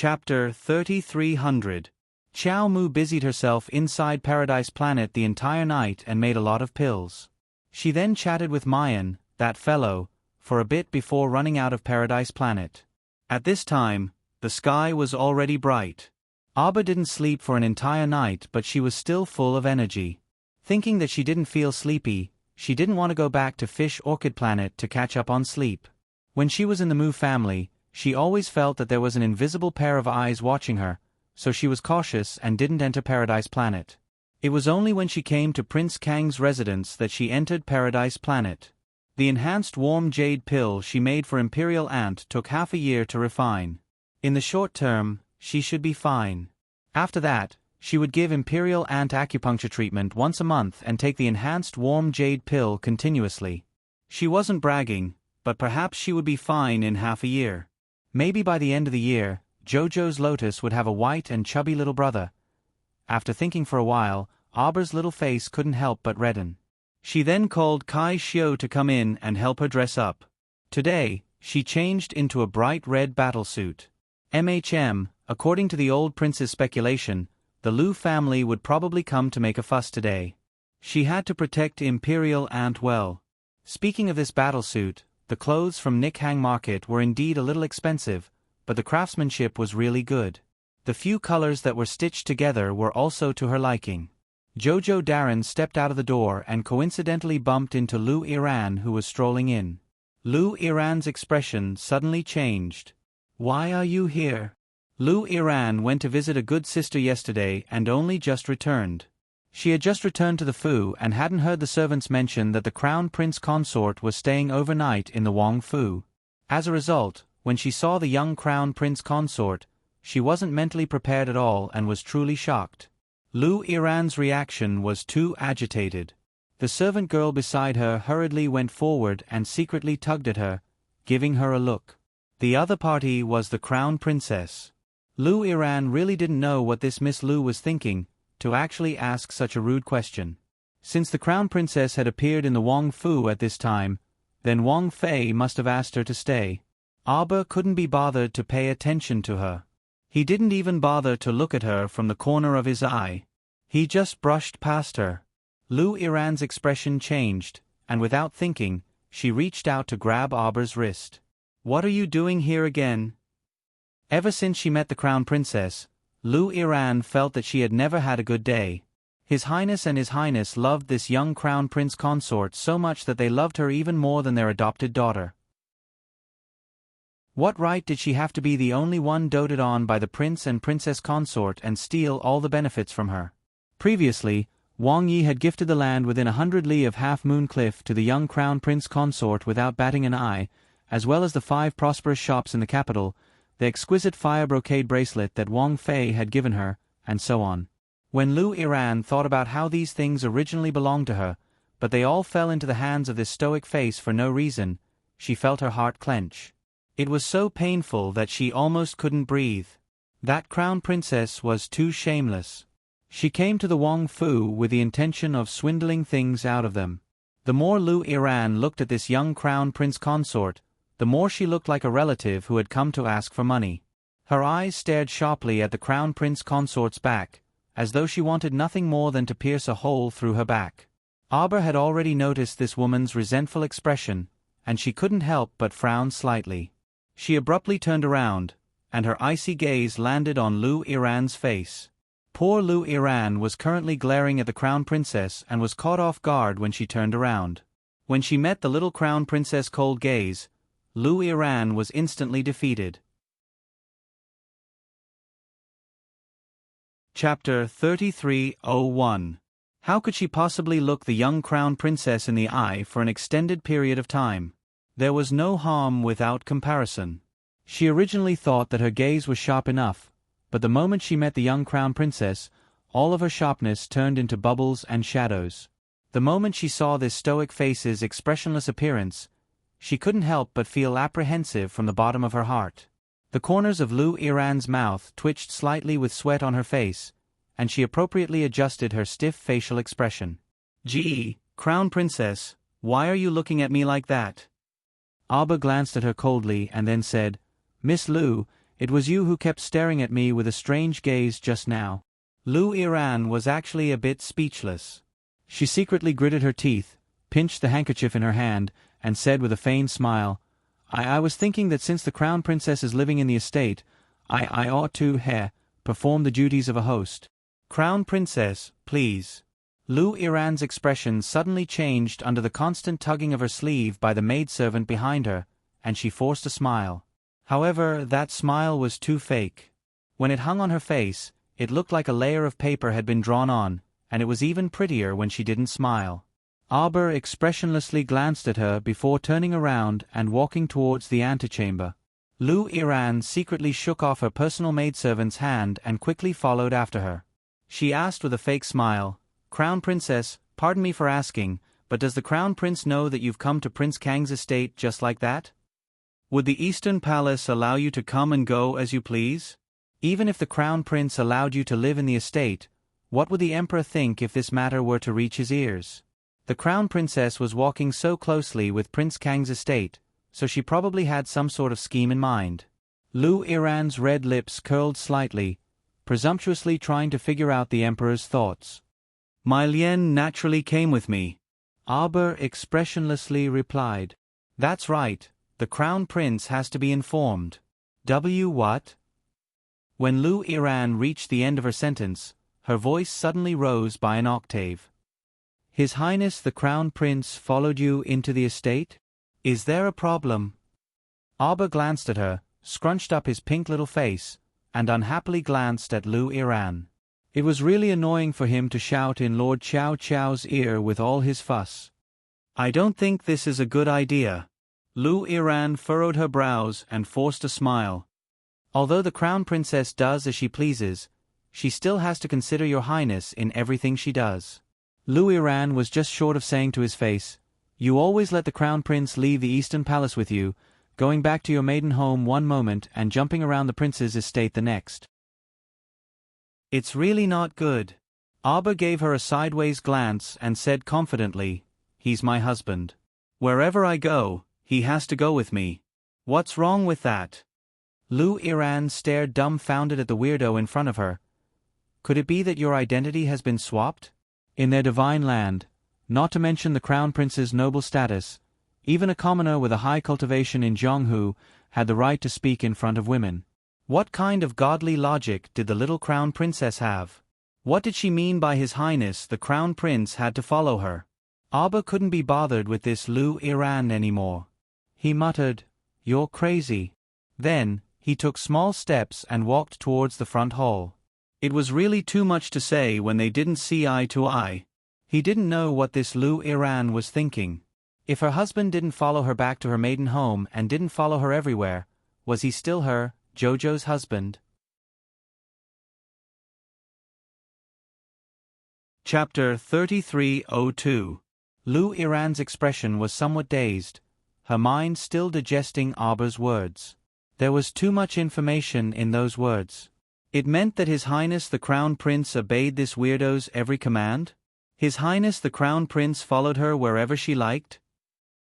Chapter 3300. Xiao Mu busied herself inside Paradise Planet the entire night and made a lot of pills. She then chatted with Mayan, that fellow, for a bit before running out of Paradise Planet. At this time, the sky was already bright. Abba didn't sleep for an entire night, but she was still full of energy. Thinking that she didn't feel sleepy, she didn't want to go back to Fish Orchid Planet to catch up on sleep. When she was in the Mu family, she always felt that there was an invisible pair of eyes watching her, so she was cautious and didn't enter Paradise Planet. It was only when she came to Prince Kang's residence that she entered Paradise Planet. The enhanced warm jade pill she made for Imperial Ant took half a year to refine. In the short term, she should be fine. After that, she would give Imperial Ant acupuncture treatment once a month and take the enhanced warm jade pill continuously. She wasn't bragging, but perhaps she would be fine in half a year. Maybe by the end of the year, Jojo's Lotus would have a white and chubby little brother. After thinking for a while, Abra's little face couldn't help but redden. She then called Kai Xiu to come in and help her dress up. Today, she changed into a bright red battlesuit. According to the old prince's speculation, the Lu family would probably come to make a fuss today. She had to protect Imperial Ant well. Speaking of this battlesuit, the clothes from Nikhang Market were indeed a little expensive, but the craftsmanship was really good. The few colors that were stitched together were also to her liking. Jojo Darren stepped out of the door and coincidentally bumped into Lu Iran, who was strolling in. Lu Iran's expression suddenly changed. "Why are you here?" Lu Iran went to visit a good sister yesterday and only just returned. She had just returned to the Fu and hadn't heard the servants mention that the Crown Prince Consort was staying overnight in the Wang Fu. As a result, when she saw the young Crown Prince Consort, she wasn't mentally prepared at all and was truly shocked. Lu Iran's reaction was too agitated. The servant girl beside her hurriedly went forward and secretly tugged at her, giving her a look. The other party was the Crown Princess. Lu Iran really didn't know what this Miss Lu was thinking, to actually ask such a rude question. Since the Crown Princess had appeared in the Wang Fu at this time, then Wang Fei must have asked her to stay. Abba couldn't be bothered to pay attention to her. He didn't even bother to look at her from the corner of his eye. He just brushed past her. Lu Iran's expression changed, and without thinking, she reached out to grab Abba's wrist. "What are you doing here again?" Ever since she met the Crown Princess, Lu Iran felt that she had never had a good day. His Highness and His Highness loved this young Crown Prince consort so much that they loved her even more than their adopted daughter. What right did she have to be the only one doted on by the Prince and Princess consort and steal all the benefits from her? Previously, Wang Yi had gifted the land within 100 li of Half Moon Cliff to the young Crown Prince consort without batting an eye, as well as the 5 prosperous shops in the capital, the exquisite fire brocade bracelet that Wang Fei had given her, and so on. When Lu Iran thought about how these things originally belonged to her, but they all fell into the hands of this stoic face for no reason, she felt her heart clench. It was so painful that she almost couldn't breathe. That Crown Princess was too shameless. She came to the Wang Fu with the intention of swindling things out of them. The more Lu Iran looked at this young Crown Prince consort, the more she looked like a relative who had come to ask for money. Her eyes stared sharply at the Crown Prince consort's back, as though she wanted nothing more than to pierce a hole through her back. Abba had already noticed this woman's resentful expression, and she couldn't help but frown slightly. She abruptly turned around, and her icy gaze landed on Lu Iran's face. Poor Lu Iran was currently glaring at the Crown Princess and was caught off guard when she turned around. When she met the little Crown Princess' cold gaze, Lu Iran was instantly defeated. Chapter 3301. How could she possibly look the young Crown Princess in the eye for an extended period of time? There was no harm without comparison. She originally thought that her gaze was sharp enough, but the moment she met the young Crown Princess, all of her sharpness turned into bubbles and shadows. The moment she saw this stoic face's expressionless appearance, she couldn't help but feel apprehensive from the bottom of her heart. The corners of Lu Iran's mouth twitched slightly with sweat on her face, and she appropriately adjusted her stiff facial expression. "Gee, Crown Princess, why are you looking at me like that?" Abba glanced at her coldly and then said, "Miss Lu, It was you who kept staring at me with a strange gaze just now. Lu Iran was actually a bit speechless. She secretly gritted her teeth, pinched the handkerchief in her hand, and said with a feigned smile, I was thinking that since the crown princess is living in the estate, I ought to, perform the duties of a host. Crown princess, please. Lu Iran's expression suddenly changed under the constant tugging of her sleeve by the maidservant behind her, and she forced a smile. However, that smile was too fake. When it hung on her face, it looked like a layer of paper had been drawn on, and it was even prettier when she didn't smile. Arbor expressionlessly glanced at her before turning around and walking towards the antechamber. Lu Iran secretly shook off her personal maidservant's hand and quickly followed after her. She asked with a fake smile, Crown Princess, pardon me for asking, but does the Crown Prince know that you've come to Prince Kang's estate just like that? Would the Eastern Palace allow you to come and go as you please? Even if the Crown Prince allowed you to live in the estate, what would the Emperor think if this matter were to reach his ears? The Crown Princess was walking so closely with Prince Kang's estate, so she probably had some sort of scheme in mind. Lu Iran's red lips curled slightly, presumptuously trying to figure out the Emperor's thoughts. My Lien naturally came with me. Arbor expressionlessly replied. That's right. The Crown Prince has to be informed. What? When Lu Iran reached the end of her sentence, her voice suddenly rose by an octave. His Highness the Crown Prince followed you into the estate? Is there a problem? Arbor glanced at her, scrunched up his pink little face, and unhappily glanced at Lu Iran. It was really annoying for him to shout in Lord Chow Chow's ear with all his fuss. I don't think this is a good idea. Lu Iran furrowed her brows and forced a smile. Although the Crown Princess does as she pleases, she still has to consider your Highness in everything she does. Lu Iran was just short of saying to his face, You always let the Crown Prince leave the Eastern Palace with you, going back to your maiden home one moment and jumping around the prince's estate the next. It's really not good. Arbor gave her a sideways glance and said confidently, He's my husband. Wherever I go, he has to go with me. What's wrong with that? Lu Iran stared dumbfounded at the weirdo in front of her. Could it be that your identity has been swapped? In their divine land, not to mention the Crown Prince's noble status, even a commoner with a high cultivation in Zhonghu had the right to speak in front of women. What kind of godly logic did the little Crown Princess have? What did she mean by His Highness the Crown Prince had to follow her? Arbor couldn't be bothered with this Lu Iran anymore. He muttered, You're crazy. Then, he took small steps and walked towards the front hall. It was really too much to say when they didn't see eye to eye. He didn't know what this Lu Iran was thinking. If her husband didn't follow her back to her maiden home and didn't follow her everywhere, was he still her, Jojo's husband? Chapter 3302. Lu Iran's expression was somewhat dazed, her mind still digesting Arbor's words. There was too much information in those words. It meant that His Highness the Crown Prince obeyed this weirdo's every command? His Highness the Crown Prince followed her wherever she liked?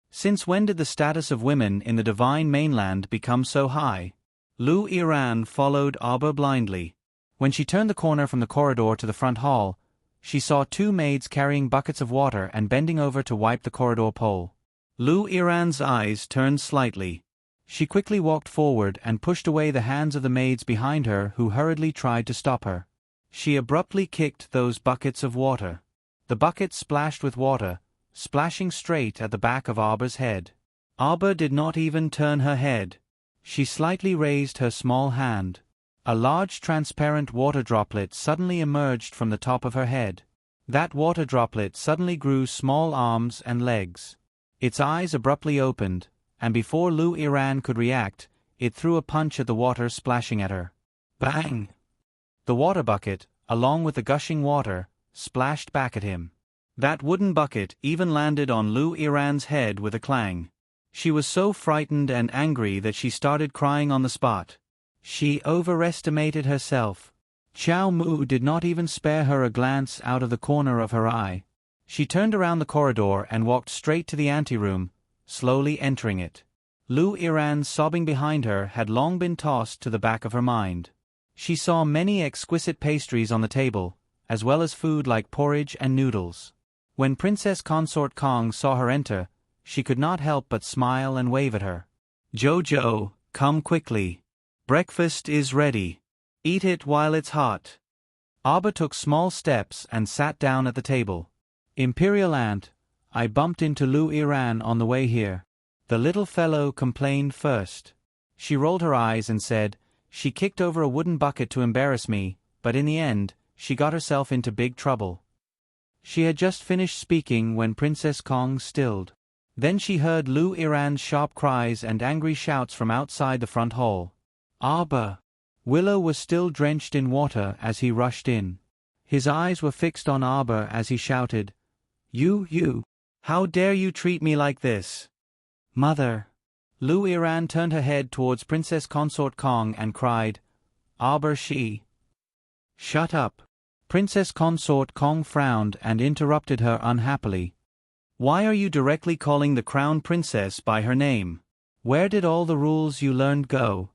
Since when did the status of women in the divine mainland become so high? Lu Iran followed Arbor blindly. When she turned the corner from the corridor to the front hall, she saw two maids carrying buckets of water and bending over to wipe the corridor pole. Lu Iran's eyes turned slightly. She quickly walked forward and pushed away the hands of the maids behind her who hurriedly tried to stop her. She abruptly kicked those buckets of water. The buckets splashed with water, splashing straight at the back of Arbor's head. Arbor did not even turn her head. She slightly raised her small hand. A large transparent water droplet suddenly emerged from the top of her head. That water droplet suddenly grew small arms and legs. Its eyes abruptly opened, and before Lu Iran could react, it threw a punch at the water splashing at her. Bang! The water bucket, along with the gushing water, splashed back at him. That wooden bucket even landed on Lu Iran's head with a clang. She was so frightened and angry that she started crying on the spot. She overestimated herself. Xiao Mu did not even spare her a glance out of the corner of her eye. She turned around the corridor and walked straight to the anteroom, slowly entering it. Lu Iran sobbing behind her had long been tossed to the back of her mind. She saw many exquisite pastries on the table, as well as food like porridge and noodles. When Princess Consort Kong saw her enter, she could not help but smile and wave at her. "Jojo, come quickly. Breakfast is ready. Eat it while it's hot." Abba took small steps and sat down at the table. "Imperial Aunt, I bumped into Lu Iran on the way here." The little fellow complained first. She rolled her eyes and said, "She kicked over a wooden bucket to embarrass me, but in the end, she got herself into big trouble." She had just finished speaking when Princess Kong stilled. Then she heard Lu Iran's sharp cries and angry shouts from outside the front hall. "Abba!" Willow was still drenched in water as he rushed in. His eyes were fixed on Abba as he shouted, You! How dare you treat me like this?" "Mother!" Lu Iran turned her head towards Princess Consort Kong and cried, "Abba she!" "Shut up!" Princess Consort Kong frowned and interrupted her unhappily. "Why are you directly calling the crown princess by her name? Where did all the rules you learned go?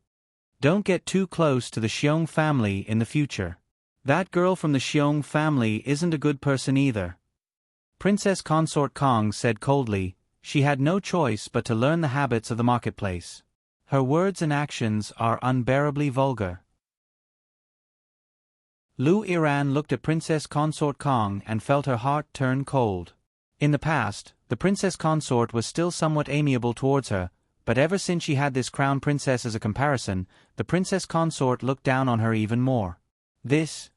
Don't get too close to the Xiong family in the future. That girl from the Xiong family isn't a good person either." Princess Consort Kong said coldly, she had no choice but to learn the habits of the marketplace. Her words and actions are unbearably vulgar. Lu Iran looked at Princess Consort Kong and felt her heart turn cold. In the past, the princess consort was still somewhat amiable towards her, but ever since she had this crown princess as a comparison, the princess consort looked down on her even more. This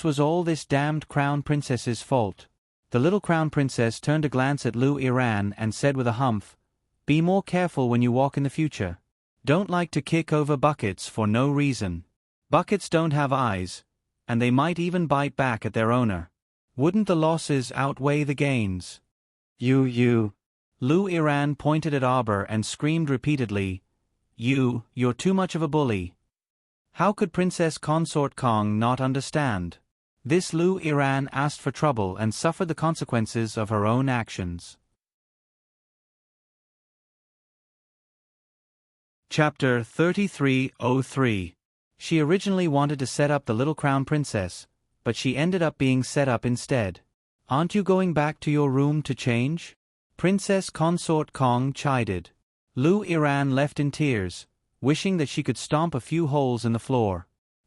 was all this damned crown princess's fault. The little crown princess turned a glance at Lu Iran and said with a humph, "Be more careful when you walk in the future. Don't like to kick over buckets for no reason. Buckets don't have eyes, and they might even bite back at their owner. Wouldn't the losses outweigh the gains?" You. Lu Iran pointed at Arbor and screamed repeatedly, You're too much of a bully." How could Princess Consort Kong not understand? This Lu Iran asked for trouble and suffered the consequences of her own actions. Chapter 3303. She originally wanted to set up the little crown princess, but she ended up being set up instead. "Aren't you going back to your room to change?" Princess Consort Kong chided. Lu Iran left in tears, wishing that she could stomp a few holes in the floor.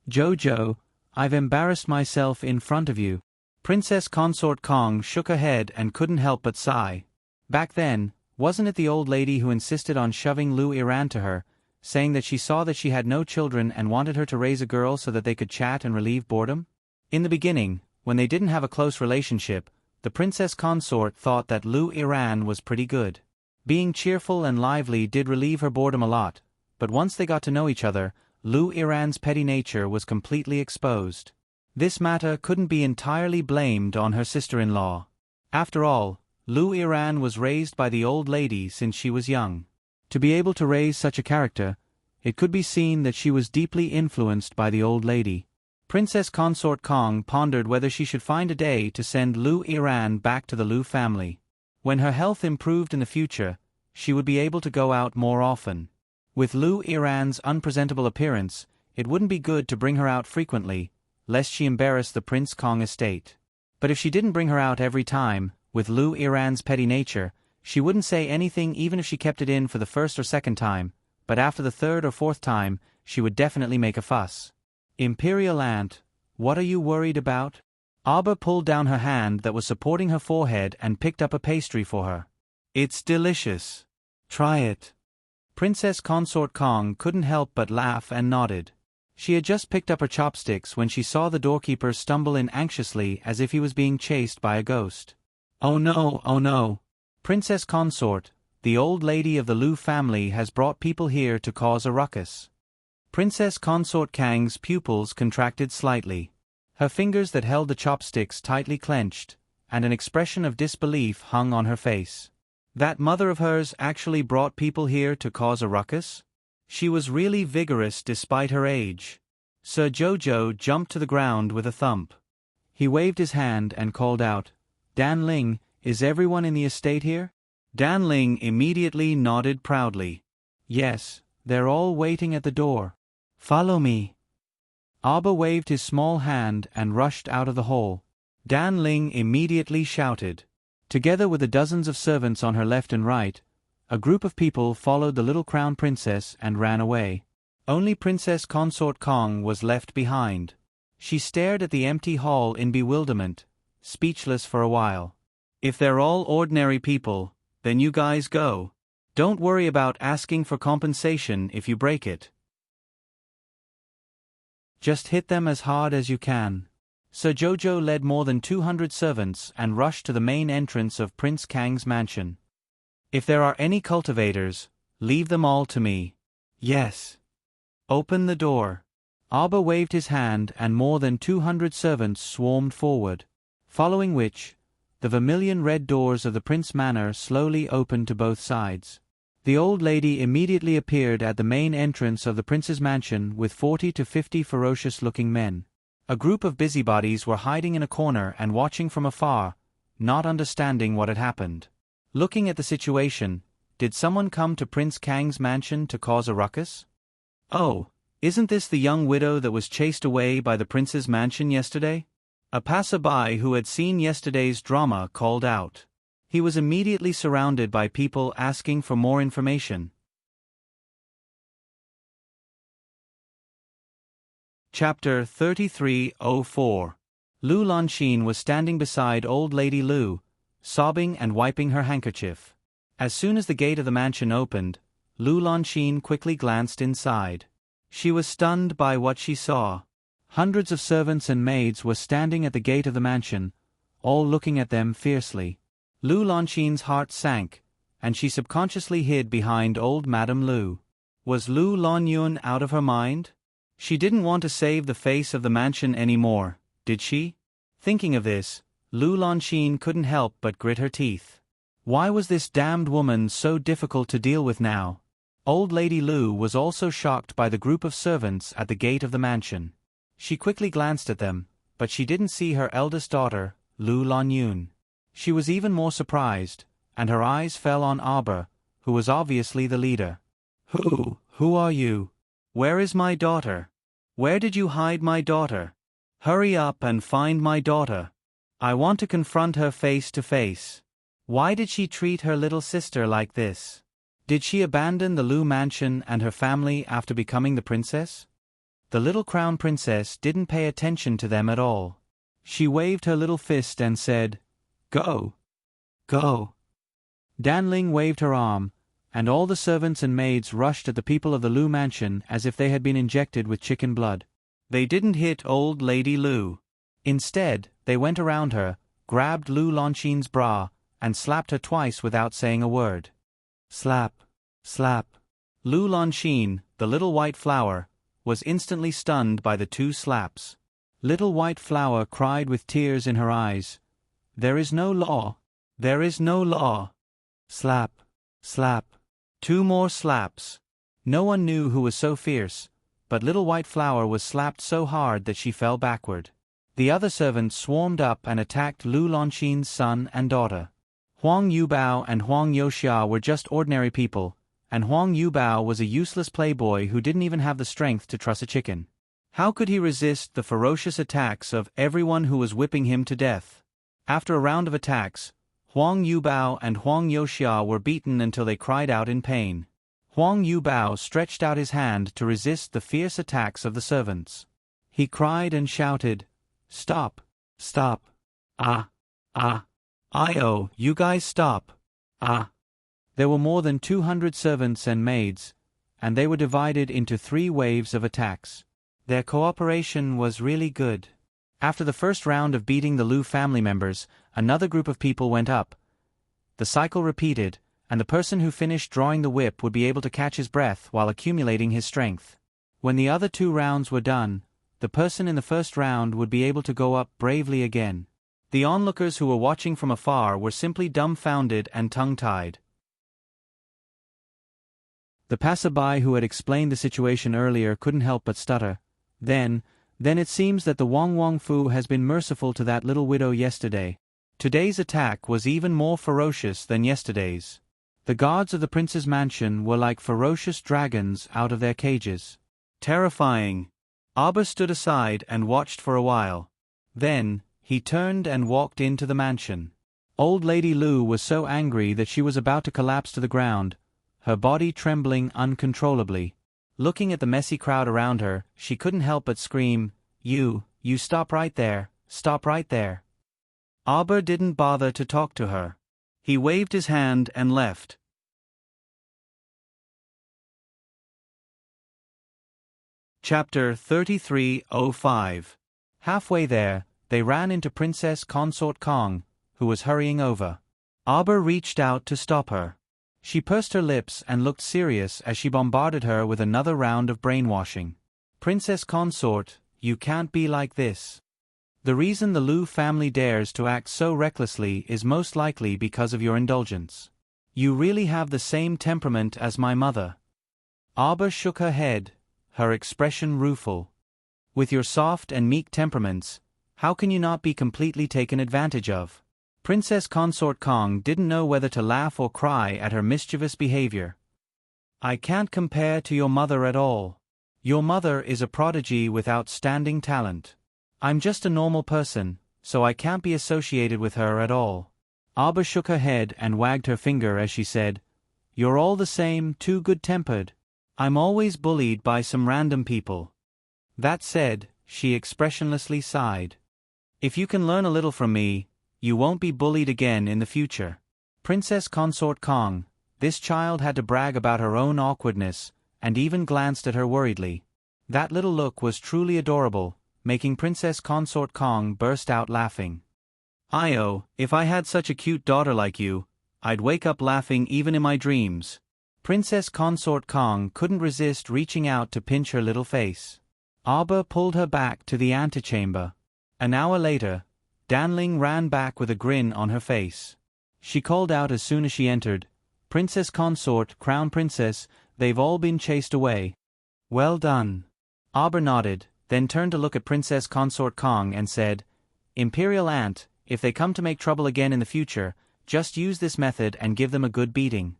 "Jojo, I've embarrassed myself in front of you." Princess Consort Kong shook her head and couldn't help but sigh. Back then, wasn't it the old lady who insisted on shoving Lu Iran to her, saying that she saw that she had no children and wanted her to raise a girl so that they could chat and relieve boredom? In the beginning, when they didn't have a close relationship, the princess consort thought that Lu Iran was pretty good. Being cheerful and lively did relieve her boredom a lot, but once they got to know each other, Lu Iran's petty nature was completely exposed. This matter couldn't be entirely blamed on her sister-in-law. After all, Lu Iran was raised by the old lady since she was young. To be able to raise such a character, it could be seen that she was deeply influenced by the old lady. Princess Consort Kong pondered whether she should find a day to send Lu Iran back to the Lu family. When her health improved in the future, she would be able to go out more often. With Lu Iran's unpresentable appearance, it wouldn't be good to bring her out frequently, lest she embarrass the Prince Kong estate. But if she didn't bring her out every time, with Lu Iran's petty nature, she wouldn't say anything even if she kept it in for the first or second time, but after the third or fourth time, she would definitely make a fuss. "Imperial Aunt, what are you worried about?" Abba pulled down her hand that was supporting her forehead and picked up a pastry for her. "It's delicious. Try it." Princess Consort Kong couldn't help but laugh and nodded. She had just picked up her chopsticks when she saw the doorkeeper stumble in anxiously as if he was being chased by a ghost. Oh no. Princess Consort, the old lady of the Lu family has brought people here to cause a ruckus." Princess Consort Kang's pupils contracted slightly. Her fingers that held the chopsticks tightly clenched, and an expression of disbelief hung on her face. That mother of hers actually brought people here to cause a ruckus? She was really vigorous despite her age. Sir Jojo jumped to the ground with a thump. He waved his hand and called out, "Dan Ling, is everyone in the estate here?" Dan Ling immediately nodded proudly. Yes, they're all waiting at the door. Follow me. Abba waved his small hand and rushed out of the hall. Dan Ling immediately shouted. Together with the dozens of servants on her left and right, a group of people followed the little crown princess and ran away. Only Princess Consort Kong was left behind. She stared at the empty hall in bewilderment, speechless for a while. If they're all ordinary people, then you guys go. Don't worry about asking for compensation if you break it. Just hit them as hard as you can. Sir Jojo led more than 200 servants and rushed to the main entrance of Prince Kang's mansion. If there are any cultivators, leave them all to me. Yes. Open the door. Abba waved his hand and more than 200 servants swarmed forward, following which, the vermilion red doors of the Prince Manor slowly opened to both sides. The old lady immediately appeared at the main entrance of the prince's mansion with 40 to 50 ferocious-looking men. A group of busybodies were hiding in a corner and watching from afar, not understanding what had happened. Looking at the situation, did someone come to Prince Kang's mansion to cause a ruckus? Oh, isn't this the young widow that was chased away by the prince's mansion yesterday? A passerby who had seen yesterday's drama called out. He was immediately surrounded by people asking for more information. Chapter 3304. Lu Lanxin was standing beside old lady Lu, sobbing and wiping her handkerchief. As soon as the gate of the mansion opened, Lu Lanxin quickly glanced inside. She was stunned by what she saw. Hundreds of servants and maids were standing at the gate of the mansion, all looking at them fiercely. Lu Lanxin's heart sank, and she subconsciously hid behind old Madame Lu. Was Lu Lanyun out of her mind? She didn't want to save the face of the mansion anymore, did she? Thinking of this, Lu Lanxin couldn't help but grit her teeth. Why was this damned woman so difficult to deal with now? Old Lady Lu was also shocked by the group of servants at the gate of the mansion. She quickly glanced at them, but she didn't see her eldest daughter, Lu Lanyun. She was even more surprised, and her eyes fell on Abba, who was obviously the leader. Who are you? Where is my daughter? Where did you hide my daughter? Hurry up and find my daughter. I want to confront her face to face. Why did she treat her little sister like this? Did she abandon the Lu mansion and her family after becoming the princess? The little crown princess didn't pay attention to them at all. She waved her little fist and said, "Go. Go." Dan Ling waved her arm, and all the servants and maids rushed at the people of the Lu mansion as if they had been injected with chicken blood. They didn't hit old Lady Lu. Instead, they went around her, grabbed Lu Lanxin's bra, and slapped her twice without saying a word. Slap, slap. Lu Lanxin, the little white flower, was instantly stunned by the two slaps. Little White Flower cried with tears in her eyes, "There is no law. There is no law." Slap, slap. Two more slaps. No one knew who was so fierce, but Little White Flower was slapped so hard that she fell backward. The other servants swarmed up and attacked Lu Lanxin's son and daughter. Huang Yubao and Huang Yoxia were just ordinary people, and Huang Yubao was a useless playboy who didn't even have the strength to truss a chicken. How could he resist the ferocious attacks of everyone who was whipping him to death? After a round of attacks, Huang Yubao and Huang Yoxia were beaten until they cried out in pain. Huang Yubao stretched out his hand to resist the fierce attacks of the servants. He cried and shouted, "Stop! Stop! Ah! Ah! I-oh, you guys stop! Ah!" There were more than 200 servants and maids, and they were divided into 3 waves of attacks. Their cooperation was really good. After the first round of beating the Lu family members, another group of people went up. The cycle repeated, and the person who finished drawing the whip would be able to catch his breath while accumulating his strength. When the other 2 rounds were done, the person in the first round would be able to go up bravely again. The onlookers who were watching from afar were simply dumbfounded and tongue-tied. The passerby who had explained the situation earlier couldn't help but stutter. Then it seems that the Wang Fu has been merciful to that little widow yesterday. Today's attack was even more ferocious than yesterday's. The guards of the prince's mansion were like ferocious dragons out of their cages. Terrifying. Arbor stood aside and watched for a while. Then, he turned and walked into the mansion. Old Lady Lu was so angry that she was about to collapse to the ground, her body trembling uncontrollably. Looking at the messy crowd around her, she couldn't help but scream, You stop right there, stop right there." Arbor didn't bother to talk to her. He waved his hand and left. Chapter 33:05. Halfway there, they ran into Princess Consort Kong, who was hurrying over. Arbor reached out to stop her. She pursed her lips and looked serious as she bombarded her with another round of brainwashing. "Princess Consort, you can't be like this. The reason the Lu family dares to act so recklessly is most likely because of your indulgence. You really have the same temperament as my mother." Arbor shook her head, her expression rueful. "With your soft and meek temperaments, how can you not be completely taken advantage of?" Princess Consort Kong didn't know whether to laugh or cry at her mischievous behavior. "I can't compare to your mother at all. Your mother is a prodigy with outstanding talent. I'm just a normal person, so I can't be associated with her at all." Arbor shook her head and wagged her finger as she said, "You're all the same, too good-tempered. I'm always bullied by some random people." That said, she expressionlessly sighed. "If you can learn a little from me, you won't be bullied again in the future." Princess Consort Kong, this child had to brag about her own awkwardness, and even glanced at her worriedly. That little look was truly adorable, making Princess Consort Kong burst out laughing. "Io, if I had such a cute daughter like you, I'd wake up laughing even in my dreams." Princess Consort Kong couldn't resist reaching out to pinch her little face. Arbor pulled her back to the antechamber. An hour later, Danling ran back with a grin on her face. She called out as soon as she entered, "Princess Consort, Crown Princess, they've all been chased away." "Well done." Arbor nodded, then turned to look at Princess Consort Kong and said, "Imperial Aunt, if they come to make trouble again in the future, just use this method and give them a good beating.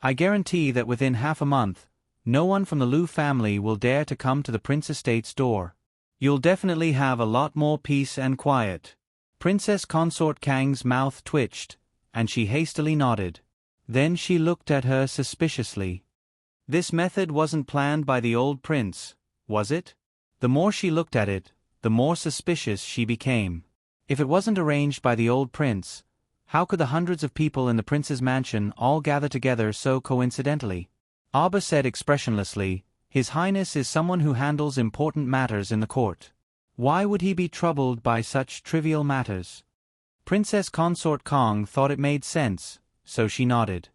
I guarantee that within half a month, no one from the Lu family will dare to come to the Prince Estate's door. You'll definitely have a lot more peace and quiet." Princess Consort Kang's mouth twitched, and she hastily nodded. Then she looked at her suspiciously. This method wasn't planned by the old prince, was it? The more she looked at it, the more suspicious she became. If it wasn't arranged by the old prince, how could the hundreds of people in the prince's mansion all gather together so coincidentally? Arbor said expressionlessly, "His Highness is someone who handles important matters in the court. Why would he be troubled by such trivial matters?" Princess Consort Kong thought it made sense, so she nodded.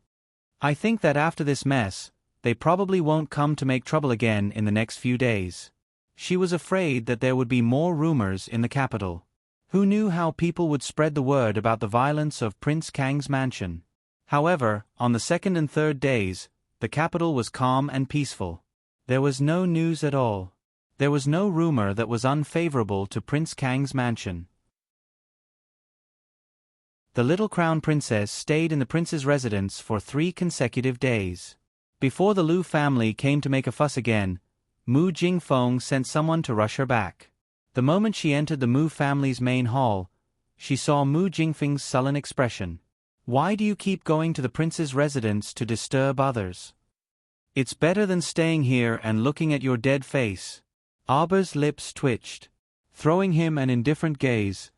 "I think that after this mess, they probably won't come to make trouble again in the next few days." She was afraid that there would be more rumors in the capital. Who knew how people would spread the word about the violence of Prince Kang's mansion? However, on the second and third days, the capital was calm and peaceful. There was no news at all. There was no rumor that was unfavorable to Prince Kang's mansion. The little crown princess stayed in the prince's residence for 3 consecutive days. Before the Lu family came to make a fuss again, Mu Jingfeng sent someone to rush her back. The moment she entered the Mu family's main hall, she saw Mu Jingfeng's sullen expression. "Why do you keep going to the prince's residence to disturb others? It's better than staying here and looking at your dead face." Arbor's lips twitched. Throwing him an indifferent gaze,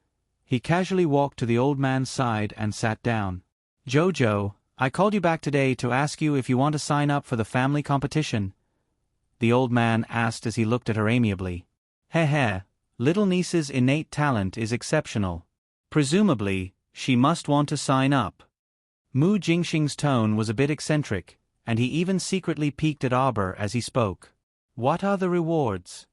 he casually walked to the old man's side and sat down. "Jojo, I called you back today to ask you if you want to sign up for the family competition," the old man asked as he looked at her amiably. "Heh, little niece's innate talent is exceptional. Presumably, she must want to sign up." Mu Jingxing's tone was a bit eccentric, and he even secretly peeked at Arbor as he spoke. "What are the rewards?"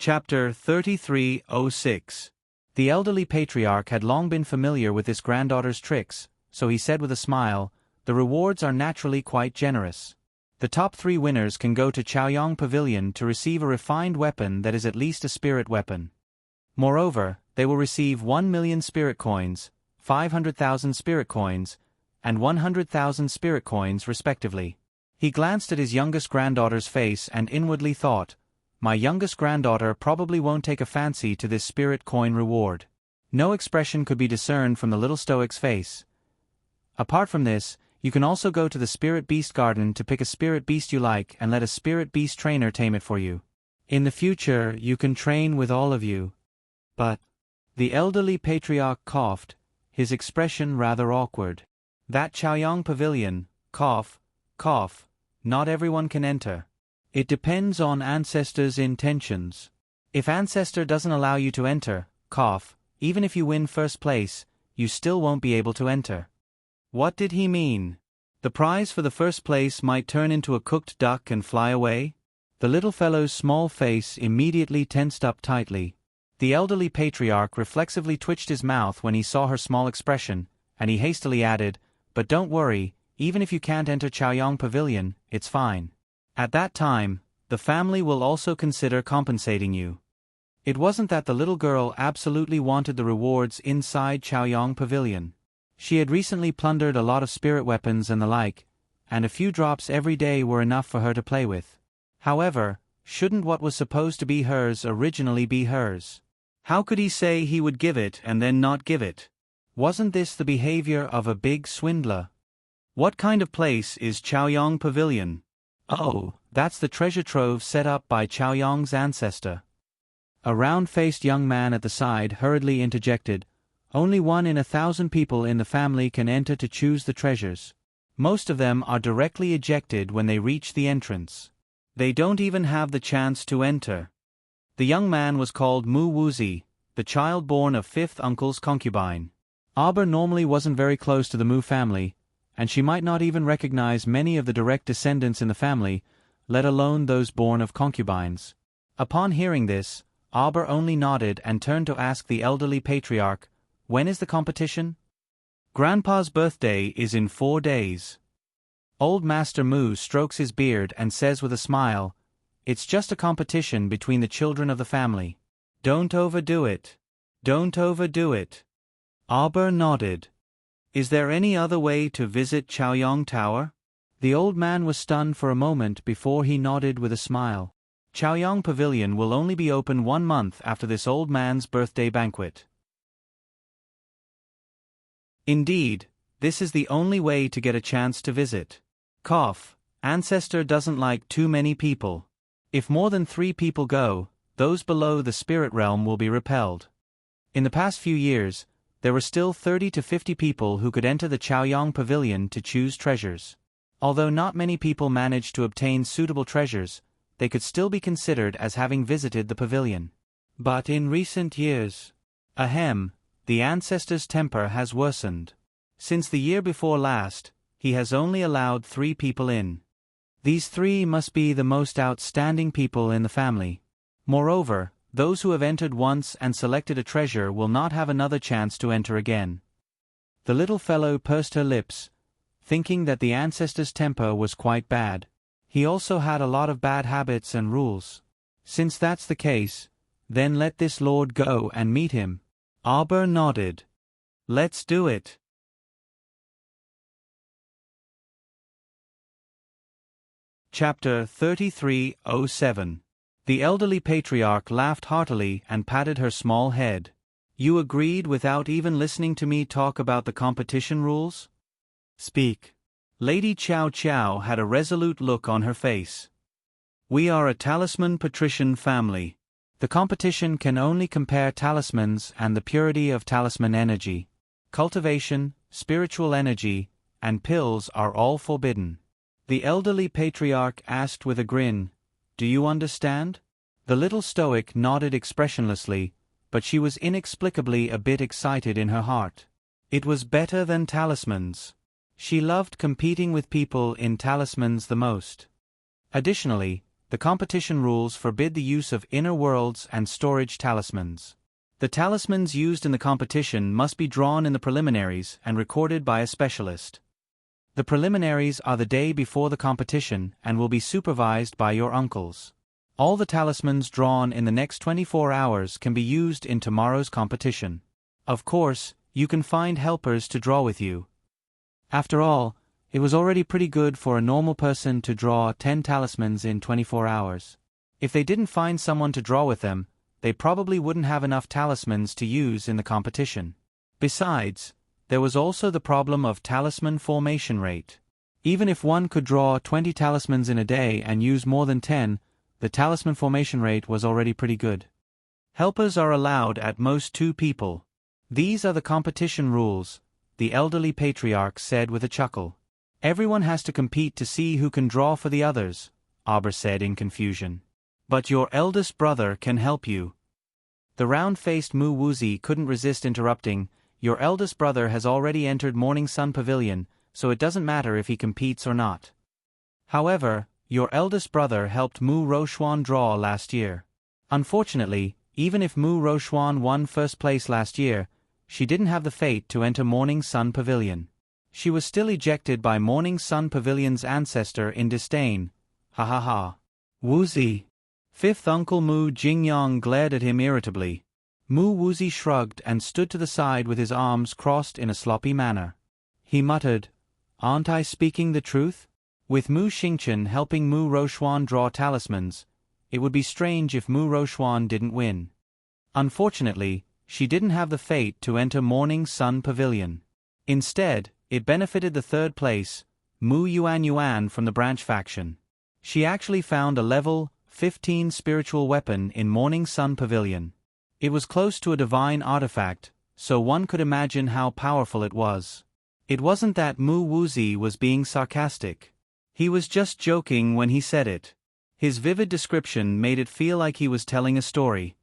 Chapter 33:06. The elderly patriarch had long been familiar with his granddaughter's tricks, so he said with a smile, "The rewards are naturally quite generous. The top 3 winners can go to Chaoyang Pavilion to receive a refined weapon that is at least a spirit weapon. Moreover, they will receive 1,000,000 spirit coins, 500,000 spirit coins, and 100,000 spirit coins respectively. He glanced at his youngest granddaughter's face and inwardly thought, my youngest granddaughter probably won't take a fancy to this spirit coin reward. No expression could be discerned from the little stoic's face. Apart from this, you can also go to the spirit beast garden to pick a spirit beast you like and let a spirit beast trainer tame it for you. In the future, you can train with all of you. But the elderly patriarch coughed, his expression rather awkward. That Chaoyang pavilion, cough, not everyone can enter. It depends on ancestors' intentions. If ancestor doesn't allow you to enter, cough, even if you win first place, you still won't be able to enter. What did he mean? The prize for the first place might turn into a cooked duck and fly away? The little fellow's small face immediately tensed up tightly. The elderly patriarch reflexively twitched his mouth when he saw her small expression, and he hastily added, but don't worry, even if you can't enter Chaoyang Pavilion, it's fine. At that time, the family will also consider compensating you. It wasn't that the little girl absolutely wanted the rewards inside Chaoyang Pavilion. She had recently plundered a lot of spirit weapons and the like, and a few drops every day were enough for her to play with. However, shouldn't what was supposed to be hers originally be hers? How could he say he would give it and then not give it? Wasn't this the behavior of a big swindler? What kind of place is Chaoyang Pavilion? Oh, that's the treasure trove set up by Chaoyang's ancestor. A round-faced young man at the side hurriedly interjected, only 1 in 1,000 people in the family can enter to choose the treasures. Most of them are directly ejected when they reach the entrance. They don't even have the chance to enter. The young man was called Mu Wuzi, the child born of 5th uncle's concubine. Aber normally wasn't very close to the Mu family, and she might not even recognize many of the direct descendants in the family, let alone those born of concubines. Upon hearing this, Aber only nodded and turned to ask the elderly patriarch, when is the competition? Grandpa's birthday is in 4 days. Old Master Mu strokes his beard and says with a smile, it's just a competition between the children of the family. Don't overdo it. Don't overdo it. Aber nodded. Is there any other way to visit Chaoyang Tower? The old man was stunned for a moment before he nodded with a smile. Chaoyang Pavilion will only be open 1 month after this old man's birthday banquet. Indeed, this is the only way to get a chance to visit. Cough, ancestor doesn't like too many people. If more than 3 people go, those below the spirit realm will be repelled. In the past few years, there were still 30 to 50 people who could enter the Chaoyang Pavilion to choose treasures. Although not many people managed to obtain suitable treasures, they could still be considered as having visited the pavilion. But in recent years, the ancestor's temper has worsened. Since the year before last, he has only allowed 3 people in. These 3 must be the most outstanding people in the family. Moreover, those who have entered once and selected a treasure will not have another chance to enter again. The little fellow pursed her lips, thinking that the ancestor's temper was quite bad. He also had a lot of bad habits and rules. Since that's the case, then let this lord go and meet him. Aber nodded. Let's do it. Chapter 33:07. The elderly patriarch laughed heartily and patted her small head. You agreed without even listening to me talk about the competition rules? Speak. Lady Chow Chow had a resolute look on her face. We are a talisman patrician family. The competition can only compare talismans and the purity of talisman energy. Cultivation, spiritual energy, and pills are all forbidden. The elderly patriarch asked with a grin, do you understand? The little stoic nodded expressionlessly, but she was inexplicably a bit excited in her heart. It was better than talismans. She loved competing with people in talismans the most. Additionally, the competition rules forbid the use of inner worlds and storage talismans. The talismans used in the competition must be drawn in the preliminaries and recorded by a specialist. The preliminaries are the day before the competition and will be supervised by your uncles. All the talismans drawn in the next 24 hours can be used in tomorrow's competition. Of course, you can find helpers to draw with you. After all, it was already pretty good for a normal person to draw 10 talismans in 24 hours. If they didn't find someone to draw with them, they probably wouldn't have enough talismans to use in the competition. Besides, there was also the problem of talisman formation rate. Even if one could draw 20 talismans in a day and use more than 10, the talisman formation rate was already pretty good. Helpers are allowed at most 2 people. These are the competition rules, the elderly patriarch said with a chuckle. Everyone has to compete to see who can draw for the others, Auber said in confusion. But your eldest brother can help you. The round-faced Mu Wuzi couldn't resist interrupting. Your eldest brother has already entered Morning Sun Pavilion, so it doesn't matter if he competes or not. However, your eldest brother helped Mu Rochuan draw last year. Unfortunately, even if Mu Rochuan won first place last year, she didn't have the fate to enter Morning Sun Pavilion. She was still ejected by Morning Sun Pavilion's ancestor in disdain. Ha ha ha. Wuzi. Fifth Uncle Mu Jingyang glared at him irritably. Mu Wuzi shrugged and stood to the side with his arms crossed in a sloppy manner. He muttered, "Aren't I speaking the truth? With Mu Xingchen helping Mu Rochuan draw talismans, it would be strange if Mu Rochuan didn't win. Unfortunately, she didn't have the fate to enter Morning Sun Pavilion. Instead, it benefited the third place, Mu Yuan from the branch faction. She actually found a level 15 spiritual weapon in Morning Sun Pavilion. It was close to a divine artifact, so one could imagine how powerful it was. It wasn't that Mu Wuzi was being sarcastic. He was just joking when he said it. His vivid description made it feel like he was telling a story.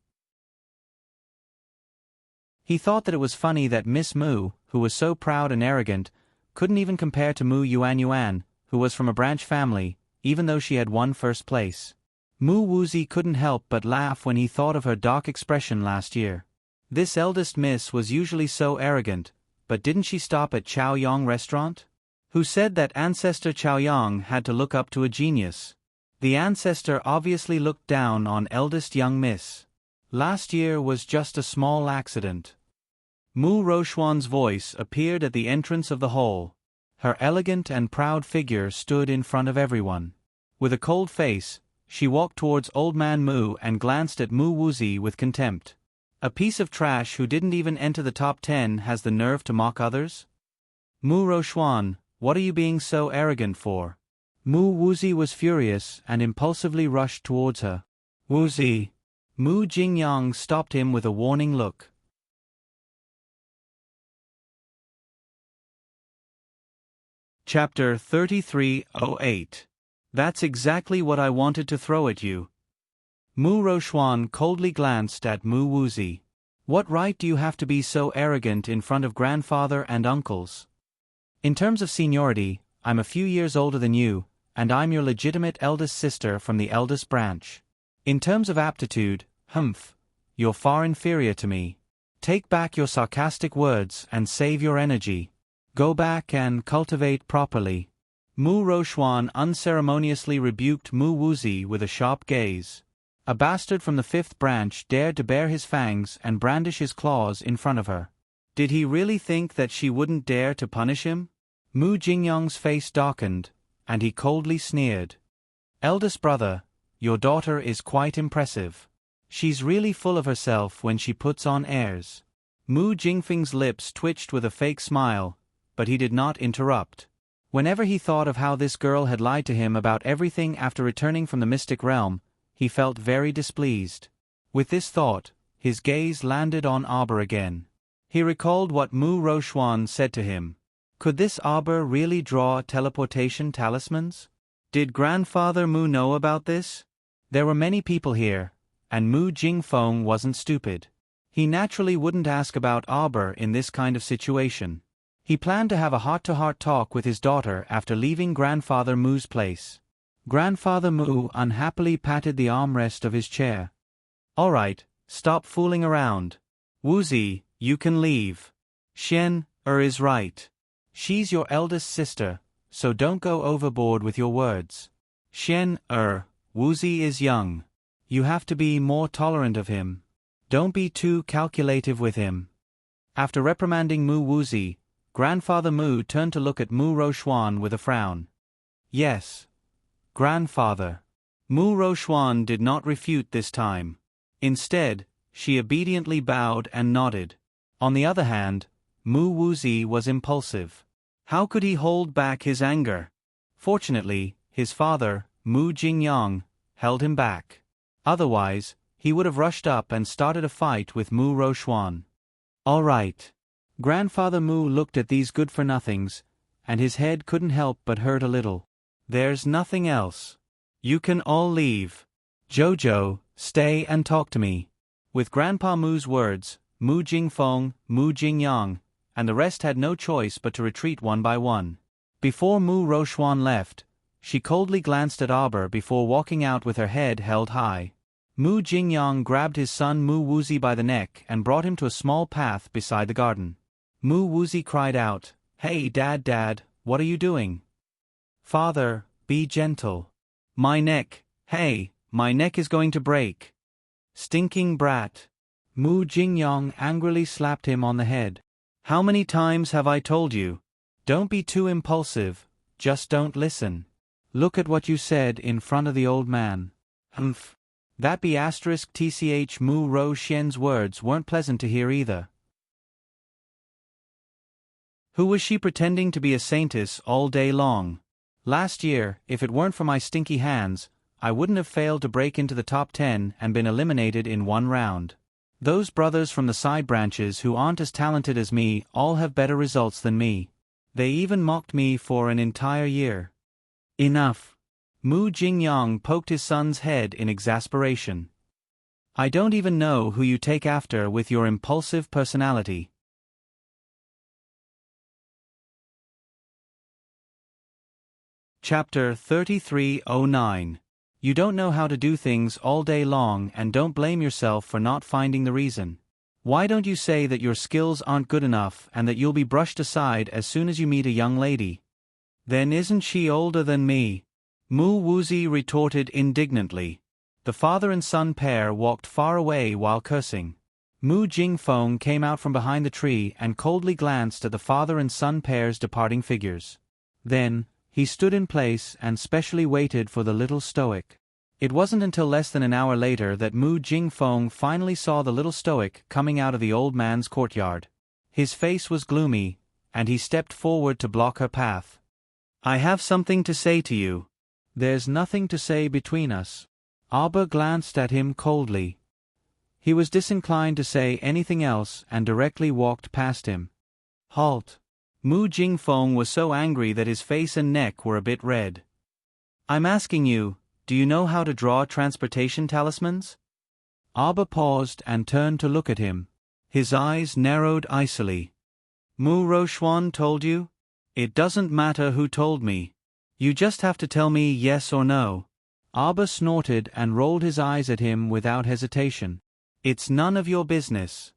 He thought that it was funny that Miss Mu, who was so proud and arrogant, couldn't even compare to Mu Yuan, who was from a branch family, even though she had won first place. Mu Wuzi couldn't help but laugh when he thought of her dark expression last year. This eldest miss was usually so arrogant, but didn't she stop at Chao Yang restaurant? Who said that ancestor Chao Yang had to look up to a genius? The ancestor obviously looked down on eldest young miss. Last year was just a small accident. Mu Rochuan's voice appeared at the entrance of the hall. Her elegant and proud figure stood in front of everyone. With a cold face, she walked towards Old Man Mu and glanced at Mu Wuzi with contempt. A piece of trash who didn't even enter the top 10 has the nerve to mock others? Mu Rochuan, what are you being so arrogant for? Mu Wuzi was furious and impulsively rushed towards her. Wuzi. Mu Jingyang stopped him with a warning look. Chapter 3308. That's exactly what I wanted to throw at you. Mu Rochuan coldly glanced at Mu Wuzi. What right do you have to be so arrogant in front of grandfather and uncles? In terms of seniority, I'm a few years older than you, and I'm your legitimate eldest sister from the eldest branch. In terms of aptitude, you're far inferior to me. Take back your sarcastic words and save your energy. Go back and cultivate properly. Mu Rochuan unceremoniously rebuked Mu Wuzi with a sharp gaze. A bastard from the fifth branch dared to bare his fangs and brandish his claws in front of her. Did he really think that she wouldn't dare to punish him? Mu Jingyang's face darkened, and he coldly sneered. Eldest brother, your daughter is quite impressive. She's really full of herself when she puts on airs. Mu Jingfeng's lips twitched with a fake smile, but he did not interrupt. Whenever he thought of how this girl had lied to him about everything after returning from the mystic realm, he felt very displeased. With this thought, his gaze landed on Auber again. He recalled what Mu Rochuan said to him. Could this Auber really draw teleportation talismans? Did Grandfather Mu know about this? There were many people here, and Mu Jingfeng wasn't stupid. He naturally wouldn't ask about Auber in this kind of situation. He planned to have a heart-to-heart talk with his daughter after leaving Grandfather Mu's place. Grandfather Mu unhappily patted the armrest of his chair. All right, stop fooling around. Wuzi, you can leave. Xian is right. She's your eldest sister, so don't go overboard with your words. Wuzi is young. You have to be more tolerant of him. Don't be too calculative with him. After reprimanding Mu Wuzi, Grandfather Mu turned to look at Mu Rochuan with a frown. Yes, grandfather. Mu Rochuan did not refute this time. Instead, she obediently bowed and nodded. On the other hand, Mu Wuzi was impulsive. How could he hold back his anger? Fortunately, his father, Mu Jingyang, held him back. Otherwise, he would have rushed up and started a fight with Mu Rochuan. All right. Grandfather Mu looked at these good-for-nothings, and his head couldn't help but hurt a little. There's nothing else. You can all leave. Jojo, stay and talk to me. With Grandpa Mu's words, Mu Jingfeng, Mu Jingyang, and the rest had no choice but to retreat one by one. Before Mu Rochuan left, she coldly glanced at Arbor before walking out with her head held high. Mu Jingyang grabbed his son Mu Wuzi by the neck and brought him to a small path beside the garden. Mu Wuzi cried out, "Hey Dad, what are you doing?" "Father, be gentle. My neck, hey, my neck is going to break." "Stinking brat." Mu Jingyang angrily slapped him on the head. "How many times have I told you? Don't be too impulsive, just don't listen. Look at what you said in front of the old man." "Humph. That be asterisk tch Mu Ro Xian's words weren't pleasant to hear either. Who was she pretending to be a saintess all day long? Last year, if it weren't for my stinky hands, I wouldn't have failed to break into the top 10 and been eliminated in one round. Those brothers from the side branches who aren't as talented as me all have better results than me. They even mocked me for an entire year." "Enough." Mu Jingyang poked his son's head in exasperation. "I don't even know who you take after with your impulsive personality." Chapter 3309. You don't know how to do things all day long and don't blame yourself for not finding the reason. Why don't you say that your skills aren't good enough and that you'll be brushed aside as soon as you meet a young lady? Then isn't she older than me? Mu Wuzi retorted indignantly. The father and son pair walked far away while cursing. Mu Jingfeng came out from behind the tree and coldly glanced at the father and son pair's departing figures. Then, he stood in place and specially waited for the little stoic. It wasn't until less than an hour later that Mu Jingfeng finally saw the little stoic coming out of the old man's courtyard. His face was gloomy, and he stepped forward to block her path. "I have something to say to you." "There's nothing to say between us." Arbor glanced at him coldly. He was disinclined to say anything else and directly walked past him. "Halt." Mu Jingfeng was so angry that his face and neck were a bit red. "I'm asking you, do you know how to draw transportation talismans?" Arbor paused and turned to look at him. His eyes narrowed icily. "Mu Rochuan told you? It doesn't matter who told me. You just have to tell me yes or no." Arbor snorted and rolled his eyes at him without hesitation. "It's none of your business."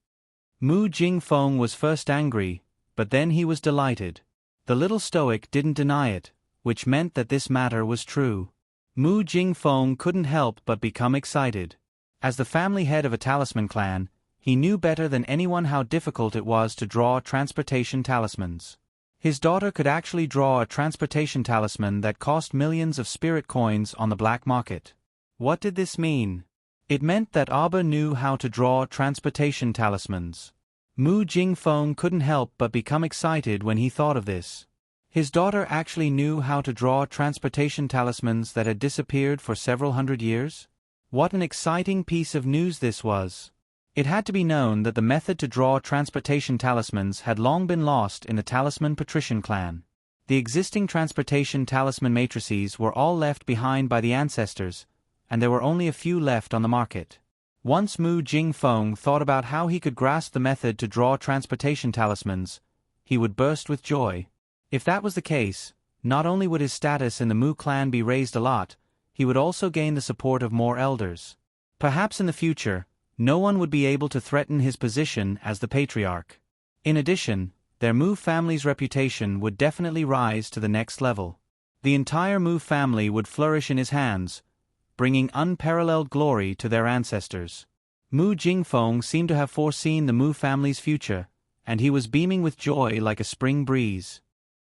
Mu Jingfeng was first angry, but then he was delighted. The little stoic didn't deny it, which meant that this matter was true. Mu Jingfeng couldn't help but become excited. As the family head of a talisman clan, he knew better than anyone how difficult it was to draw transportation talismans. His daughter could actually draw a transportation talisman that cost millions of spirit coins on the black market. What did this mean? It meant that Arbor knew how to draw transportation talismans. Mu Jingfeng couldn't help but become excited when he thought of this. His daughter actually knew how to draw transportation talismans that had disappeared for several hundred years? What an exciting piece of news this was! It had to be known that the method to draw transportation talismans had long been lost in the Talisman Patrician clan. The existing transportation talisman matrices were all left behind by the ancestors, and there were only a few left on the market. Once Mu Jingfeng thought about how he could grasp the method to draw transportation talismans, he would burst with joy. If that was the case, not only would his status in the Mu clan be raised a lot, he would also gain the support of more elders. Perhaps in the future, no one would be able to threaten his position as the patriarch. In addition, their Mu family's reputation would definitely rise to the next level. The entire Mu family would flourish in his hands, bringing unparalleled glory to their ancestors. Mu Jingfeng seemed to have foreseen the Mu family's future, and he was beaming with joy like a spring breeze.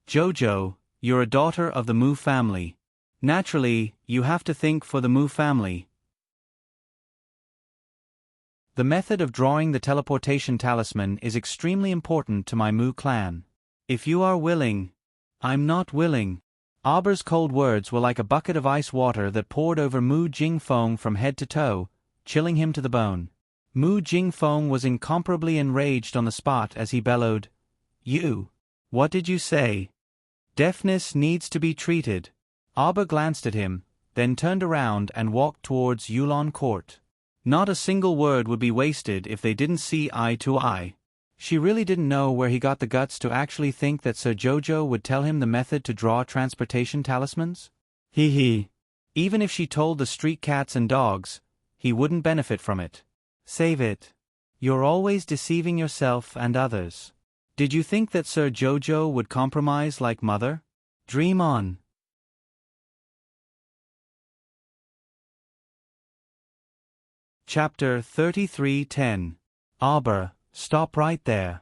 Jojo, you're a daughter of the Mu family. Naturally, you have to think for the Mu family. The method of drawing the teleportation talisman is extremely important to my Mu clan. If you are willing. I'm not willing. Aber's cold words were like a bucket of ice water that poured over Mu Jingfeng from head to toe, chilling him to the bone. Mu Jingfeng was incomparably enraged on the spot as he bellowed, "You! What did you say? Deafness needs to be treated." Aber glanced at him, then turned around and walked towards Yulon Court. Not a single word would be wasted if they didn't see eye to eye. She really didn't know where he got the guts to actually think that Sir Jojo would tell him the method to draw transportation talismans. Even if she told the street cats and dogs, he wouldn't benefit from it. Save it. You're always deceiving yourself and others. Did you think that Sir Jojo would compromise like mother? Dream on. Chapter 33:10. Aber, stop right there.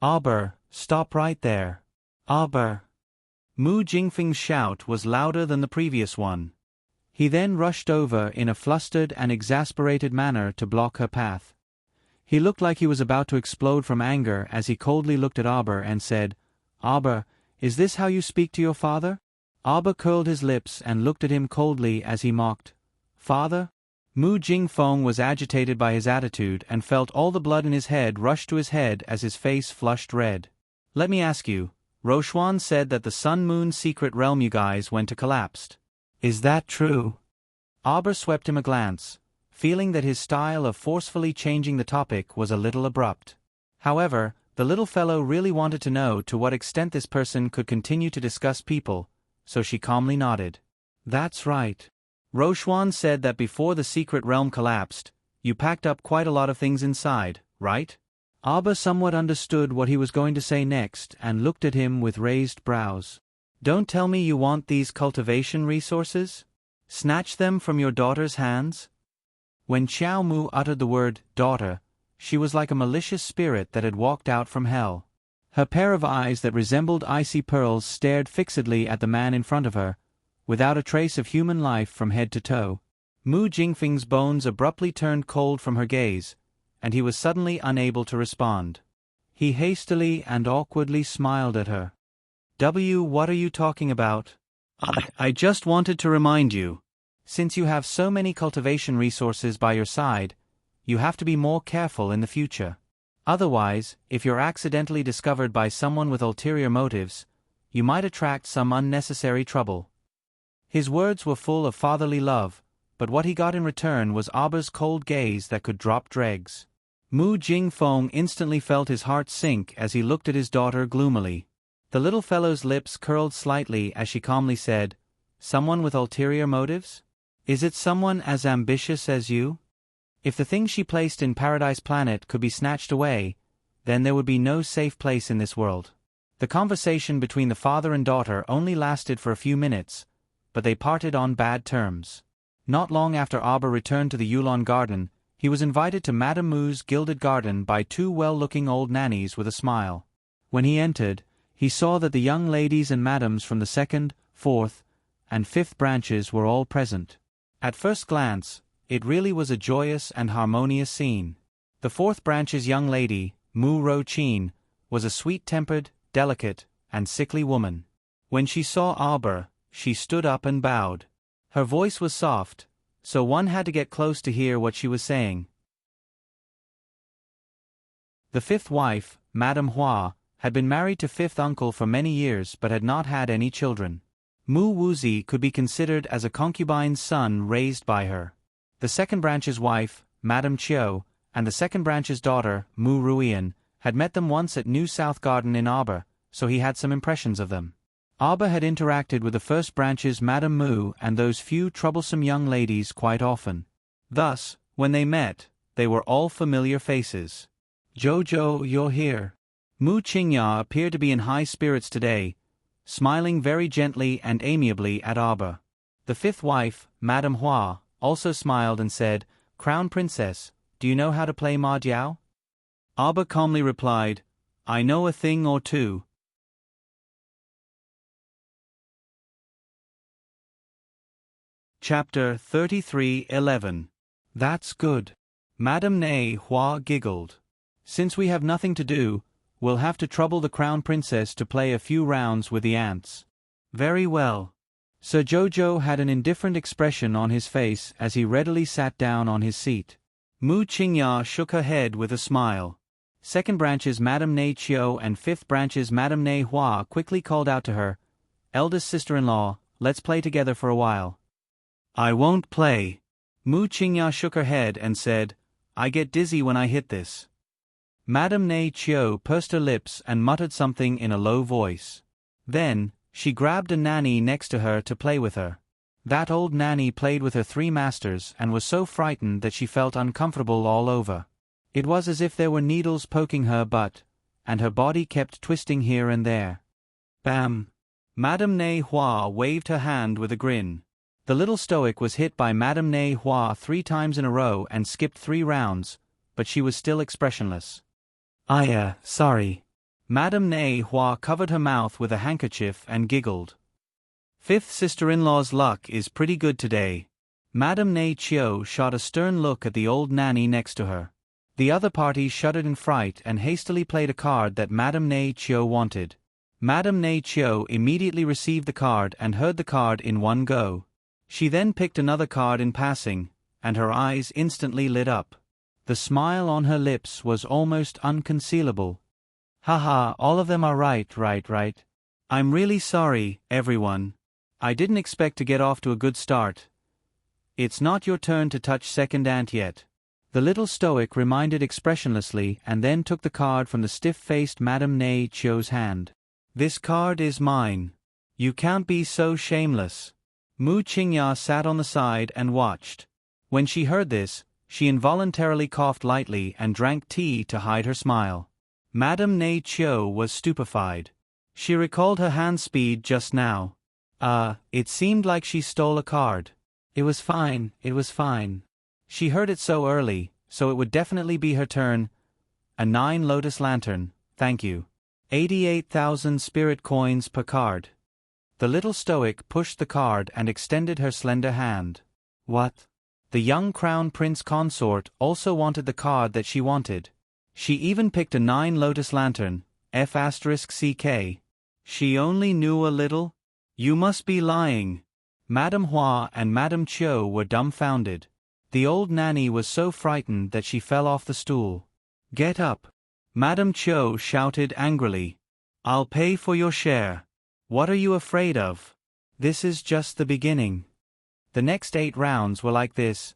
Aber, stop right there. Aber. Mu Jingfeng's shout was louder than the previous one. He then rushed over in a flustered and exasperated manner to block her path. He looked like he was about to explode from anger as he coldly looked at Aber and said, "Aber, is this how you speak to your father?" Aber curled his lips and looked at him coldly as he mocked, "Father?" Mu Jingfeng was agitated by his attitude and felt all the blood in his head rush to his head as his face flushed red. "Let me ask you, Rochuan said that the Sun-Moon secret realm you guys went to collapsed. Is that true?" Aber swept him a glance, feeling that his style of forcefully changing the topic was a little abrupt. However, the little fellow really wanted to know to what extent this person could continue to discuss people, so she calmly nodded. "That's right. Rochuan said that before the secret realm collapsed, you packed up quite a lot of things inside, right?" Aber somewhat understood what he was going to say next and looked at him with raised brows. "Don't tell me you want these cultivation resources? Snatch them from your daughter's hands?" When Xiao Mu uttered the word, daughter, she was like a malicious spirit that had walked out from hell. Her pair of eyes that resembled icy pearls stared fixedly at the man in front of her, without a trace of human life from head to toe. Mu Jingfeng's bones abruptly turned cold from her gaze, and he was suddenly unable to respond. He hastily and awkwardly smiled at her. What are you talking about?" I just wanted to remind you. Since you have so many cultivation resources by your side, you have to be more careful in the future. Otherwise, if you're accidentally discovered by someone with ulterior motives, you might attract some unnecessary trouble. His words were full of fatherly love, but what he got in return was Aber's cold gaze that could drop dregs. Mu Jingfeng instantly felt his heart sink as he looked at his daughter gloomily. The little fellow's lips curled slightly as she calmly said, "Someone with ulterior motives? Is it someone as ambitious as you?" If the thing she placed in Paradise Planet could be snatched away, then there would be no safe place in this world. The conversation between the father and daughter only lasted for a few minutes, but they parted on bad terms. Not long after Aber returned to the Yulon garden, he was invited to Madame Mu's gilded garden by two well-looking old nannies with a smile. When he entered, he saw that the young ladies and madams from the 2nd, 4th, and 5th branches were all present. At first glance, it really was a joyous and harmonious scene. The 4th branch's young lady, Mu Ro-Chin, was a sweet-tempered, delicate, and sickly woman. When she saw Aber, she stood up and bowed. Her voice was soft, so one had to get close to hear what she was saying. The 5th wife, Madame Hua, had been married to 5th uncle for many years but had not had any children. Mu Wuzi could be considered as a concubine's son raised by her. The 2nd branch's wife, Madame Chiu, and the 2nd branch's daughter, Mu Ruian, had met them once at New South Garden in Aber, so he had some impressions of them. Aber had interacted with the 1st branch's Madame Mu and those few troublesome young ladies quite often. Thus, when they met, they were all familiar faces. "Jojo, you're here." Mu Qingya appeared to be in high spirits today, smiling very gently and amiably at Aber. The 5th wife, Madame Hua, also smiled and said, "Crown Princess, do you know how to play mahjong?" Aba calmly replied, "I know a thing or two." Chapter 33:11. That's good. Madame Ney Hua giggled. "Since we have nothing to do, we'll have to trouble the Crown Princess to play a few rounds with the ants." "Very well." Sir Jojo had an indifferent expression on his face as he readily sat down on his seat. Mu Qingya shook her head with a smile. Second branch's Madame Ney Chio and fifth branch's Madame Ney Hua quickly called out to her, "Eldest sister-in-law, let's play together for a while." "I won't play." Mu Qingya shook her head and said, "I get dizzy when I hit this." Madame Ney Chio pursed her lips and muttered something in a low voice. Then, she grabbed a nanny next to her to play with her. That old nanny played with her 3 masters and was so frightened that she felt uncomfortable all over. It was as if there were needles poking her butt, and her body kept twisting here and there. Bam! Madame Ney Hua waved her hand with a grin. The little stoic was hit by Madame Ney Hua 3 times in a row and skipped 3 rounds, but she was still expressionless. Sorry." Madame Ney Hua covered her mouth with a handkerchief and giggled. "Fifth sister-in-law's luck is pretty good today." Madame Ney Chio shot a stern look at the old nanny next to her. The other party shuddered in fright and hastily played a card that Madame Ney Chio wanted. Madame Ney Chio immediately received the card and heard the card in one go. She then picked another card in passing, and her eyes instantly lit up. The smile on her lips was almost unconcealable. "Haha, all of them are right. I'm really sorry, everyone. I didn't expect to get off to a good start. It's not your turn to touch second ant yet." The little stoic reminded expressionlessly and then took the card from the stiff-faced Madame Ney Chio's hand. "This card is mine. You can't be so shameless." Mu Qingya sat on the side and watched. When she heard this, she involuntarily coughed lightly and drank tea to hide her smile. Madame Ney Chio was stupefied. She recalled her hand speed just now. It seemed like she stole a card. It was fine. She heard it so early, so it would definitely be her turn. A 9 lotus lantern, thank you. 88,000 spirit coins per card. The little stoic pushed the card and extended her slender hand. What? The young crown prince consort also wanted the card that she wanted. She even picked a 9 lotus lantern, F*CK. She only knew a little? You must be lying. Madame Hua and Madame Chio were dumbfounded. The old nanny was so frightened that she fell off the stool. "Get up!" Madame Chio shouted angrily. "I'll pay for your share. What are you afraid of? This is just the beginning." The next 8 rounds were like this.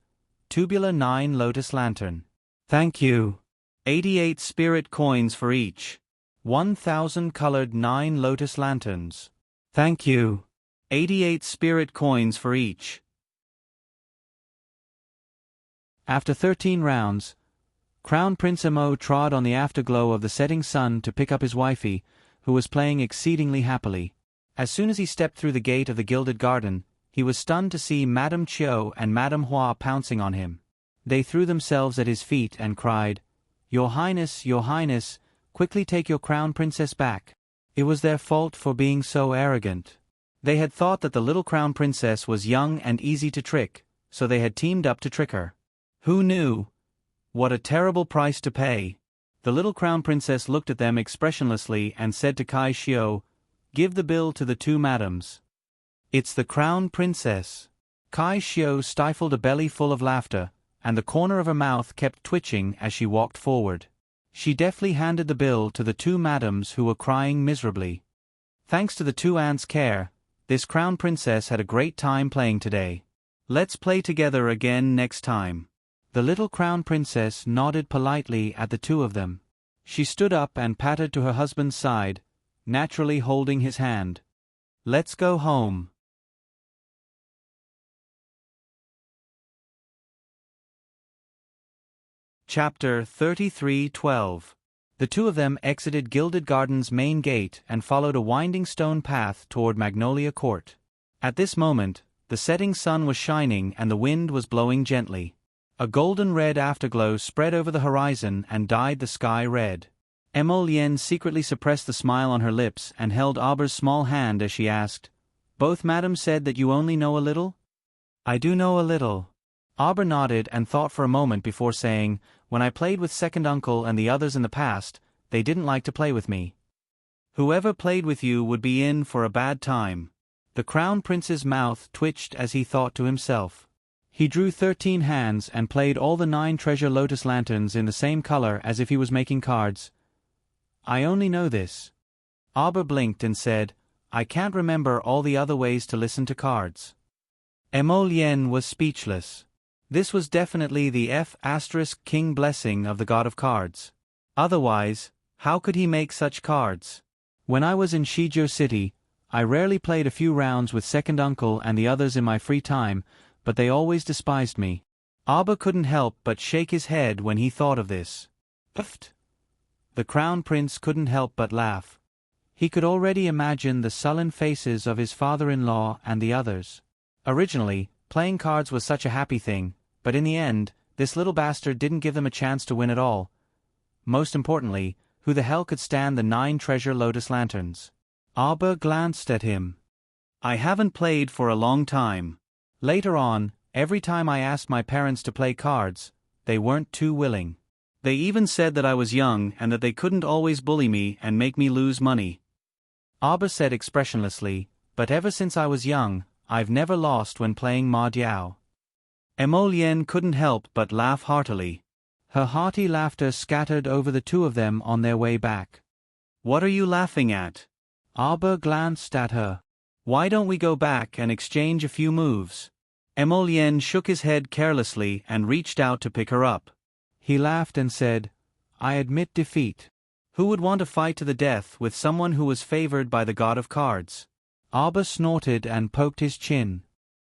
Tubular 9 lotus lantern. Thank you. 88 spirit coins for each. 1,000 colored 9 lotus lanterns. Thank you. 88 spirit coins for each. After 13 rounds, Crown Prince Mo trod on the afterglow of the setting sun to pick up his wifey, who was playing exceedingly happily. As soon as he stepped through the gate of the Gilded Garden, he was stunned to see Madame Chio and Madame Hua pouncing on him. They threw themselves at his feet and cried, Your Highness, quickly take your crown princess back." It was their fault for being so arrogant. They had thought that the little crown princess was young and easy to trick, so they had teamed up to trick her. Who knew? What a terrible price to pay. The little crown princess looked at them expressionlessly and said to Kai Xiao, "Give the bill to the 2 madams." "It's the crown princess." Kai Xiao stifled a belly full of laughter, and the corner of her mouth kept twitching as she walked forward. She deftly handed the bill to the 2 madams who were crying miserably. Thanks to the 2 ants' care, this crown princess had a great time playing today. "Let's play together again next time." The little crown princess nodded politely at the 2 of them. She stood up and pattered to her husband's side, naturally holding his hand. "Let's go home." Chapter 33:12. The 2 of them exited Gilded Garden's main gate and followed a winding stone path toward Magnolia Court. At this moment, The setting sun was shining and the wind was blowing gently. A golden-red afterglow spread over the horizon and dyed the sky red. Emolienne secretly suppressed the smile on her lips and held Auber's small hand as she asked, "Both madam said that you only know a little?" "I do know a little." Auber nodded and thought for a moment before saying, "When I played with second uncle and the others in the past, they didn't like to play with me." "Whoever played with you would be in for a bad time." The Crown Prince's mouth twitched as he thought to himself. He drew 13 hands and played all the 9 treasure lotus lanterns in the same color as if he was making cards. "I only know this." Auber blinked and said, "I can't remember all the other ways to listen to cards." Emolienne was speechless. This was definitely the F*** blessing of the god of cards. Otherwise, how could he make such cards? When I was in Shijiu City, I rarely played a few rounds with second uncle and the others in my free time, but they always despised me. Auber couldn't help but shake his head when he thought of this. Pft! The Crown Prince couldn't help but laugh. He could already imagine the sullen faces of his father-in-law and the others. Originally, playing cards was such a happy thing, but in the end, this little bastard didn't give them a chance to win at all. Most importantly, who the hell could stand the 9 treasure lotus lanterns? Auber glanced at him. "I haven't played for a long time." Later on, every time I asked my parents to play cards, they weren't too willing. They even said that I was young and that they couldn't always bully me and make me lose money. Auber said expressionlessly, "But ever since I was young, I've never lost when playing Ma Diao." Emolienne couldn't help but laugh heartily. Her hearty laughter scattered over the two of them on their way back. "What are you laughing at?" Auber glanced at her. "Why don't we go back and exchange a few moves?" Emolienne shook his head carelessly and reached out to pick her up. He laughed and said, "I admit defeat. Who would want to fight to the death with someone who was favored by the god of cards?" Auber snorted and poked his chin.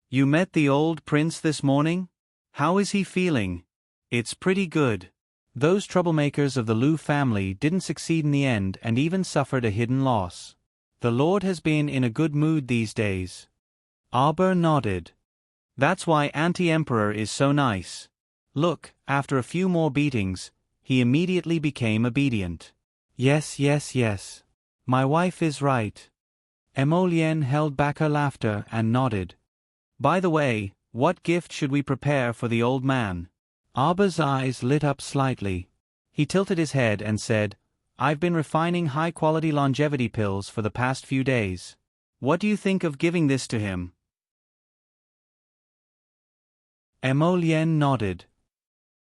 "You met the old prince this morning? How is he feeling?" "It's pretty good. Those troublemakers of the Liu family didn't succeed in the end and even suffered a hidden loss. The Lord has been in a good mood these days." Auber nodded. "That's why Anti-Emperor is so nice. Look, after a few more beatings, he immediately became obedient." Yes. My wife is right." Emolienne held back her laughter and nodded. "By the way, what gift should we prepare for the old man?" Auber's eyes lit up slightly. He tilted his head and said, "I've been refining high-quality longevity pills for the past few days. What do you think of giving this to him?" Emolienne nodded.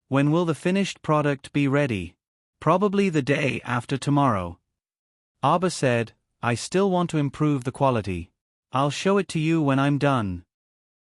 "When will the finished product be ready?" "Probably the day after tomorrow." Auber said, "I still want to improve the quality. I'll show it to you when I'm done.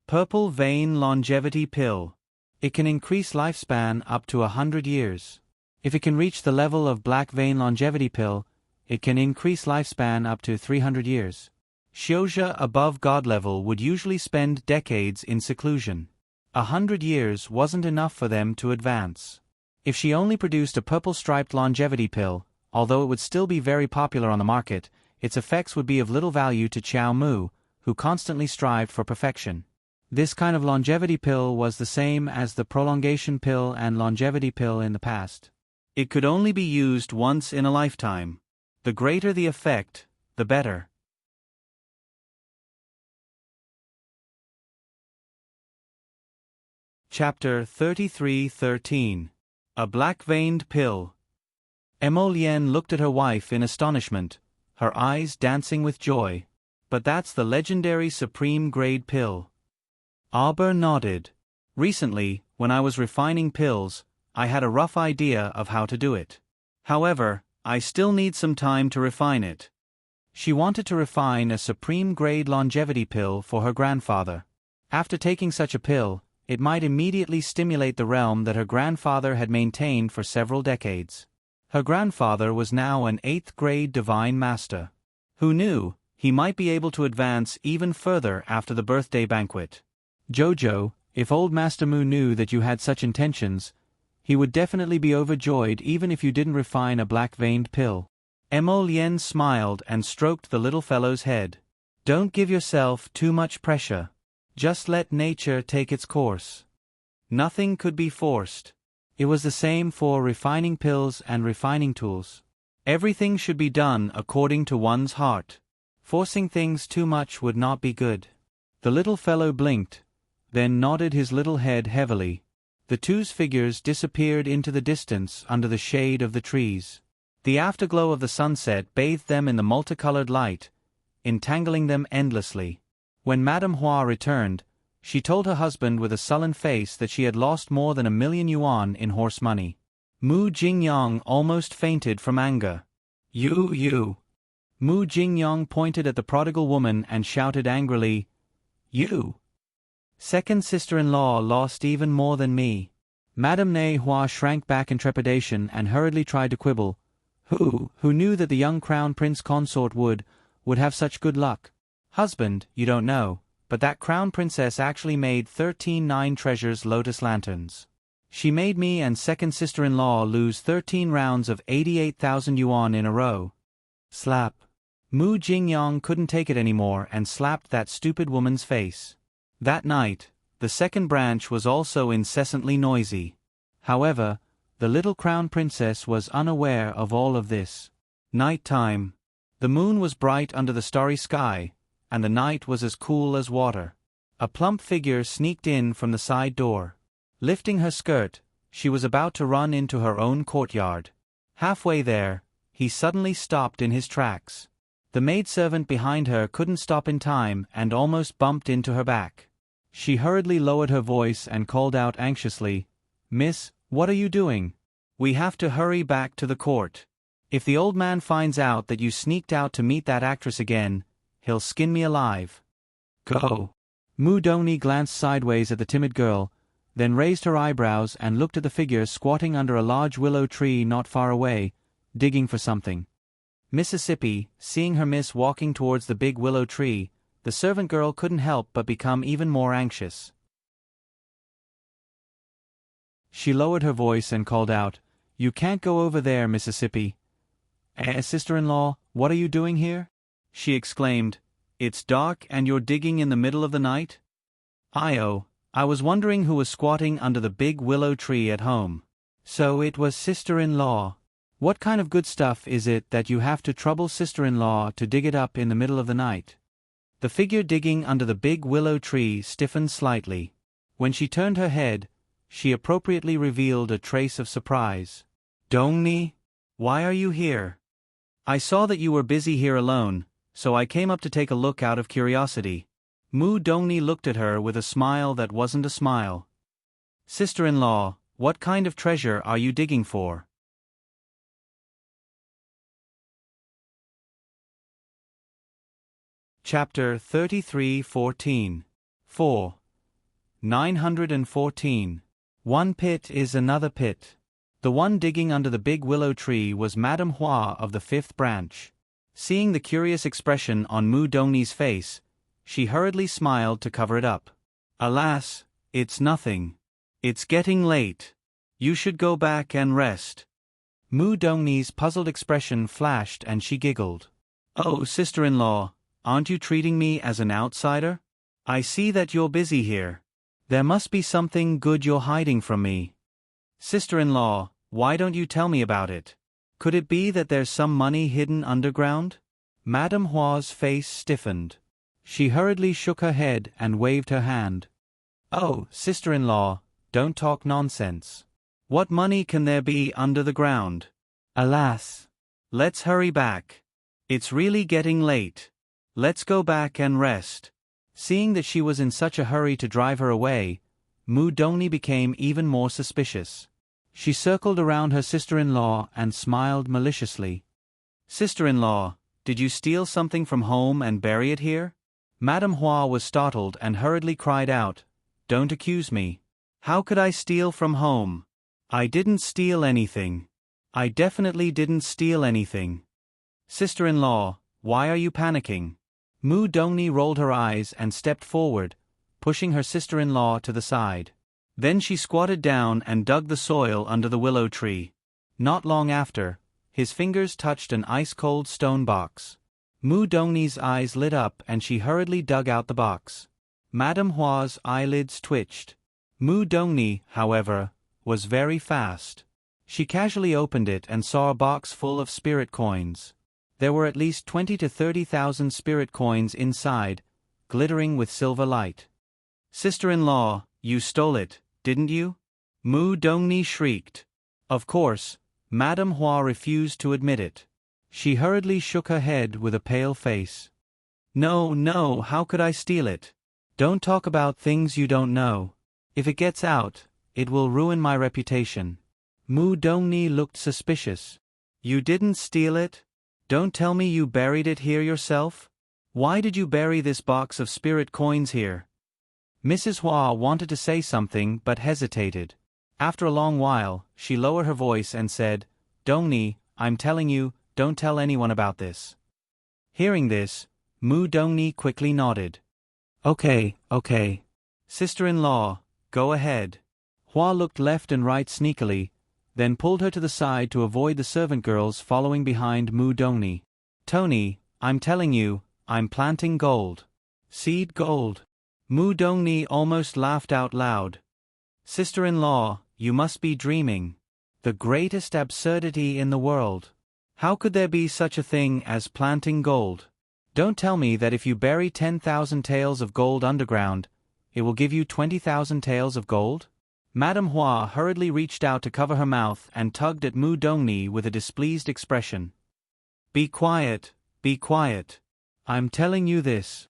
Purple Vein Longevity Pill. It can increase lifespan up to 100 years. If it can reach the level of Black Vein Longevity Pill, it can increase lifespan up to 300 years. Xiozha above God level would usually spend decades in seclusion. 100 years wasn't enough for them to advance. If she only produced a purple-striped longevity pill, although it would still be very popular on the market, its effects would be of little value to Qiao Mu, who constantly strived for perfection. This kind of longevity pill was the same as the prolongation pill and longevity pill in the past. It could only be used once in a lifetime. The greater the effect, the better. Chapter 33:13. A Black-Veined Pill. Emolienne looked at her wife in astonishment, her eyes dancing with joy. "But that's the legendary Supreme Grade pill." Auber nodded. "Recently, when I was refining pills, I had a rough idea of how to do it. However, I still need some time to refine it." She wanted to refine a Supreme Grade longevity pill for her grandfather. After taking such a pill, it might immediately stimulate the realm that her grandfather had maintained for several decades. Her grandfather was now an 8th grade divine master. Who knew, he might be able to advance even further after the birthday banquet. Jojo, if old Master Mu knew that you had such intentions, he would definitely be overjoyed even if you didn't refine a black-veined pill. Emolienne smiled and stroked the little fellow's head. "Don't give yourself too much pressure. Just let nature take its course. Nothing could be forced. It was the same for refining pills and refining tools. Everything should be done according to one's heart. Forcing things too much would not be good. The little fellow blinked, then nodded his little head heavily. The two's figures disappeared into the distance under the shade of the trees. The afterglow of the sunset bathed them in the multicolored light, entangling them endlessly. When Madame Hua returned, she told her husband with a sullen face that she had lost more than 1,000,000 yuan in horse money. Mu Jingyang almost fainted from anger. You. Mu Jingyang pointed at the prodigal woman and shouted angrily, "You! Second sister-in-law lost even more than me." Madame Ne Hua shrank back in trepidation and hurriedly tried to quibble. Who knew that the young crown prince consort would have such good luck? Husband, you don't know, but that crown princess actually made 13 9 treasures lotus lanterns. She made me and second sister-in-law lose 13 rounds of 88,000 yuan in a row. Slap. Mu Jingyang couldn't take it anymore and slapped that stupid woman's face. That night, the second branch was also incessantly noisy. However, the little crown princess was unaware of all of this. Night time. The moon was bright under the starry sky, and the night was as cool as water. A plump figure sneaked in from the side door. Lifting her skirt, she was about to run into her own courtyard. Halfway there, he suddenly stopped in his tracks. The maidservant behind her couldn't stop in time and almost bumped into her back. She hurriedly lowered her voice and called out anxiously, "Miss, what are you doing? We have to hurry back to the court. If the old man finds out that you sneaked out to meet that actress again, he'll skin me alive." "Go." Mu Dongni glanced sideways at the timid girl, then raised her eyebrows and looked at the figure squatting under a large willow tree not far away, digging for something. Mississippi, seeing her miss walking towards the big willow tree, the servant girl couldn't help but become even more anxious. She lowered her voice and called out, "You can't go over there, Mississippi." Sister-in-law, what are you doing here?" she exclaimed. "It's dark and you're digging in the middle of the night?" I was wondering who was squatting under the big willow tree at home." "So it was sister-in-law. What kind of good stuff is it that you have to trouble sister-in-law to dig it up in the middle of the night?" The figure digging under the big willow tree stiffened slightly. When she turned her head, she appropriately revealed a trace of surprise. "Dongni, why are you here?" "I saw that you were busy here alone, so I came up to take a look out of curiosity." Mu Dongni looked at her with a smile that wasn't a smile. "Sister-in-law, what kind of treasure are you digging for?" Chapter 33:14. 4. 914. One pit is another pit. The one digging under the big willow tree was Madame Hua of the 5th branch. Seeing the curious expression on Mu Dongni's face, she hurriedly smiled to cover it up. "Alas, it's nothing. It's getting late. You should go back and rest." Mu Dongni's puzzled expression flashed and she giggled. "Oh, sister-in-law, aren't you treating me as an outsider? I see that you're busy here. There must be something good you're hiding from me. Sister-in-law, why don't you tell me about it? Could it be that there's some money hidden underground?" Madame Hua's face stiffened. She hurriedly shook her head and waved her hand. "Oh, sister-in-law, don't talk nonsense. What money can there be under the ground? Alas! Let's hurry back. It's really getting late. Let's go back and rest." Seeing that she was in such a hurry to drive her away, Mu Dongni became even more suspicious. She circled around her sister-in-law and smiled maliciously. "Sister-in-law, did you steal something from home and bury it here?" Madame Hua was startled and hurriedly cried out, "Don't accuse me. How could I steal from home? I didn't steal anything. I definitely didn't steal anything." "Sister-in-law, why are you panicking?" Mu Dongni rolled her eyes and stepped forward, pushing her sister-in-law to the side. Then she squatted down and dug the soil under the willow tree. Not long after, his fingers touched an ice-cold stone box. Mu Dongni's eyes lit up and she hurriedly dug out the box. Madame Hua's eyelids twitched. Mu Dongni, however, was very fast. She casually opened it and saw a box full of spirit coins. There were at least 20 to 30,000 spirit coins inside, glittering with silver light. "Sister-in-law, you stole it, didn't you?" Mu Dongni shrieked. Of course, Madame Hua refused to admit it. She hurriedly shook her head with a pale face. "No, no, how could I steal it? Don't talk about things you don't know. If it gets out, it will ruin my reputation." Mu Dongni looked suspicious. "You didn't steal it? Don't tell me you buried it here yourself? Why did you bury this box of spirit coins here?" Mrs. Hua wanted to say something but hesitated. After a long while, she lowered her voice and said, "Dongni, I'm telling you, don't tell anyone about this." Hearing this, Mu Dongni quickly nodded. Okay. "Sister-in-law, go ahead." Hua looked left and right sneakily, then pulled her to the side to avoid the servant girls following behind Mu Dongni. "Tony, I'm telling you, I'm planting gold. Seed gold." Mu Dongni almost laughed out loud. "Sister-in-law, you must be dreaming. The greatest absurdity in the world. How could there be such a thing as planting gold? Don't tell me that if you bury 10,000 taels of gold underground, it will give you 20,000 taels of gold?" Madame Hua hurriedly reached out to cover her mouth and tugged at Mu Dongni with a displeased expression. Be quiet. I'm telling you this.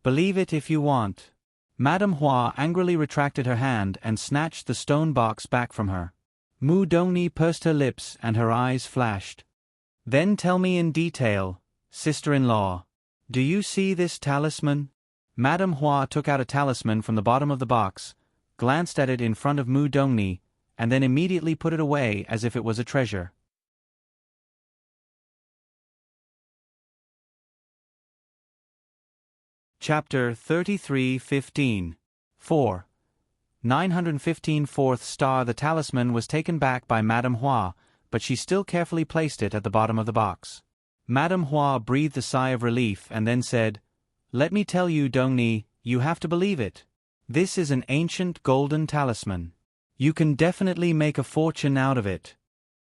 Believe it if you want." Madame Hua angrily retracted her hand and snatched the stone box back from her. Mu Dongni pursed her lips and her eyes flashed. "Then tell me in detail, sister-in-law. Do you see this talisman?" Madame Hua took out a talisman from the bottom of the box, glanced at it in front of Mu Dongni, and then immediately put it away as if it was a treasure. Chapter 33:15. 4. 915 4th star. The talisman was taken back by Madame Hua, but she still carefully placed it at the bottom of the box. Madame Hua breathed a sigh of relief and then said, "Let me tell you, Dongni, you have to believe it. This is an ancient golden talisman. You can definitely make a fortune out of it.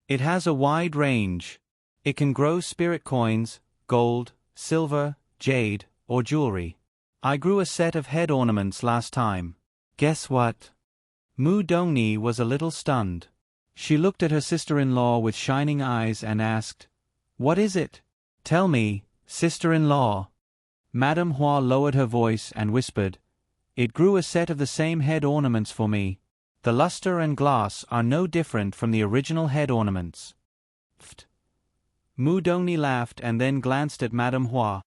It has a wide range. It can grow spirit coins, gold, silver, jade, or jewelry. I grew a set of head ornaments last time. Guess what?" Mu Dongni was a little stunned. She looked at her sister-in-law with shining eyes and asked, "What is it? Tell me, sister-in-law." Madame Hua lowered her voice and whispered, "It grew a set of the same head ornaments for me. The luster and gloss are no different from the original head ornaments." Pfft. Mu Dongni laughed and then glanced at Madame Hua.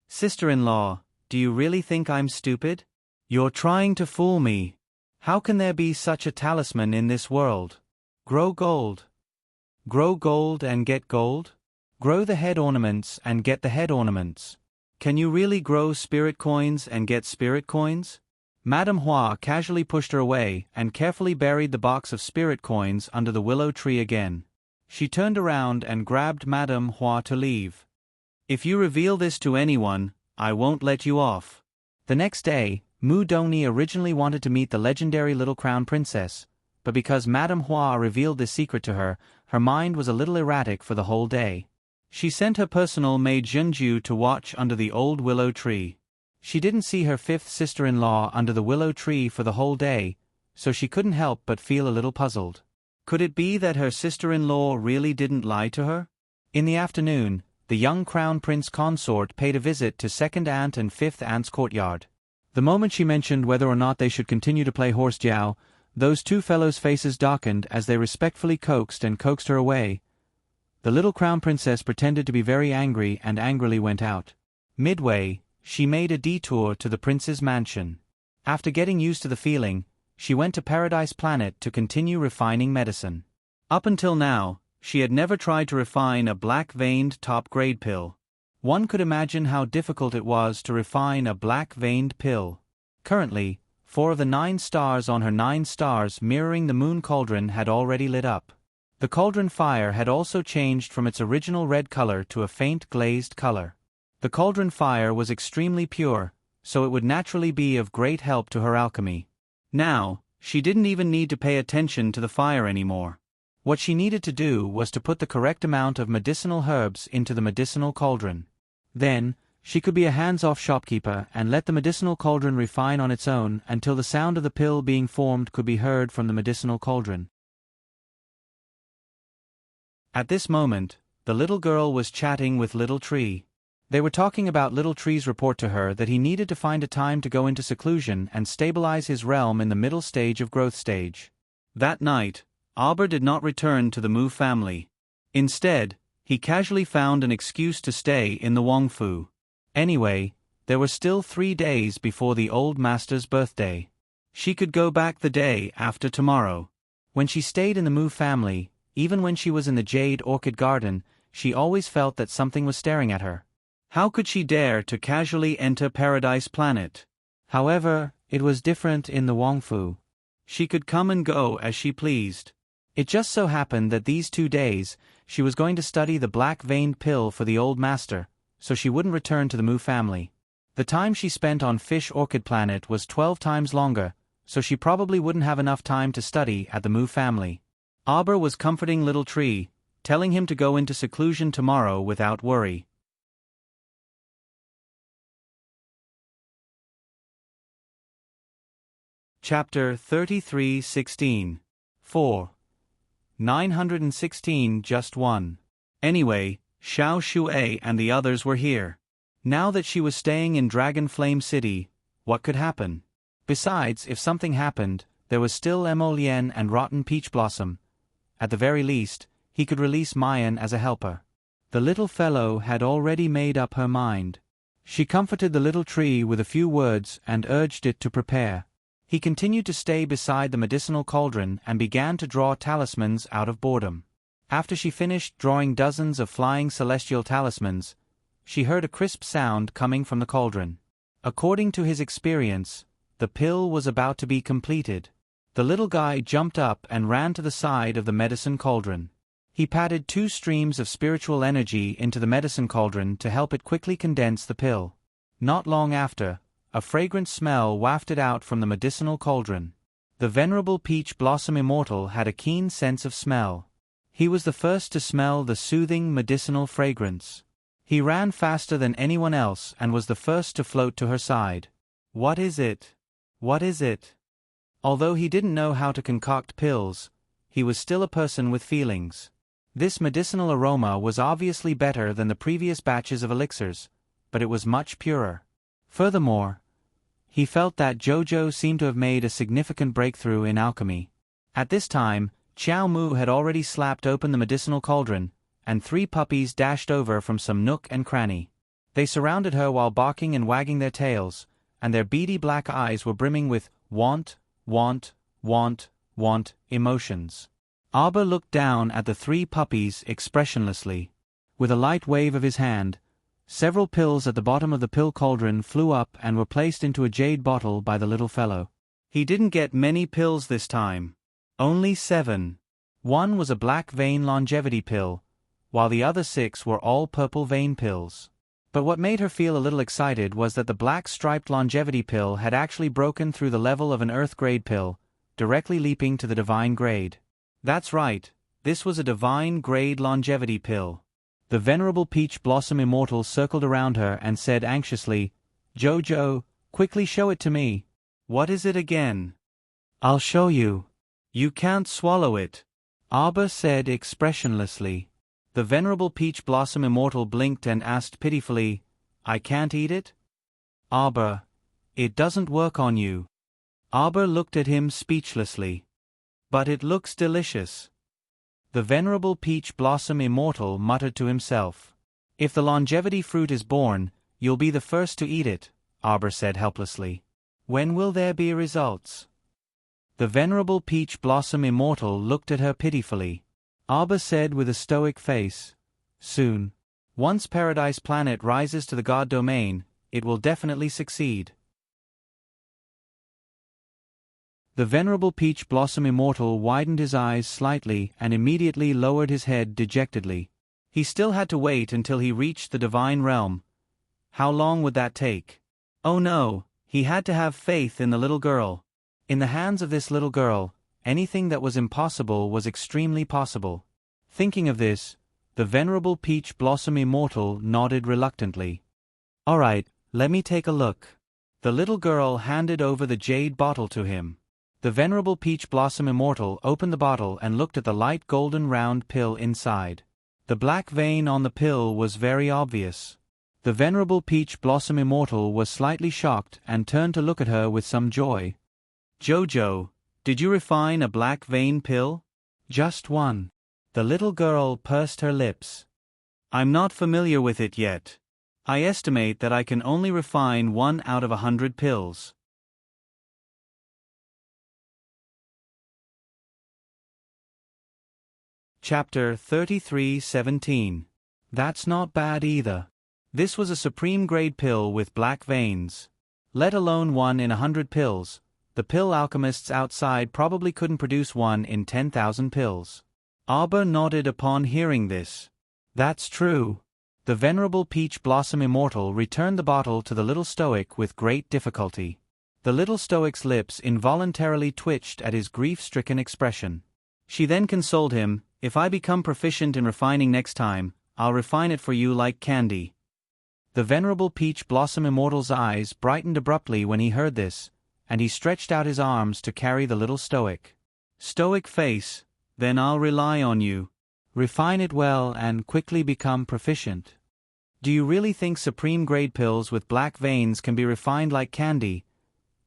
"Sister-in-law, do you really think I'm stupid? You're trying to fool me. How can there be such a talisman in this world? Grow gold. Grow gold and get gold? Grow the head ornaments and get the head ornaments. Can you really grow spirit coins and get spirit coins?" Madame Hua casually pushed her away and carefully buried the box of spirit coins under the willow tree again. She turned around and grabbed Madame Hua to leave. "If you reveal this to anyone, I won't let you off." The next day, Mu Dongni originally wanted to meet the legendary little crown princess, but because Madame Hua revealed this secret to her, her mind was a little erratic for the whole day. She sent her personal maid Junju to watch under the old willow tree. She didn't see her fifth sister-in-law under the willow tree for the whole day, so she couldn't help but feel a little puzzled. Could it be that her sister-in-law really didn't lie to her? In the afternoon, the young crown prince consort paid a visit to second aunt and fifth aunt's courtyard. The moment she mentioned whether or not they should continue to play horse jiao, those two fellows' faces darkened as they respectfully coaxed her away. The little crown princess pretended to be very angry and angrily went out. Midway, she made a detour to the prince's mansion. After getting used to the feeling, she went to Paradise Planet to continue refining medicine. Up until now, she had never tried to refine a black-veined top-grade pill. One could imagine how difficult it was to refine a black-veined pill. Currently, 4 of the 9 stars on her 9 stars mirroring the moon cauldron had already lit up. The cauldron fire had also changed from its original red color to a faint glazed color. The cauldron fire was extremely pure, so it would naturally be of great help to her alchemy. Now, she didn't even need to pay attention to the fire anymore. What she needed to do was to put the correct amount of medicinal herbs into the medicinal cauldron. Then, she could be a hands-off shopkeeper and let the medicinal cauldron refine on its own until the sound of the pill being formed could be heard from the medicinal cauldron. At this moment, the little girl was chatting with Little Tree. They were talking about Little Tree's report to her that he needed to find a time to go into seclusion and stabilize his realm in the middle stage of growth stage. That night, Auber did not return to the Mu family. Instead, he casually found an excuse to stay in the Wangfu. Anyway, there were still 3 days before the old master's birthday. She could go back the day after tomorrow. When she stayed in the Mu family, even when she was in the Jade Orchid Garden, she always felt that something was staring at her. How could she dare to casually enter Paradise Planet? However, it was different in the Wangfu. She could come and go as she pleased. It just so happened that these 2 days, she was going to study the black-veined pill for the old master, so she wouldn't return to the Mu family. The time she spent on Fish Orchid Planet was 12 times longer, so she probably wouldn't have enough time to study at the Mu family. Auber was comforting Little Tree, telling him to go into seclusion tomorrow without worry. Chapter 33:16. 4. 916 just 1. Anyway, Xiao Shui and the others were here. Now that she was staying in Dragon Flame City, what could happen? Besides, if something happened, there was still Emolien and Rotten Peach Blossom. At the very least, he could release Mayan as a helper. The little fellow had already made up her mind. She comforted the Little Tree with a few words and urged it to prepare. He continued to stay beside the medicinal cauldron and began to draw talismans out of boredom. After she finished drawing dozens of flying celestial talismans, she heard a crisp sound coming from the cauldron. According to his experience, the pill was about to be completed. The little guy jumped up and ran to the side of the medicine cauldron. He patted 2 streams of spiritual energy into the medicine cauldron to help it quickly condense the pill. Not long after, a fragrant smell wafted out from the medicinal cauldron. The Venerable Peach Blossom Immortal had a keen sense of smell. He was the first to smell the soothing medicinal fragrance. He ran faster than anyone else and was the first to float to her side. What is it? What is it? Although he didn't know how to concoct pills, he was still a person with feelings. This medicinal aroma was obviously better than the previous batches of elixirs, but it was much purer. Furthermore, he felt that Jojo seemed to have made a significant breakthrough in alchemy. At this time, Xiao Mu had already slapped open the medicinal cauldron, and 3 puppies dashed over from some nook and cranny. They surrounded her while barking and wagging their tails, and their beady black eyes were brimming with want emotions. Auber looked down at the 3 puppies expressionlessly. With a light wave of his hand, several pills at the bottom of the pill cauldron flew up and were placed into a jade bottle by the little fellow. He didn't get many pills this time. Only 7. One was a black vein longevity pill, while the other 6 were all purple vein pills. But what made her feel a little excited was that the black striped longevity pill had actually broken through the level of an earth grade pill, directly leaping to the divine grade. That's right, this was a divine grade longevity pill. The Venerable Peach Blossom Immortal circled around her and said anxiously, "Jojo, quickly show it to me." "What is it again?" "I'll show you." "You can't swallow it," Auber said expressionlessly. The Venerable Peach Blossom Immortal blinked and asked pitifully, "I can't eat it?" "Auber, it doesn't work on you." Auber looked at him speechlessly. "But it looks delicious." The Venerable Peach Blossom Immortal muttered to himself. "If the longevity fruit is born, you'll be the first to eat it," Auber said helplessly. "When will there be results?" The Venerable Peach Blossom Immortal looked at her pitifully. Auber said with a stoic face, "Soon. Once Paradise Planet rises to the God domain, it will definitely succeed." The Venerable Peach Blossom Immortal widened his eyes slightly and immediately lowered his head dejectedly. He still had to wait until he reached the divine realm, How long would that take? Oh no, he had to have faith in the little girl. In the hands of this little girl, anything that was impossible was extremely possible. Thinking of this, the venerable Peach Blossom Immortal nodded reluctantly. All right, let me take a look. The little girl handed over the jade bottle to him. The venerable Peach Blossom Immortal opened the bottle and looked at the light golden round pill inside. The black vein on the pill was very obvious. The venerable Peach Blossom Immortal was slightly shocked and turned to look at her with some joy. Jojo, did you refine a black vein pill? Just one. The little girl pursed her lips. I'm not familiar with it yet. I estimate that I can only refine 1 out of 100 pills. Chapter 33:17. That's not bad either. This was a supreme grade pill with black veins. Let alone 1 in 100 pills, the pill alchemists outside probably couldn't produce 1 in 10,000 pills. Arbor nodded upon hearing this. That's true. The venerable Peach Blossom Immortal returned the bottle to the little stoic with great difficulty. The little stoic's lips involuntarily twitched at his grief-stricken expression. She then consoled him, "If I become proficient in refining next time, I'll refine it for you like candy." The venerable Peach Blossom Immortal's eyes brightened abruptly when he heard this, and he stretched out his arms to carry the little stoic. "Stoic face, then I'll rely on you. Refine it well and quickly become proficient." Do you really think supreme grade pills with black veins can be refined like candy?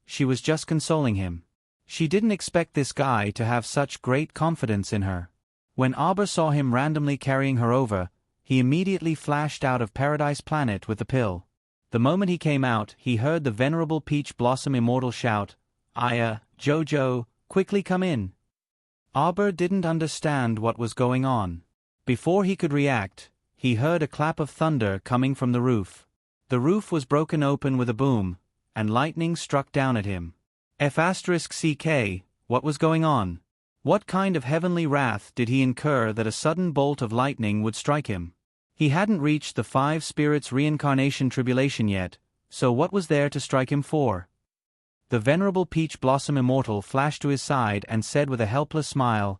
She was just consoling him. She didn't expect this guy to have such great confidence in her. When Arbor saw him randomly carrying her over, he immediately flashed out of Paradise Planet with the pill. The moment he came out, he heard the venerable Peach Blossom Immortal shout, Jojo, quickly come in." Arbor didn't understand what was going on. Before he could react, he heard a clap of thunder coming from the roof. The roof was broken open with a boom, and lightning struck down at him. F***CK, what was going on? What kind of heavenly wrath did he incur that a sudden bolt of lightning would strike him? He hadn't reached the 5 spirits reincarnation tribulation yet, so what was there to strike him for? The venerable Peach Blossom Immortal flashed to his side and said with a helpless smile,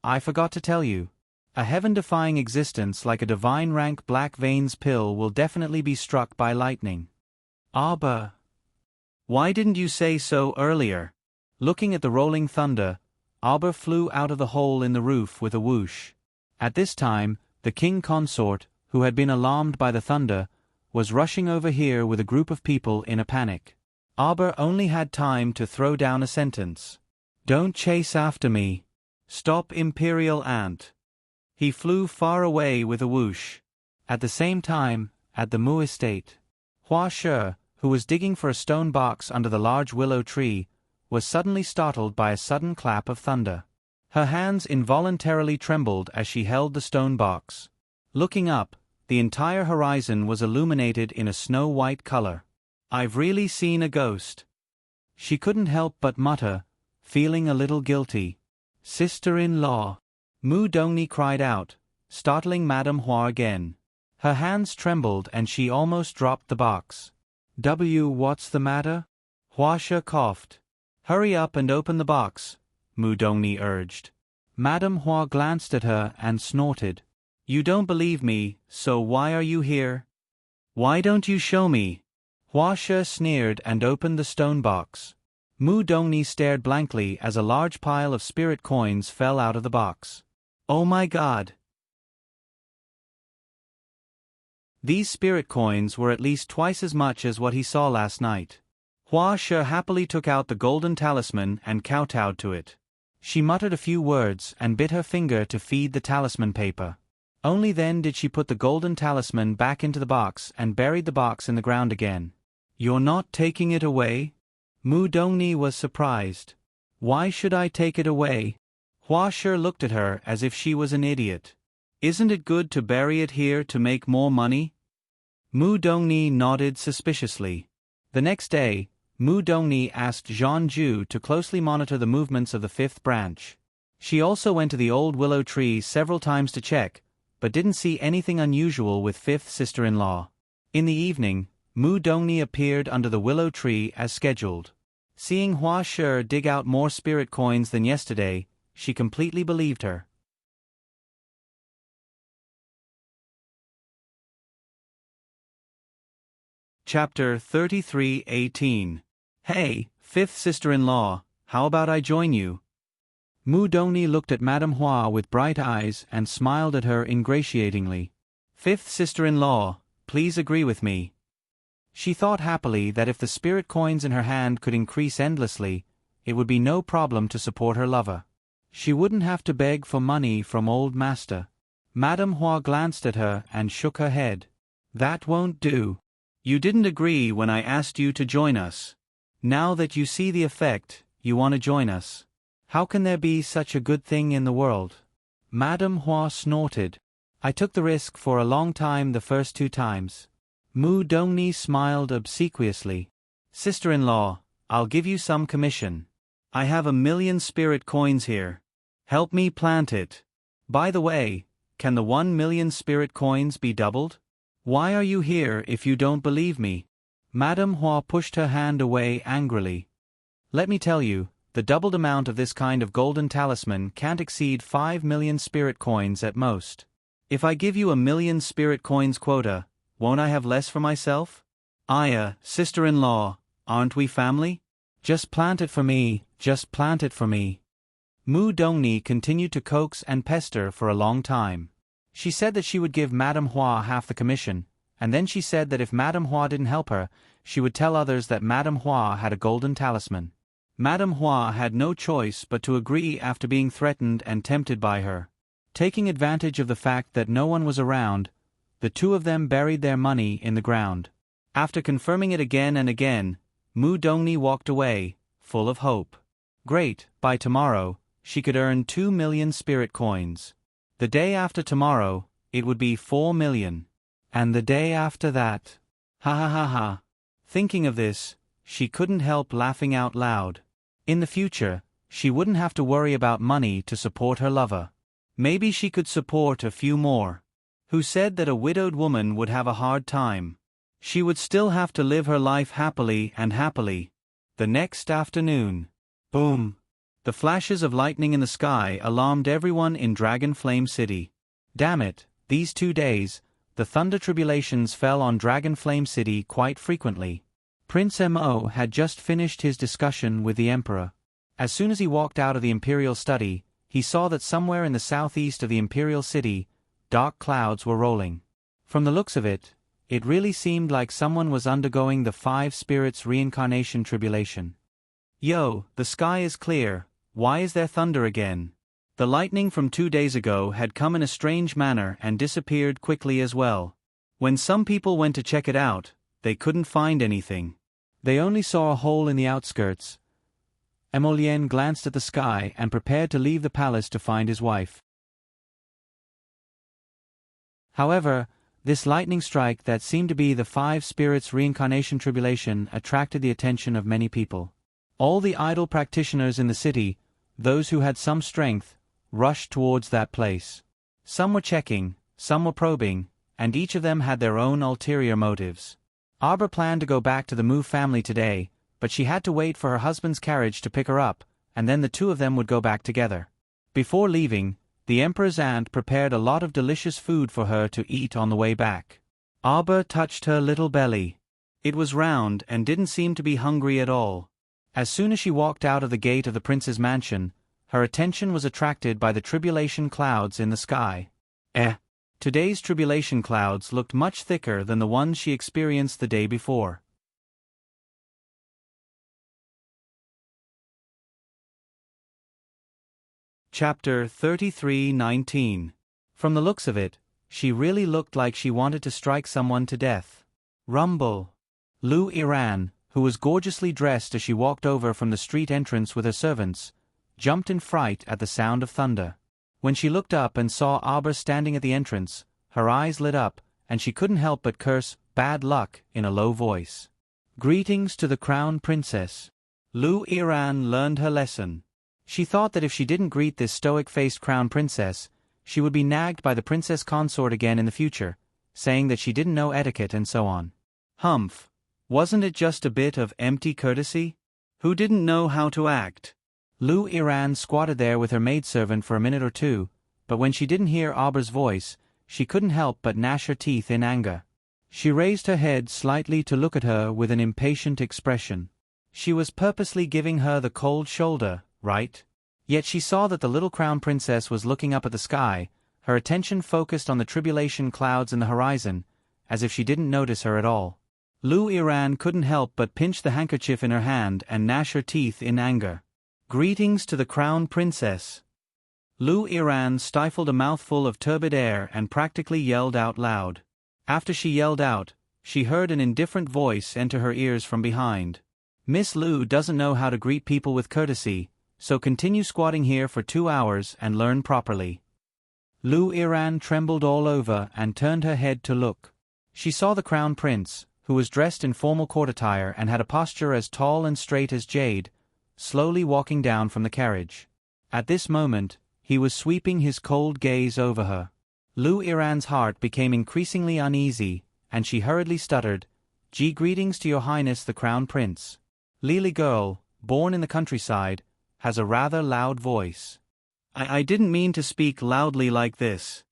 "I forgot to tell you. A heaven-defying existence like a divine rank black veins pill will definitely be struck by lightning." Arbor. Why didn't you say so earlier? Looking at the rolling thunder, Arbor flew out of the hole in the roof with a whoosh. At this time, the king consort, who had been alarmed by the thunder, was rushing over here with a group of people in a panic. Arbor only had time to throw down a sentence. "Don't chase after me. Stop, Imperial Ant." He flew far away with a whoosh. At the same time, at the Mu estate, Hua She, who was digging for a stone box under the large willow tree, was suddenly startled by a sudden clap of thunder. Her hands involuntarily trembled as she held the stone box. Looking up, the entire horizon was illuminated in a snow-white color. "I've really seen a ghost." She couldn't help but mutter, feeling a little guilty. "Sister-in-law." Mu Dongni cried out, startling Madame Hua again. Her hands trembled and she almost dropped the box. What's the matter?" Hua She coughed. "Hurry up and open the box," Mu Dongni urged. Madame Hua glanced at her and snorted. "You don't believe me, so why are you here? Why don't you show me?" Hua She sneered and opened the stone box. Mu Dongni stared blankly as a large pile of spirit coins fell out of the box. "Oh my God!" These spirit coins were at least twice as much as what he saw last night. Hua She happily took out the golden talisman and kowtowed to it. She muttered a few words and bit her finger to feed the talisman paper. Only then did she put the golden talisman back into the box and buried the box in the ground again. "You're not taking it away?" Mu Dongni was surprised. "Why should I take it away?" Hua She looked at her as if she was an idiot. "Isn't it good to bury it here to make more money?" Mu Dongni nodded suspiciously. The next day, Mu Dongni asked Zhan Ju to closely monitor the movements of the 5th branch. She also went to the old willow tree several times to check, but didn't see anything unusual with 5th sister-in-law. In the evening, Mu Dongni appeared under the willow tree as scheduled. Seeing Hua Shi dig out more spirit coins than yesterday, she completely believed her. Chapter 33:18. Hey, fifth sister-in-law, how about I join you? Mu Dongni looked at Madame Hua with bright eyes and smiled at her ingratiatingly. Fifth sister-in-law, please agree with me. She thought happily that if the spirit coins in her hand could increase endlessly, it would be no problem to support her lover. She wouldn't have to beg for money from old master. Madame Hua glanced at her and shook her head. That won't do. You didn't agree when I asked you to join us. Now that you see the effect, you want to join us. How can there be such a good thing in the world? Madame Hua snorted. I took the risk for a long time the first 2 times. Mu Dongni smiled obsequiously. Sister-in-law, I'll give you some commission. I have 1,000,000 spirit coins here. Help me plant it. By the way, can the 1,000,000 spirit coins be doubled? Why are you here if you don't believe me? Madame Hua pushed her hand away angrily. Let me tell you, the doubled amount of this kind of golden talisman can't exceed 5,000,000 spirit coins at most. If I give you 1,000,000 spirit coins quota, won't I have less for myself? Aya, sister-in-law, aren't we family? Just plant it for me, just plant it for me. Mu Dongni continued to coax and pester for a long time. She said that she would give Madame Hua half the commission, and then she said that if Madame Hua didn't help her, she would tell others that Madame Hua had a golden talisman. Madame Hua had no choice but to agree after being threatened and tempted by her. Taking advantage of the fact that no one was around, the two of them buried their money in the ground. After confirming it again and again, Mu Dongni walked away, full of hope. Great, by tomorrow, she could earn 2,000,000 spirit coins. The day after tomorrow, it would be 4,000,000. And the day after that. Ha ha ha ha. Thinking of this, she couldn't help laughing out loud. In the future, she wouldn't have to worry about money to support her lover. Maybe she could support a few more. Who said that a widowed woman would have a hard time? She would still have to live her life happily and happily. The next afternoon. Boom. The flashes of lightning in the sky alarmed everyone in Dragon Flame City. Damn it, these 2 days, the thunder tribulations fell on Dragon Flame City quite frequently. Prince Mo had just finished his discussion with the Emperor. As soon as he walked out of the Imperial study, he saw that somewhere in the southeast of the Imperial City, dark clouds were rolling. From the looks of it, it really seemed like someone was undergoing the 5 spirits reincarnation tribulation. Yo, the sky is clear, why is there thunder again? The lightning from 2 days ago had come in a strange manner and disappeared quickly as well. When some people went to check it out, they couldn't find anything. They only saw a hole in the outskirts. Emolien glanced at the sky and prepared to leave the palace to find his wife. However, this lightning strike that seemed to be the 5 spirits reincarnation tribulation attracted the attention of many people. All the idol practitioners in the city, those who had some strength, rushed towards that place. Some were checking, some were probing, and each of them had their own ulterior motives. Arbor planned to go back to the Mu family today, but she had to wait for her husband's carriage to pick her up, and then the two of them would go back together. Before leaving, the Emperor's aunt prepared a lot of delicious food for her to eat on the way back. Arbor touched her little belly. It was round and didn't seem to be hungry at all. As soon as she walked out of the gate of the prince's mansion, her attention was attracted by the tribulation clouds in the sky. Today's tribulation clouds looked much thicker than the ones she experienced the day before. Chapter 33:19. From the looks of it, she really looked like she wanted to strike someone to death. Rumble. Lu Iran, who was gorgeously dressed as she walked over from the street entrance with her servants, jumped in fright at the sound of thunder. When she looked up and saw Arbor standing at the entrance, her eyes lit up, and she couldn't help but curse bad luck in a low voice. Greetings to the Crown Princess. Lu Iran learned her lesson. She thought that if she didn't greet this stoic-faced Crown Princess, she would be nagged by the Princess Consort again in the future, saying that she didn't know etiquette and so on. Humph. Wasn't it just a bit of empty courtesy? Who didn't know how to act? Lu Iran squatted there with her maidservant for a minute or two, but when she didn't hear Auber's voice, she couldn't help but gnash her teeth in anger. She raised her head slightly to look at her with an impatient expression. She was purposely giving her the cold shoulder, right? Yet she saw that the little crown princess was looking up at the sky, her attention focused on the tribulation clouds in the horizon, as if she didn't notice her at all. Lu Iran couldn't help but pinch the handkerchief in her hand and gnash her teeth in anger. Greetings to the crown princess. Lu Iran stifled a mouthful of turbid air and practically yelled out loud. After she yelled out, she heard an indifferent voice enter her ears from behind. Miss Lu doesn't know how to greet people with courtesy, so continue squatting here for 2 hours and learn properly. Lu Iran trembled all over and turned her head to look. She saw the crown prince, who was dressed in formal court attire and had a posture as tall and straight as jade, slowly walking down from the carriage. At this moment, he was sweeping his cold gaze over her. Lu Iran's heart became increasingly uneasy, and she hurriedly stuttered, Greetings to your highness the crown prince. Lily girl, born in the countryside, has a rather loud voice. I didn't mean to speak loudly like this.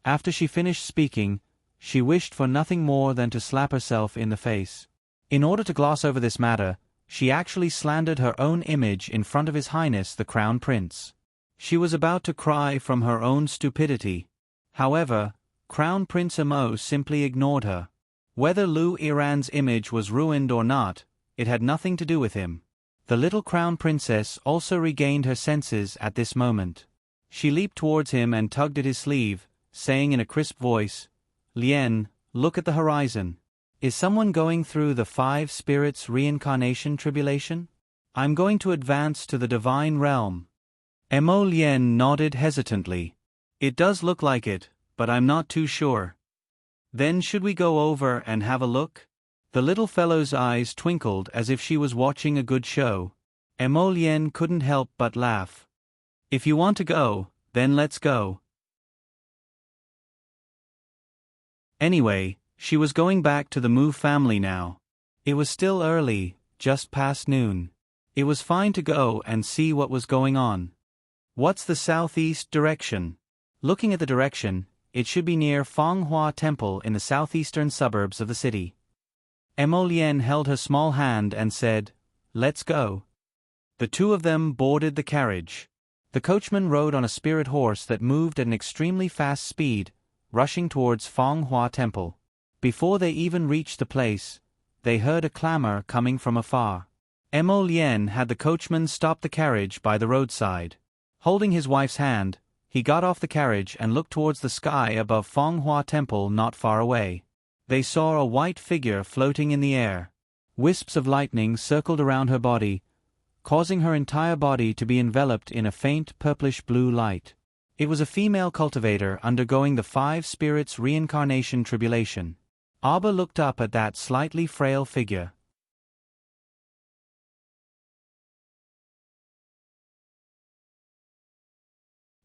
After she finished speaking, she wished for nothing more than to slap herself in the face. In order to gloss over this matter, she actually slandered her own image in front of His Highness the Crown Prince. She was about to cry from her own stupidity. However, Crown Prince Amo simply ignored her. Whether Lu Iran's image was ruined or not, it had nothing to do with him. The little crown princess also regained her senses at this moment. She leaped towards him and tugged at his sleeve, saying in a crisp voice, Lien, look at the horizon. Is someone going through the 5 spirits reincarnation tribulation? I'm going to advance to the divine realm. Emo Lien nodded hesitantly. It does look like it, but I'm not too sure. Then should we go over and have a look? The little fellow's eyes twinkled as if she was watching a good show. Emo Lien couldn't help but laugh. If you want to go, then let's go. Anyway, she was going back to the Mu family now. It was still early, just past noon. It was fine to go and see what was going on. What's the southeast direction? Looking at the direction, it should be near Fanghua Temple in the southeastern suburbs of the city. Emo Lien held her small hand and said, Let's go. The two of them boarded the carriage. The coachman rode on a spirit horse that moved at an extremely fast speed, rushing towards Fanghua Temple. Before they even reached the place, they heard a clamor coming from afar. Emo Lien had the coachman stop the carriage by the roadside. Holding his wife's hand, he got off the carriage and looked towards the sky above Fanghua Temple not far away. They saw a white figure floating in the air. Wisps of lightning circled around her body, causing her entire body to be enveloped in a faint purplish-blue light. It was a female cultivator undergoing the 5 spirits reincarnation tribulation. Abba looked up at that slightly frail figure.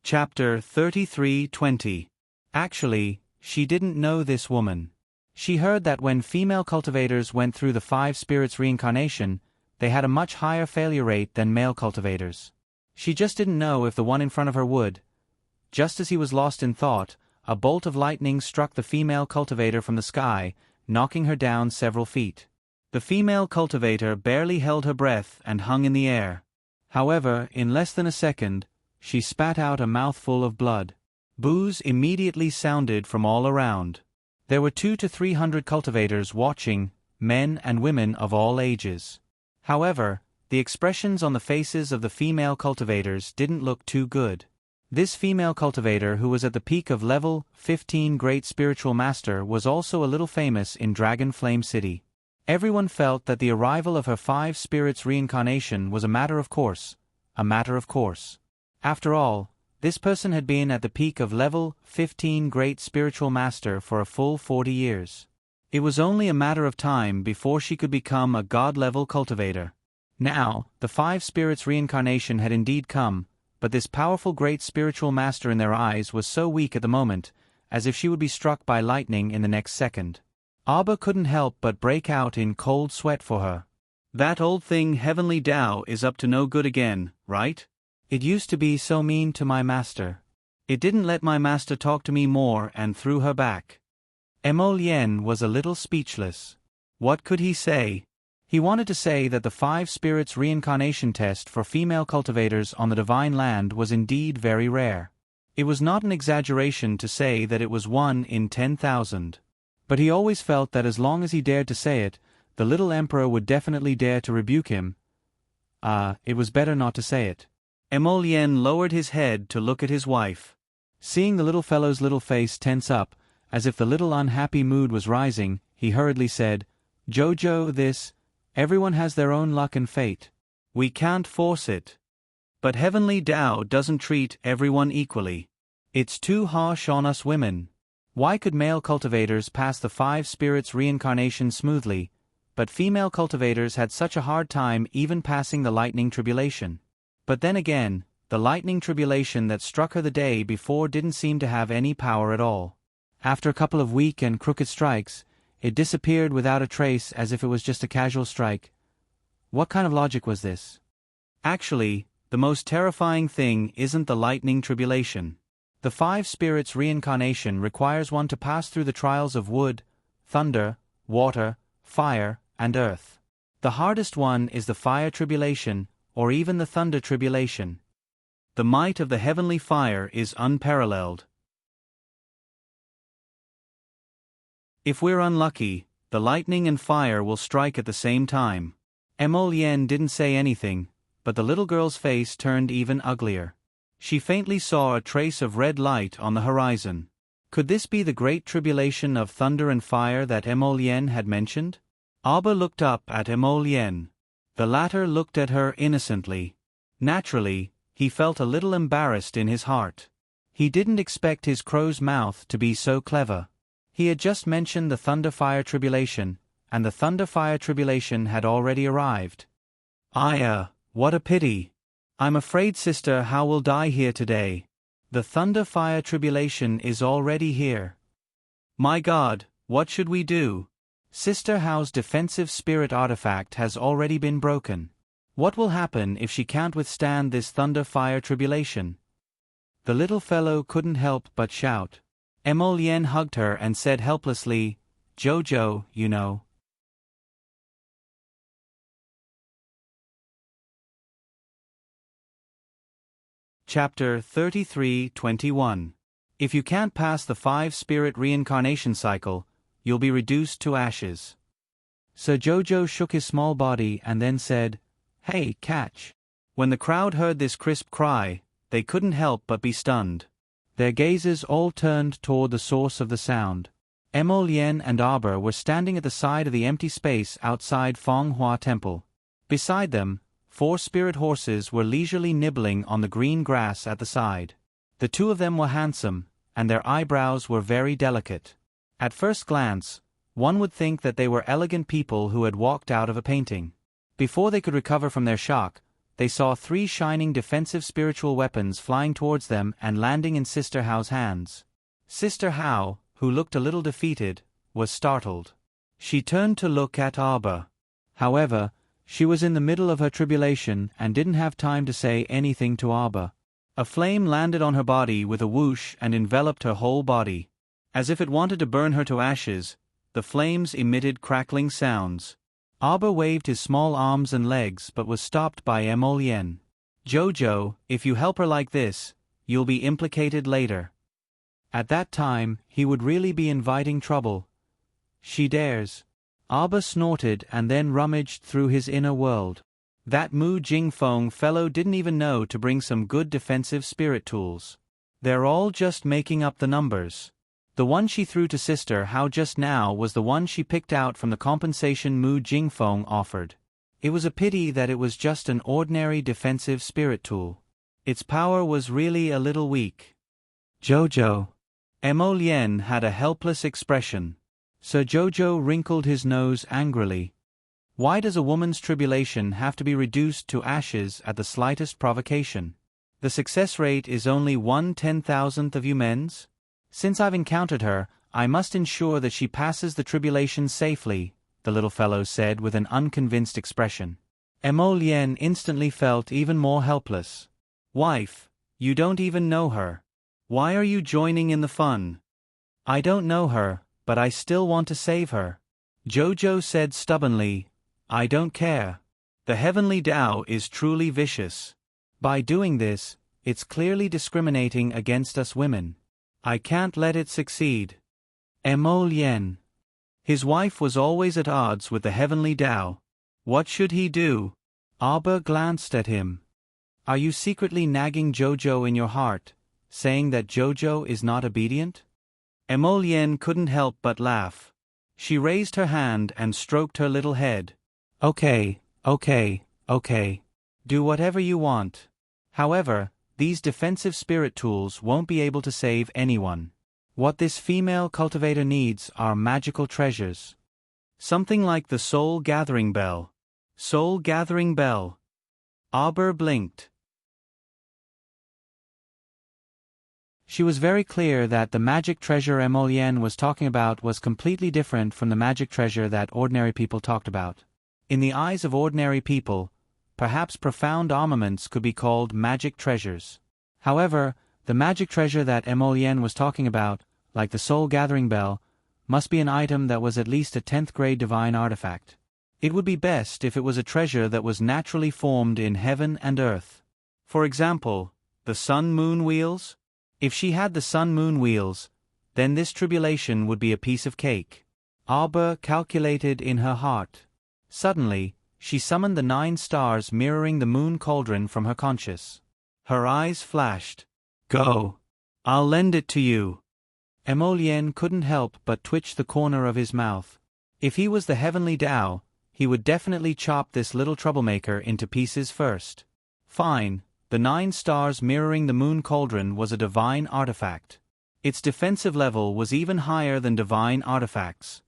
Chapter 33:20. Actually, she didn't know this woman. She heard that when female cultivators went through the 5 spirits reincarnation, they had a much higher failure rate than male cultivators. She just didn't know if the one in front of her would. Just as he was lost in thought, a bolt of lightning struck the female cultivator from the sky, knocking her down several feet. The female cultivator barely held her breath and hung in the air. However, in less than a second, she spat out a mouthful of blood. Boos immediately sounded from all around. There were 200 to 300 cultivators watching, men and women of all ages. However, the expressions on the faces of the female cultivators didn't look too good. This female cultivator, who was at the peak of level 15 Great Spiritual Master, was also a little famous in Dragon Flame City. Everyone felt that the arrival of her 5 spirits reincarnation was a matter of course. After all, this person had been at the peak of level 15 Great Spiritual Master for a full 40 years. It was only a matter of time before she could become a god-level cultivator. Now, the 5 spirits reincarnation had indeed come, but this powerful Great Spiritual Master in their eyes was so weak at the moment, as if she would be struck by lightning in the next second. Abba couldn't help but break out in cold sweat for her. That old thing Heavenly Tao is up to no good again, right? It used to be so mean to my master. It didn't let my master talk to me more and threw her back. Emolien was a little speechless. What could he say? He wanted to say that the 5 spirits reincarnation test for female cultivators on the Divine Land was indeed very rare. It was not an exaggeration to say that it was 1 in 10,000. But he always felt that as long as he dared to say it, the little emperor would definitely dare to rebuke him. It was better not to say it. Emolien lowered his head to look at his wife. Seeing the little fellow's little face tense up, as if the little unhappy mood was rising, he hurriedly said, Jojo, everyone has their own luck and fate. We can't force it. But Heavenly Tao doesn't treat everyone equally. It's too harsh on us women. Why could male cultivators pass the 5 spirits reincarnation smoothly, but female cultivators had such a hard time even passing the lightning tribulation? But then again, the lightning tribulation that struck her the day before didn't seem to have any power at all. After a couple of weak and crooked strikes, it disappeared without a trace as if it was just a casual strike. What kind of logic was this? Actually, the most terrifying thing isn't the lightning tribulation. The 5 spirits reincarnation requires one to pass through the trials of wood, thunder, water, fire, and earth. The hardest one is the fire tribulation, or even the thunder tribulation. The might of the heavenly fire is unparalleled. If we're unlucky, the lightning and fire will strike at the same time. Emolien didn't say anything, but the little girl's face turned even uglier. She faintly saw a trace of red light on the horizon. Could this be the great tribulation of thunder and fire that Emolien had mentioned? Abba looked up at Emolien. The latter looked at her innocently. Naturally, he felt a little embarrassed in his heart. He didn't expect his crow's mouth to be so clever. He had just mentioned the thunder-fire tribulation, and the thunder-fire tribulation had already arrived. What a pity. I'm afraid Sister How will die here today. The thunder-fire tribulation is already here. My God, what should we do? Sister How's defensive spirit artifact has already been broken. What will happen if she can't withstand this thunder-fire tribulation? The little fellow couldn't help but shout. Emolien hugged her and said helplessly, Jojo, you know. Chapter 33:21. If you can't pass the 5-spirit reincarnation cycle, you'll be reduced to ashes. Sir Jojo shook his small body and then said, Hey, catch. When the crowd heard this crisp cry, they couldn't help but be stunned. Their gazes all turned toward the source of the sound. Emolien and Abba were standing at the side of the empty space outside Feng Hua Temple. Beside them, 4 spirit horses were leisurely nibbling on the green grass at the side. The 2 of them were handsome, and their eyebrows were very delicate. At first glance, one would think that they were elegant people who had walked out of a painting. Before they could recover from their shock, they saw 3 shining defensive spiritual weapons flying towards them and landing in Sister How's hands. Sister How, who looked a little defeated, was startled. She turned to look at Abba. However, she was in the middle of her tribulation and didn't have time to say anything to Abba. A flame landed on her body with a whoosh and enveloped her whole body. As if it wanted to burn her to ashes, the flames emitted crackling sounds. Abba waved his small arms and legs but was stopped by Emolien. Jojo, if you help her like this, you'll be implicated later. At that time, he would really be inviting trouble. She dares. Abba snorted and then rummaged through his inner world. That Mu Jingfeng fellow didn't even know to bring some good defensive spirit tools. They're all just making up the numbers. The one she threw to Sister How just now was the one she picked out from the compensation Mu Jingfeng offered. It was a pity that it was just an ordinary defensive spirit tool. Its power was really a little weak. Jojo. Emolien had a helpless expression. Sir Jojo wrinkled his nose angrily. Why does a woman's tribulation have to be reduced to ashes at the slightest provocation? The success rate is only 1/10,000th of you men's? Since I've encountered her, I must ensure that she passes the tribulation safely, the little fellow said with an unconvinced expression. Emolien instantly felt even more helpless. Wife, you don't even know her. Why are you joining in the fun? I don't know her, but I still want to save her. Jojo said stubbornly, I don't care. The heavenly Tao is truly vicious. By doing this, it's clearly discriminating against us women. I can't let it succeed. Emolien. His wife was always at odds with the heavenly Tao. What should he do? Arbor glanced at him. Are you secretly nagging Jojo in your heart, saying that Jojo is not obedient? Emolien couldn't help but laugh. She raised her hand and stroked her little head. Okay. Do whatever you want. However, these defensive spirit tools won't be able to save anyone. What this female cultivator needs are magical treasures. Something like the Soul Gathering Bell. Soul Gathering Bell. Arbor blinked. She was very clear that the magic treasure Emolien was talking about was completely different from the magic treasure that ordinary people talked about. In the eyes of ordinary people, perhaps profound armaments could be called magic treasures. However, the magic treasure that Emolien was talking about, like the Soul Gathering Bell, must be an item that was at least a 10th grade divine artifact. It would be best if it was a treasure that was naturally formed in heaven and earth. For example, the sun-moon wheels? If she had the sun-moon wheels, then this tribulation would be a piece of cake. Arbor calculated in her heart. Suddenly, she summoned the 9 stars mirroring the moon cauldron from her conscious. Her eyes flashed. Go. I'll lend it to you. Emolien couldn't help but twitch the corner of his mouth. If he was the heavenly Tao, he would definitely chop this little troublemaker into pieces first. Fine, the 9 stars mirroring the moon cauldron was a divine artifact. Its defensive level was even higher than divine artifacts.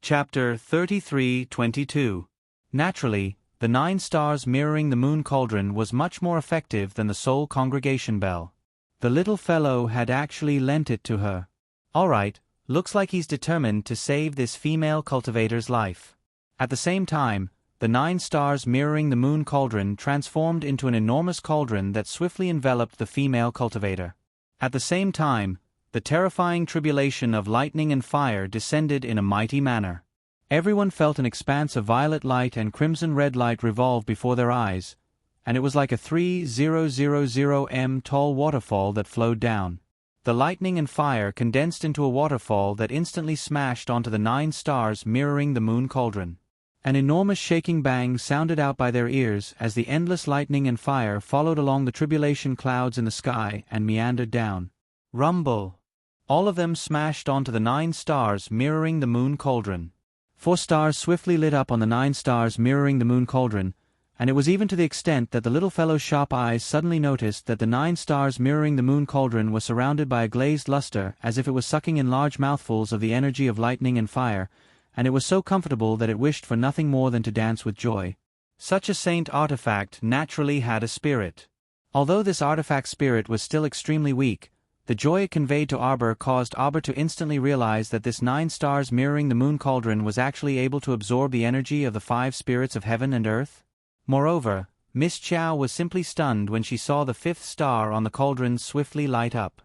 Chapter 33-22. Naturally, the 9 stars mirroring the moon cauldron was much more effective than the Soul Congregation Bell. The little fellow had actually lent it to her. All right, looks like he's determined to save this female cultivator's life. At the same time, the 9 stars mirroring the moon cauldron transformed into an enormous cauldron that swiftly enveloped the female cultivator. At the same time, the terrifying tribulation of lightning and fire descended in a mighty manner. Everyone felt an expanse of violet light and crimson-red light revolve before their eyes, and it was like a 3,000 m tall waterfall that flowed down. The lightning and fire condensed into a waterfall that instantly smashed onto the 9 stars mirroring the moon cauldron. An enormous shaking bang sounded out by their ears as the endless lightning and fire followed along the tribulation clouds in the sky and meandered down. Rumble! All of them smashed onto the 9 stars mirroring the moon cauldron. 4 stars swiftly lit up on the 9 stars mirroring the moon cauldron, and it was even to the extent that the little fellow's sharp eyes suddenly noticed that the 9 stars mirroring the moon cauldron was surrounded by a glazed luster as if it was sucking in large mouthfuls of the energy of lightning and fire, and it was so comfortable that it wished for nothing more than to dance with joy. Such a saint artifact naturally had a spirit. Although this artifact spirit was still extremely weak, the joy it conveyed to Arbor caused Arbor to instantly realize that this 9 stars mirroring the moon cauldron was actually able to absorb the energy of the 5 spirits of heaven and earth. Moreover, Miss Chow was simply stunned when she saw the 5th star on the cauldron swiftly light up.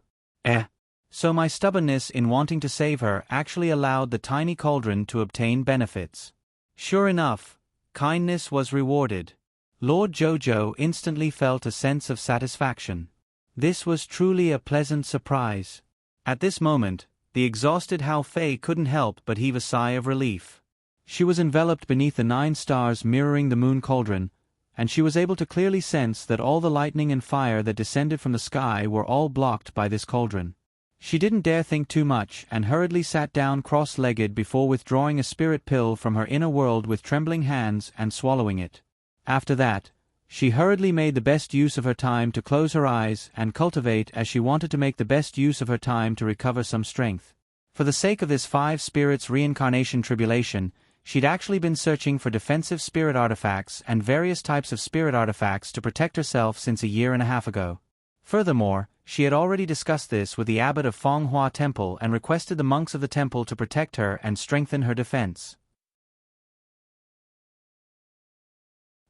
So my stubbornness in wanting to save her actually allowed the tiny cauldron to obtain benefits. Sure enough, kindness was rewarded. Lord Jojo instantly felt a sense of satisfaction. This was truly a pleasant surprise. At this moment, the exhausted Hao Fei couldn't help but heave a sigh of relief. She was enveloped beneath the 9 stars mirroring the moon cauldron, and she was able to clearly sense that all the lightning and fire that descended from the sky were all blocked by this cauldron. She didn't dare think too much and hurriedly sat down cross-legged before withdrawing a spirit pill from her inner world with trembling hands and swallowing it. After that, she hurriedly made the best use of her time to close her eyes and cultivate as she wanted to make the best use of her time to recover some strength. For the sake of this 5 spirits reincarnation tribulation, She'd actually been searching for defensive spirit artifacts and various types of spirit artifacts to protect herself since a year and a half ago. Furthermore, she had already discussed this with the abbot of Fenghua Temple and requested the monks of the temple to protect her and strengthen her defense.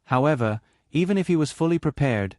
However, even if he was fully prepared,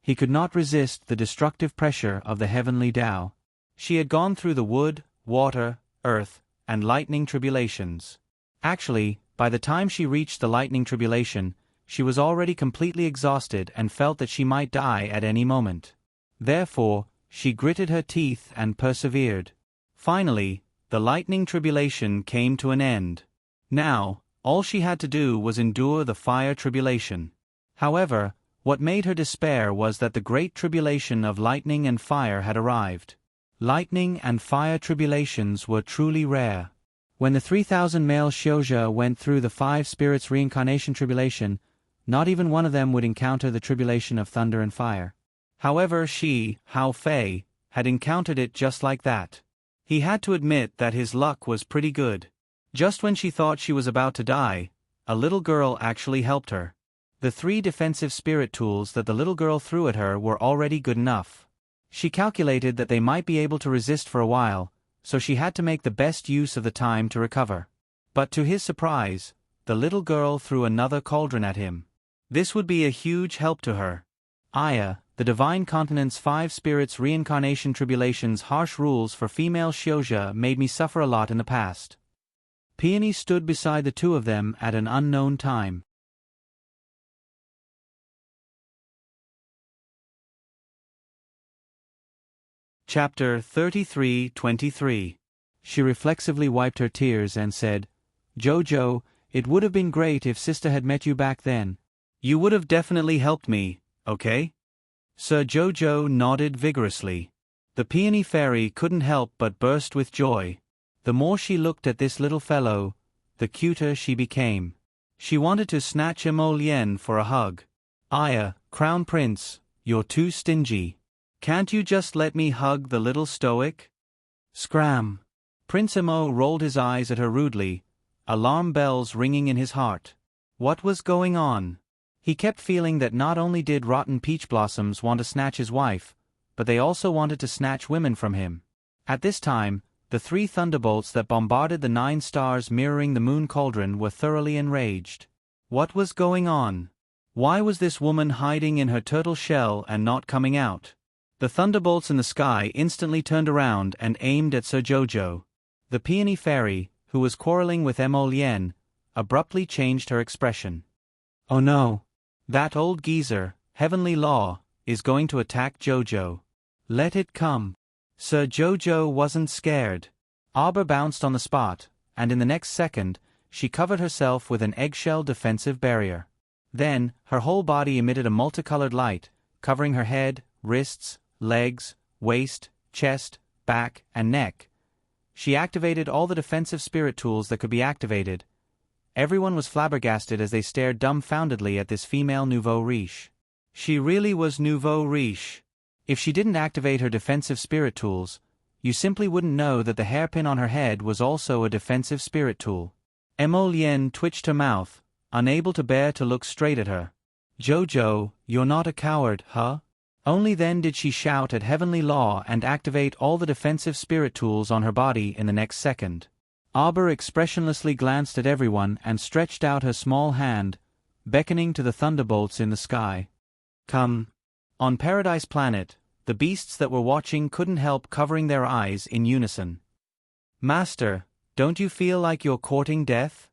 he could not resist the destructive pressure of the heavenly Tao. She had gone through the wood, water, earth, and lightning tribulations. Actually, by the time she reached the lightning tribulation, she was already completely exhausted and felt that she might die at any moment. Therefore, she gritted her teeth and persevered. Finally, the lightning tribulation came to an end. Now, all she had to do was endure the fire tribulation. However, what made her despair was that the great tribulation of lightning and fire had arrived. Lightning and fire tribulations were truly rare. When the 3,000 male Xiuzhe went through the 5 spirits reincarnation tribulation, not even one of them would encounter the tribulation of thunder and fire. However, she, Hao Fei, had encountered it just like that. He had to admit that his luck was pretty good. Just when she thought she was about to die, a little girl actually helped her. The 3 defensive spirit tools that the little girl threw at her were already good enough. She calculated that they might be able to resist for a while, so she had to make the best use of the time to recover. But to his surprise, the little girl threw another cauldron at him. This would be a huge help to her. Aya, the Divine Continent's 5 spirits reincarnation tribulation's harsh rules for female Xiuzhe made me suffer a lot in the past. Peony stood beside the 2 of them at an unknown time. Chapter 33-23. She reflexively wiped her tears and said, "Jojo, it would have been great if Sister had met you back then. You would have definitely helped me, okay?" Sir Jojo nodded vigorously. The Peony Fairy couldn't help but burst with joy. The more she looked at this little fellow, the cuter she became. She wanted to snatch Emolien for a hug. "Aya, Crown Prince, you're too stingy. Can't you just let me hug the little stoic?" Scram. Prince Emo rolled his eyes at her rudely, alarm bells ringing in his heart. What was going on? He kept feeling that not only did rotten peach blossoms want to snatch his wife, but they also wanted to snatch women from him. At this time, the 3 thunderbolts that bombarded the 9 stars mirroring the moon cauldron were thoroughly enraged. What was going on? Why was this woman hiding in her turtle shell and not coming out? The thunderbolts in the sky instantly turned around and aimed at Sir Jojo. The Peony Fairy, who was quarreling with Emolien, abruptly changed her expression. "Oh no. That old geezer, Heavenly Law, is going to attack Jojo. Let it come." Sir Jojo wasn't scared. Arbor bounced on the spot, and in the next second, she covered herself with an eggshell defensive barrier. Then, her whole body emitted a multicolored light, covering her head, wrists, legs, waist, chest, back, and neck. She activated all the defensive spirit tools that could be activated. Everyone was flabbergasted as they stared dumbfoundedly at this female nouveau riche. She really was nouveau riche. If she didn't activate her defensive spirit tools, you simply wouldn't know that the hairpin on her head was also a defensive spirit tool. Emolien twitched her mouth, unable to bear to look straight at her. "Jojo, you're not a coward, huh?" Only then did she shout at Heavenly Law and activate all the defensive spirit tools on her body in the next second. Arbor expressionlessly glanced at everyone and stretched out her small hand, beckoning to the thunderbolts in the sky. "Come." On Paradise Planet, the beasts that were watching couldn't help covering their eyes in unison. "Master, don't you feel like you're courting death?"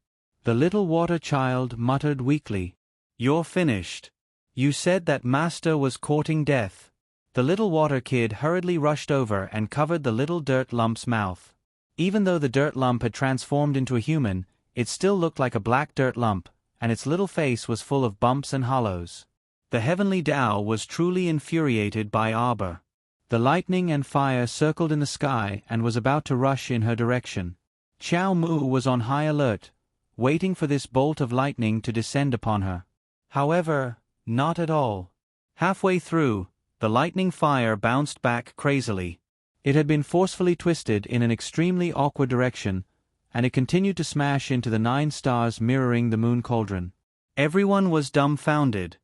The little water child muttered weakly. "You're finished. You said that Master was courting death." The little water kid hurriedly rushed over and covered the little dirt lump's mouth. Even though the dirt lump had transformed into a human, it still looked like a black dirt lump, and its little face was full of bumps and hollows. The heavenly Tao was truly infuriated by Arbor. The lightning and fire circled in the sky and was about to rush in her direction. Xiao Mu was on high alert, waiting for this bolt of lightning to descend upon her. However, not at all. Halfway through, the lightning fire bounced back crazily. It had been forcefully twisted in an extremely awkward direction, and it continued to smash into the 9 stars mirroring the moon cauldron. Everyone was dumbfounded.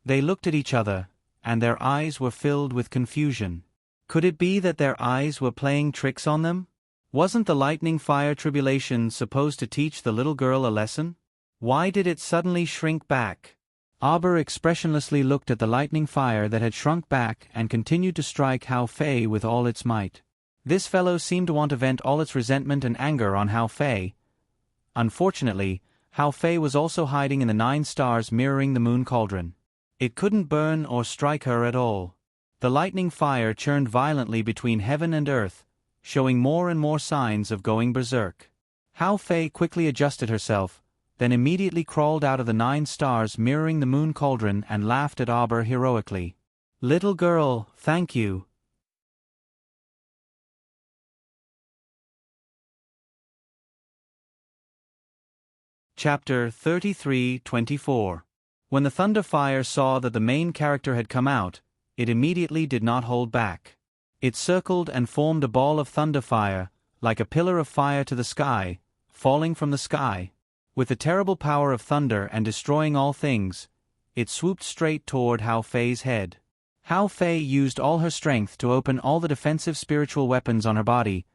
They looked at each other, and their eyes were filled with confusion. Could it be that their eyes were playing tricks on them? Wasn't the lightning fire tribulation supposed to teach the little girl a lesson? Why did it suddenly shrink back? Auber expressionlessly looked at the lightning fire that had shrunk back and continued to strike Hao Fei with all its might. This fellow seemed to want to vent all its resentment and anger on Hao Fei. Unfortunately, Hao Fei was also hiding in the 9 stars mirroring the moon cauldron. It couldn't burn or strike her at all. The lightning fire churned violently between heaven and earth, showing more and more signs of going berserk. Hao Fei quickly adjusted herself, then immediately crawled out of the 9 stars mirroring the moon cauldron and laughed at Auber heroically. "Little girl, thank you." Chapter 33-24. When the Thunder Fire saw that the main character had come out, it immediately did not hold back. It circled and formed a ball of thunder fire, like a pillar of fire to the sky, falling from the sky. With the terrible power of thunder and destroying all things, it swooped straight toward Hao Fei's head. Hao Fei used all her strength to open all the defensive spiritual weapons on her body,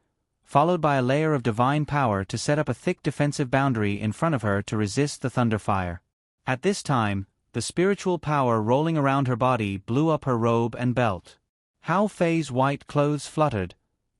followed by a layer of divine power to set up a thick defensive boundary in front of her to resist the thunder fire. At this time, the spiritual power rolling around her body blew up her robe and belt. Hao Fei's white clothes fluttered,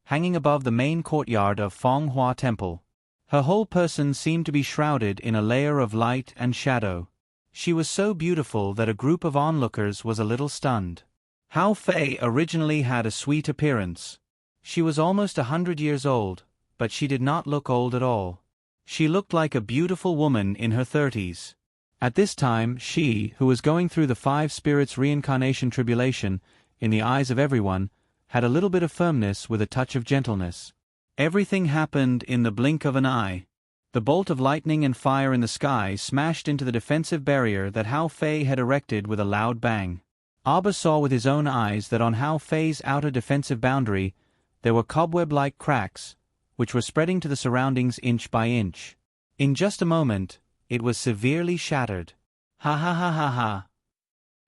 hanging above the main courtyard of Fenghua Temple. Her whole person seemed to be shrouded in a layer of light and shadow. She was so beautiful that a group of onlookers was a little stunned. Hao Fei originally had a sweet appearance. She was almost 100 years old, but she did not look old at all. She looked like a beautiful woman in her 30s. At this time she, who was going through the 5 spirits reincarnation tribulation, in the eyes of everyone, had a little bit of firmness with a touch of gentleness. Everything happened in the blink of an eye. The bolt of lightning and fire in the sky smashed into the defensive barrier that Hao Fei had erected with a loud bang. Auber saw with his own eyes that on Hao Fei's outer defensive boundary there were cobweb-like cracks, which were spreading to the surroundings inch by inch. In just a moment, it was severely shattered. Ha ha ha ha ha.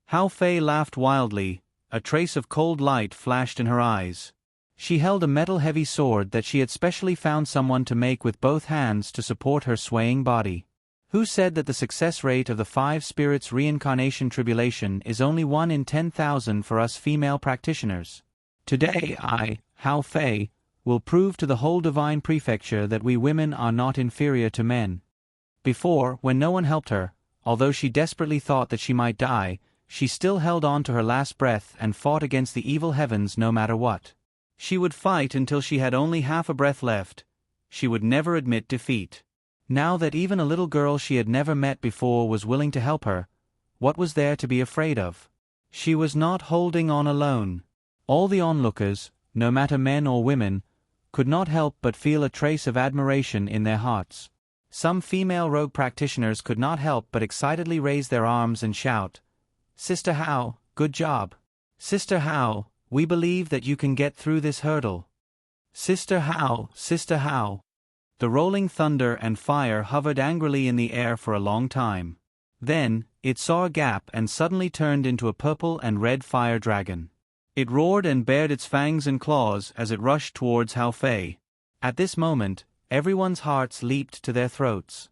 Hao Fei laughed wildly, a trace of cold light flashed in her eyes. She held a metal-heavy sword that she had specially found someone to make with both hands to support her swaying body. Who said that the success rate of the 5 spirits reincarnation tribulation is only 1 in 10,000 for us female practitioners? Today I, Hao Fei, will prove to the whole divine prefecture that we women are not inferior to men. Before, when no one helped her, although she desperately thought that she might die, she still held on to her last breath and fought against the evil heavens no matter what. She would fight until she had only half a breath left. She would never admit defeat. Now that even a little girl she had never met before was willing to help her, what was there to be afraid of? She was not holding on alone. All the onlookers, no matter men or women, could not help but feel a trace of admiration in their hearts. Some female rogue practitioners could not help but excitedly raise their arms and shout, "Sister Hao, good job! Sister Hao, we believe that you can get through this hurdle. Sister Hao, Sister Hao." The rolling thunder and fire hovered angrily in the air for a long time. Then, it saw a gap and suddenly turned into a purple and red fire dragon. It roared and bared its fangs and claws as it rushed towards Hao Fei. At this moment, everyone's hearts leaped to their throats.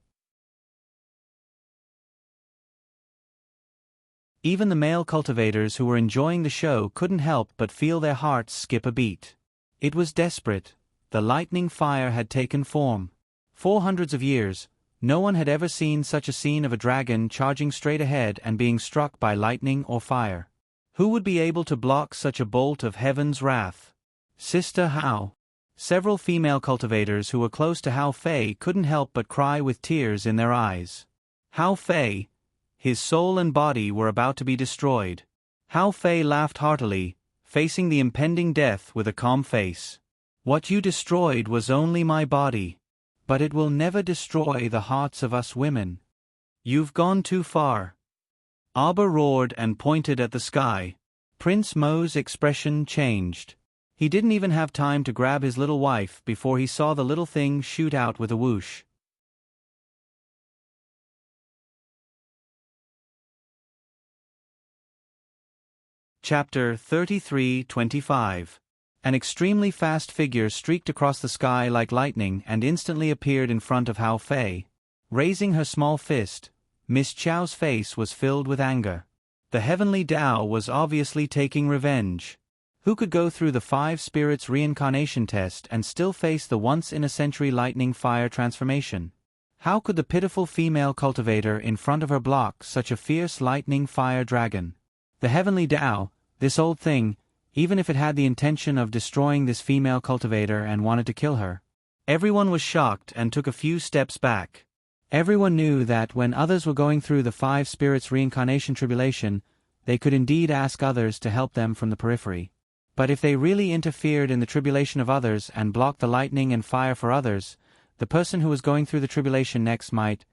Even the male cultivators who were enjoying the show couldn't help but feel their hearts skip a beat. It was desperate. The lightning fire had taken form. For hundreds of years, no one had ever seen such a scene of a dragon charging straight ahead and being struck by lightning or fire. Who would be able to block such a bolt of heaven's wrath? Sister Hao. Several female cultivators who were close to Hao Fei couldn't help but cry with tears in their eyes. Hao Fei, his soul and body were about to be destroyed. Hao Fei laughed heartily, facing the impending death with a calm face. "What you destroyed was only my body. But it will never destroy the hearts of us women. You've gone too far." Auber roared and pointed at the sky. Prince Mo's expression changed. He didn't even have time to grab his little wife before he saw the little thing shoot out with a whoosh. Chapter 33:25. An extremely fast figure streaked across the sky like lightning and instantly appeared in front of Hao Fei. Raising her small fist, Miss Chao's face was filled with anger. The heavenly Tao was obviously taking revenge. Who could go through the 5 spirits reincarnation test and still face the once-in-a-century lightning fire transformation? How could the pitiful female cultivator in front of her block such a fierce lightning fire dragon? The heavenly Tao, this old thing, even if it had the intention of destroying this female cultivator and wanted to kill her. Everyone was shocked and took a few steps back. Everyone knew that when others were going through the 5 spirits reincarnation tribulation, they could indeed ask others to help them from the periphery. But if they really interfered in the tribulation of others and blocked the lightning and fire for others, the person who was going through the tribulation next might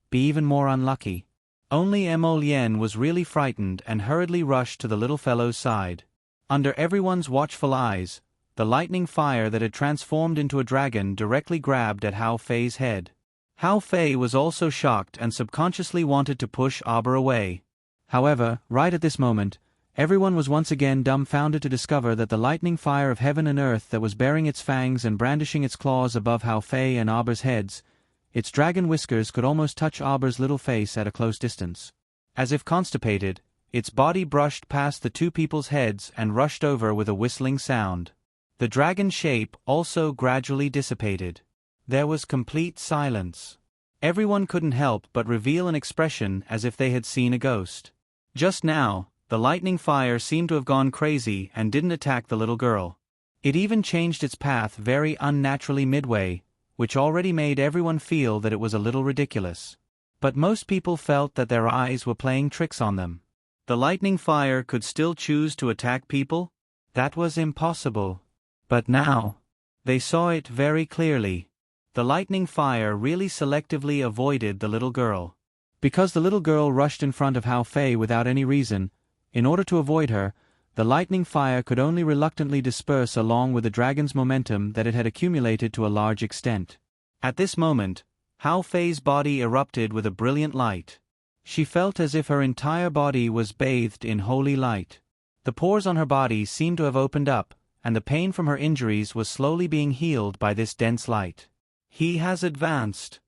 be even more unlucky. Only Mo Lien was really frightened and hurriedly rushed to the little fellow's side. Under everyone's watchful eyes, the lightning fire that had transformed into a dragon directly grabbed at Hao Fei's head. Hao Fei was also shocked and subconsciously wanted to push Arbor away. However, right at this moment, everyone was once again dumbfounded to discover that the lightning fire of heaven and earth that was baring its fangs and brandishing its claws above Hao Fei and Arbor's heads, its dragon whiskers could almost touch Arbor's little face at a close distance. As if constipated, its body brushed past the 2 people's heads and rushed over with a whistling sound. The dragon shape also gradually dissipated. There was complete silence. Everyone couldn't help but reveal an expression as if they had seen a ghost. Just now, the lightning fire seemed to have gone crazy and didn't attack the little girl. It even changed its path very unnaturally midway, which already made everyone feel that it was a little ridiculous. But most people felt that their eyes were playing tricks on them. The lightning fire could still choose to attack people? That was impossible. But now, they saw it very clearly. The lightning fire really selectively avoided the little girl. Because the little girl rushed in front of Hao Fei without any reason, in order to avoid her, the lightning fire could only reluctantly disperse along with the dragon's momentum that it had accumulated to a large extent. At this moment, Hao Fei's body erupted with a brilliant light. She felt as if her entire body was bathed in holy light. The pores on her body seemed to have opened up, and the pain from her injuries was slowly being healed by this dense light. He has advanced.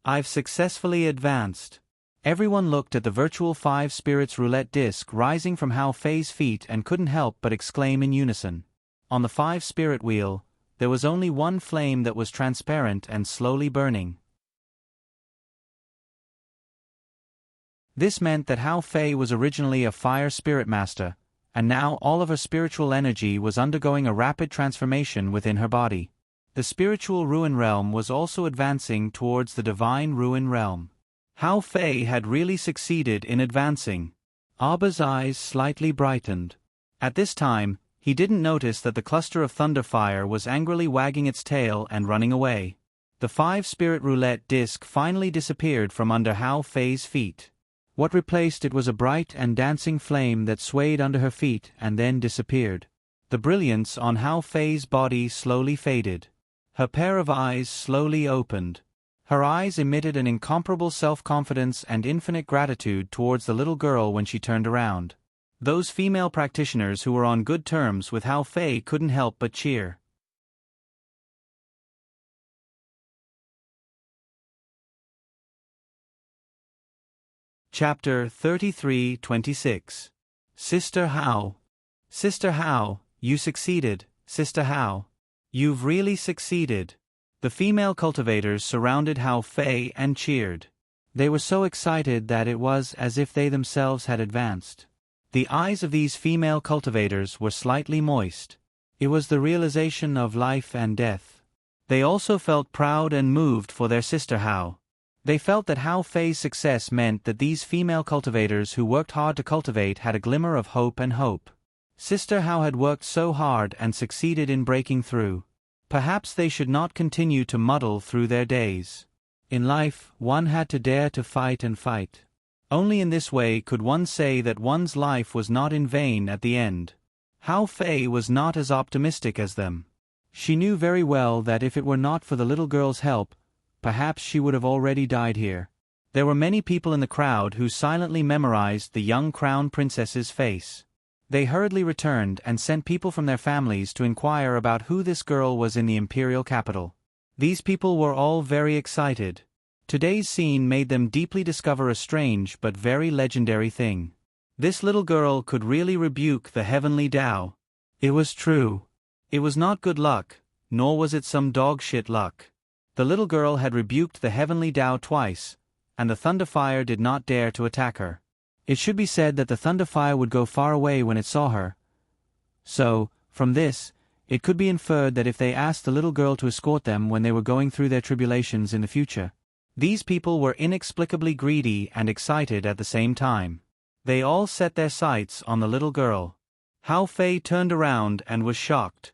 I've successfully advanced. Everyone looked at the virtual 5 spirits roulette disc rising from Hao Fei's feet and couldn't help but exclaim in unison. On the 5 spirit wheel, there was only one flame that was transparent and slowly burning. This meant that Hao Fei was originally a fire spirit master, and now all of her spiritual energy was undergoing a rapid transformation within her body. The spiritual ruin realm was also advancing towards the divine ruin realm. Hao Fei had really succeeded in advancing. Arbor's eyes slightly brightened. At this time, he didn't notice that the cluster of thunderfire was angrily wagging its tail and running away. The 5 spirit roulette disc finally disappeared from under Hao Fei's feet. What replaced it was a bright and dancing flame that swayed under her feet and then disappeared. The brilliance on Hao Fei's body slowly faded. Her pair of eyes slowly opened. Her eyes emitted an incomparable self-confidence and infinite gratitude towards the little girl when she turned around. Those female practitioners who were on good terms with Hao Fei couldn't help but cheer. Chapter 33:26. Sister Hao. Sister Hao, you succeeded, Sister Hao. You've really succeeded. The female cultivators surrounded Hao Fei and cheered. They were so excited that it was as if they themselves had advanced. The eyes of these female cultivators were slightly moist. It was the realization of life and death. They also felt proud and moved for their sister Hao. They felt that Hao Fei's success meant that these female cultivators who worked hard to cultivate had a glimmer of hope and hope. Sister Hao had worked so hard and succeeded in breaking through. Perhaps they should not continue to muddle through their days. In life, one had to dare to fight and fight. Only in this way could one say that one's life was not in vain at the end. Hao Fei was not as optimistic as them. She knew very well that if it were not for the little girl's help, perhaps she would have already died here. There were many people in the crowd who silently memorized the young crown princess's face. They hurriedly returned and sent people from their families to inquire about who this girl was in the imperial capital. These people were all very excited. Today's scene made them deeply discover a strange but very legendary thing. This little girl could really rebuke the heavenly Tao. It was true. It was not good luck, nor was it some dog shit luck. The little girl had rebuked the heavenly Tao twice, and the thunder fire did not dare to attack her. It should be said that the thunder fire would go far away when it saw her. So, from this, it could be inferred that if they asked the little girl to escort them when they were going through their tribulations in the future, these people were inexplicably greedy and excited at the same time. They all set their sights on the little girl. Hao Fei turned around and was shocked.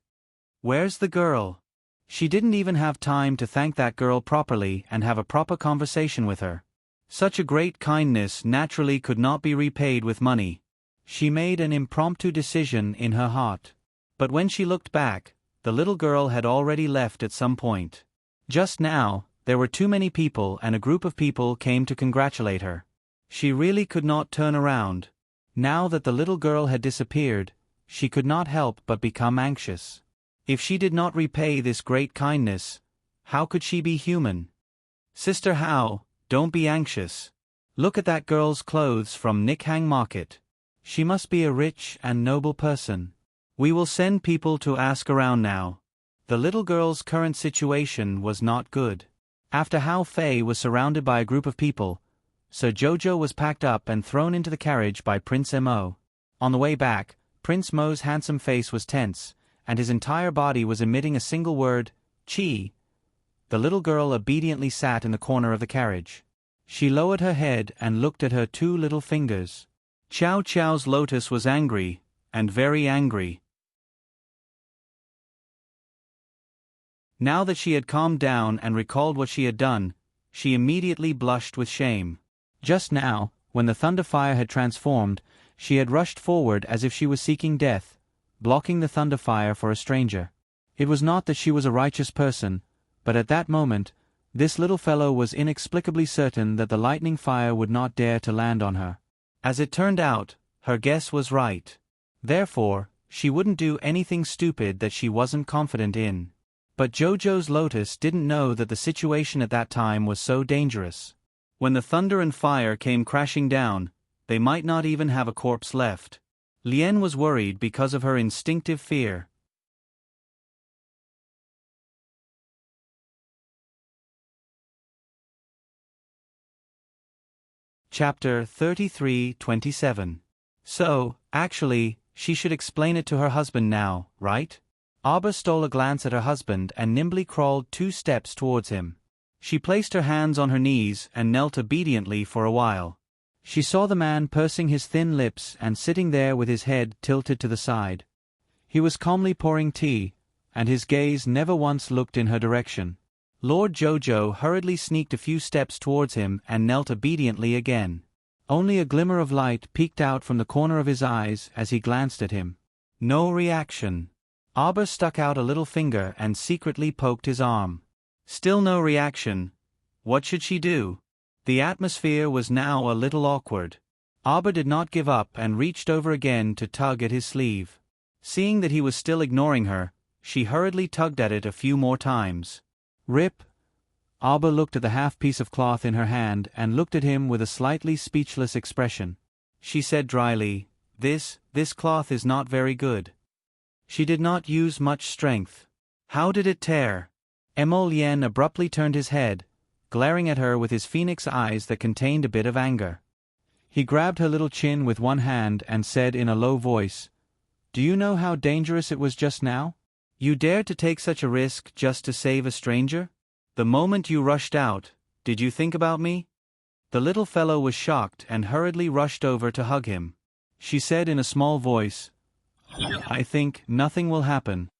Where's the girl? She didn't even have time to thank that girl properly and have a proper conversation with her. Such a great kindness naturally could not be repaid with money. She made an impromptu decision in her heart. But when she looked back, the little girl had already left at some point. Just now, there were too many people and a group of people came to congratulate her. She really could not turn around. Now that the little girl had disappeared, she could not help but become anxious. If she did not repay this great kindness, how could she be human? Sister Hao, don't be anxious. Look at that girl's clothes from Nikhang Market. She must be a rich and noble person. We will send people to ask around now. The little girl's current situation was not good. After Hao Fei was surrounded by a group of people, Sir Jojo was packed up and thrown into the carriage by Prince Mo. On the way back, Prince Mo's handsome face was tense, and his entire body was emitting a single word, Chi. The little girl obediently sat in the corner of the carriage. She lowered her head and looked at her 2 little fingers. Chow Chow's lotus was angry, and very angry. Now that she had calmed down and recalled what she had done, she immediately blushed with shame. Just now, when the thunder fire had transformed, she had rushed forward as if she was seeking death, blocking the thunder fire for a stranger. It was not that she was a righteous person, but at that moment, this little fellow was inexplicably certain that the lightning fire would not dare to land on her. As it turned out, her guess was right. Therefore, she wouldn't do anything stupid that she wasn't confident in. But Jojo's lotus didn't know that the situation at that time was so dangerous. When the thunder and fire came crashing down, they might not even have a corpse left. Lien was worried because of her instinctive fear. Chapter 33:27. So, actually, she should explain it to her husband now, right? Abba stole a glance at her husband and nimbly crawled 2 steps towards him. She placed her hands on her knees and knelt obediently for a while. She saw the man pursing his thin lips and sitting there with his head tilted to the side. He was calmly pouring tea, and his gaze never once looked in her direction. Lord Jojo hurriedly sneaked a few steps towards him and knelt obediently again. Only a glimmer of light peeked out from the corner of his eyes as he glanced at him. No reaction. Abba stuck out a little finger and secretly poked his arm. Still no reaction. What should she do? The atmosphere was now a little awkward. Abba did not give up and reached over again to tug at his sleeve. Seeing that he was still ignoring her, she hurriedly tugged at it a few more times. Rip. Abba looked at the half-piece of cloth in her hand and looked at him with a slightly speechless expression. She said dryly, This cloth is not very good. She did not use much strength. How did it tear? Mo Lien abruptly turned his head, glaring at her with his phoenix eyes that contained a bit of anger. He grabbed her little chin with one hand and said in a low voice, Do you know how dangerous it was just now? You dared to take such a risk just to save a stranger? The moment you rushed out, did you think about me? The little fellow was shocked and hurriedly rushed over to hug him. She said in a small voice, I think nothing will happen.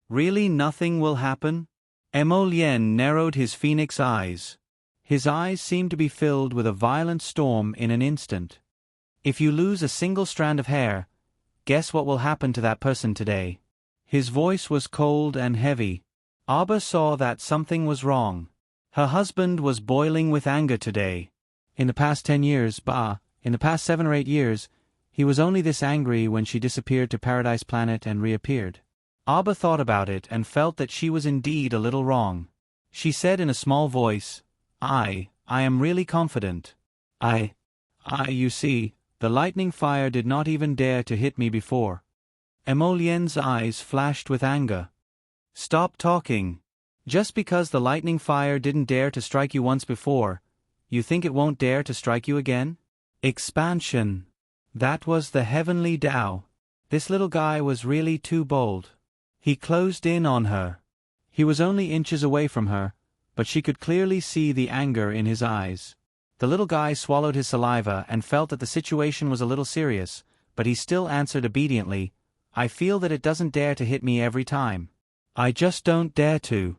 Really nothing will happen? Mo Lien narrowed his phoenix eyes. His eyes seemed to be filled with a violent storm in an instant. If you lose a single strand of hair, guess what will happen to that person today? His voice was cold and heavy. Abba saw that something was wrong. Her husband was boiling with anger today. In the past 10 years, in the past 7 or 8 years, he was only this angry when she disappeared to Paradise Planet and reappeared. Abba thought about it and felt that she was indeed a little wrong. She said in a small voice, I am really confident. You see, the lightning fire did not even dare to hit me before. Emolien's eyes flashed with anger. Stop talking. Just because the lightning fire didn't dare to strike you once before, you think it won't dare to strike you again? Expansion. That was the heavenly Tao. This little guy was really too bold. He closed in on her. He was only inches away from her, but she could clearly see the anger in his eyes. The little guy swallowed his saliva and felt that the situation was a little serious, but he still answered obediently, I feel that it doesn't dare to hit me every time. I just don't dare to.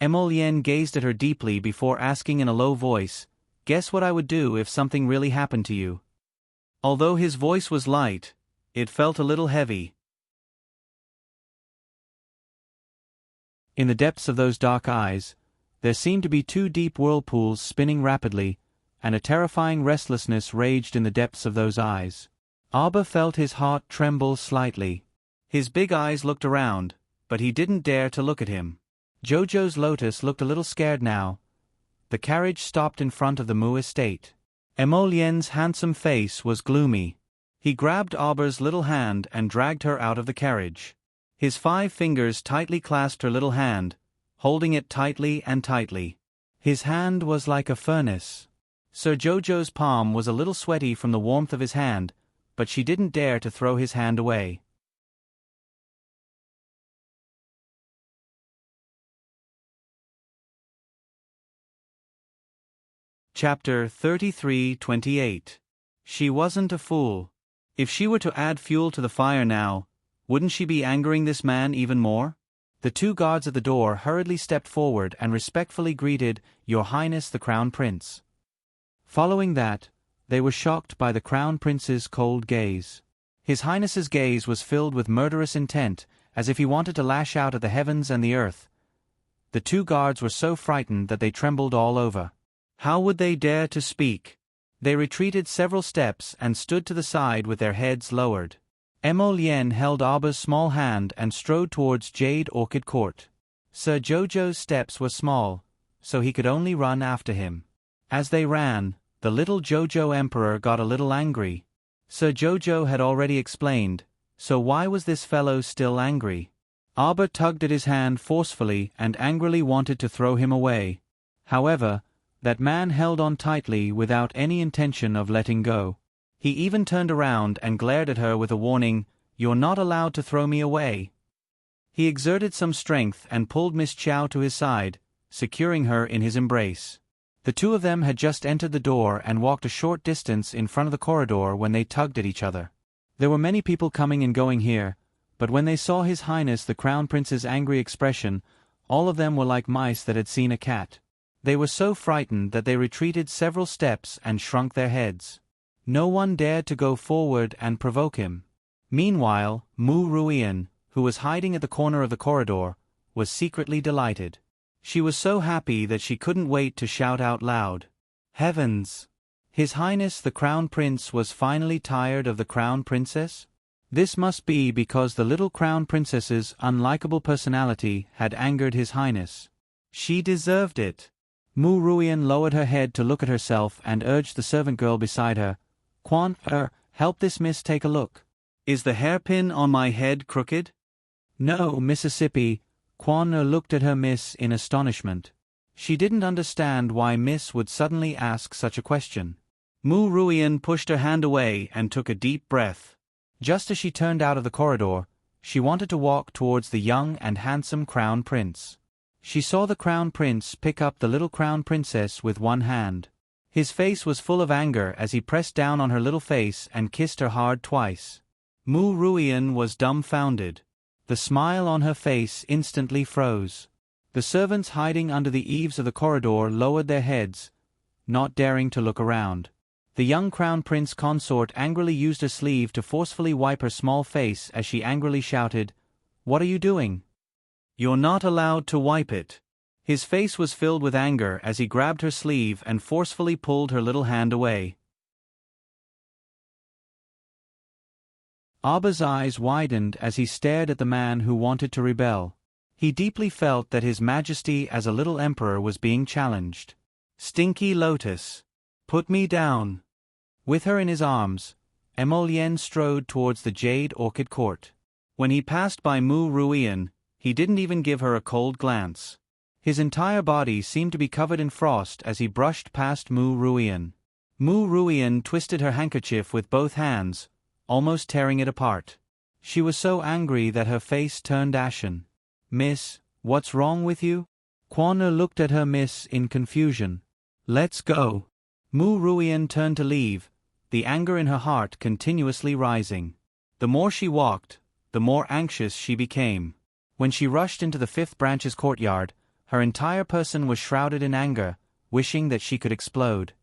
Emolien gazed at her deeply before asking in a low voice, guess what I would do if something really happened to you? Although his voice was light, it felt a little heavy. In the depths of those dark eyes, there seemed to be 2 deep whirlpools spinning rapidly, and a terrifying restlessness raged in the depths of those eyes. Abba felt his heart tremble slightly. His big eyes looked around, but he didn't dare to look at him. Jojo's lotus looked a little scared now. The carriage stopped in front of the Mu estate. Emolien's handsome face was gloomy. He grabbed Abba's little hand and dragged her out of the carriage. His 5 fingers tightly clasped her little hand, holding it tightly and tightly. His hand was like a furnace. Sir Jojo's palm was a little sweaty from the warmth of his hand, but she didn't dare to throw his hand away. Chapter 33:28. She wasn't a fool. If she were to add fuel to the fire now, wouldn't she be angering this man even more? The 2 guards at the door hurriedly stepped forward and respectfully greeted Your Highness the Crown Prince. Following that, they were shocked by the Crown Prince's cold gaze. His Highness's gaze was filled with murderous intent, as if he wanted to lash out at the heavens and the earth. The 2 guards were so frightened that they trembled all over. How would they dare to speak? They retreated several steps and stood to the side with their heads lowered. Emolien held Abba's small hand and strode towards Jade Orchid Court. Sir Jojo's steps were small, so he could only run after him. As they ran, the little Jojo Emperor got a little angry. Sir Jojo had already explained, so why was this fellow still angry? Abba tugged at his hand forcefully and angrily wanted to throw him away. However, that man held on tightly without any intention of letting go. He even turned around and glared at her with a warning, You're not allowed to throw me away. He exerted some strength and pulled Miss Chow to his side, securing her in his embrace. The 2 of them had just entered the door and walked a short distance in front of the corridor when they tugged at each other. There were many people coming and going here, but when they saw His Highness the Crown Prince's angry expression, all of them were like mice that had seen a cat. They were so frightened that they retreated several steps and shrunk their heads. No one dared to go forward and provoke him. Meanwhile, Mu Ruian, who was hiding at the corner of the corridor, was secretly delighted. She was so happy that she couldn't wait to shout out loud. Heavens! His Highness the Crown Prince was finally tired of the Crown Princess? This must be because the little Crown Princess's unlikable personality had angered His Highness. She deserved it. Mu Ruian lowered her head to look at herself and urged the servant girl beside her, Quan, help this miss take a look. Is the hairpin on my head crooked? No, Mississippi. Quan looked at her miss in astonishment. She didn't understand why Miss would suddenly ask such a question. Mu Ruian pushed her hand away and took a deep breath. Just as she turned out of the corridor, she wanted to walk towards the young and handsome Crown Prince. She saw the Crown Prince pick up the little Crown Princess with one hand. His face was full of anger as he pressed down on her little face and kissed her hard twice. Mu Ruian was dumbfounded. The smile on her face instantly froze. The servants hiding under the eaves of the corridor lowered their heads, not daring to look around. The young crown prince consort angrily used her sleeve to forcefully wipe her small face as she angrily shouted, "What are you doing? You're not allowed to wipe it." His face was filled with anger as he grabbed her sleeve and forcefully pulled her little hand away. Abba's eyes widened as he stared at the man who wanted to rebel. He deeply felt that his majesty as a little emperor was being challenged. "Stinky Lotus! Put me down!" With her in his arms, Emolien strode towards the Jade Orchid Court. When he passed by Mu Ruian, he didn't even give her a cold glance. His entire body seemed to be covered in frost as he brushed past Mu Ruian. Mu Ruian twisted her handkerchief with both hands, almost tearing it apart. She was so angry that her face turned ashen. "Miss, what's wrong with you?" Quanner looked at her miss in confusion. "Let's go." Mu Ruian turned to leave, the anger in her heart continuously rising. The more she walked, the more anxious she became. When she rushed into the Fifth Branch's courtyard, her entire person was shrouded in anger, wishing that she could explode.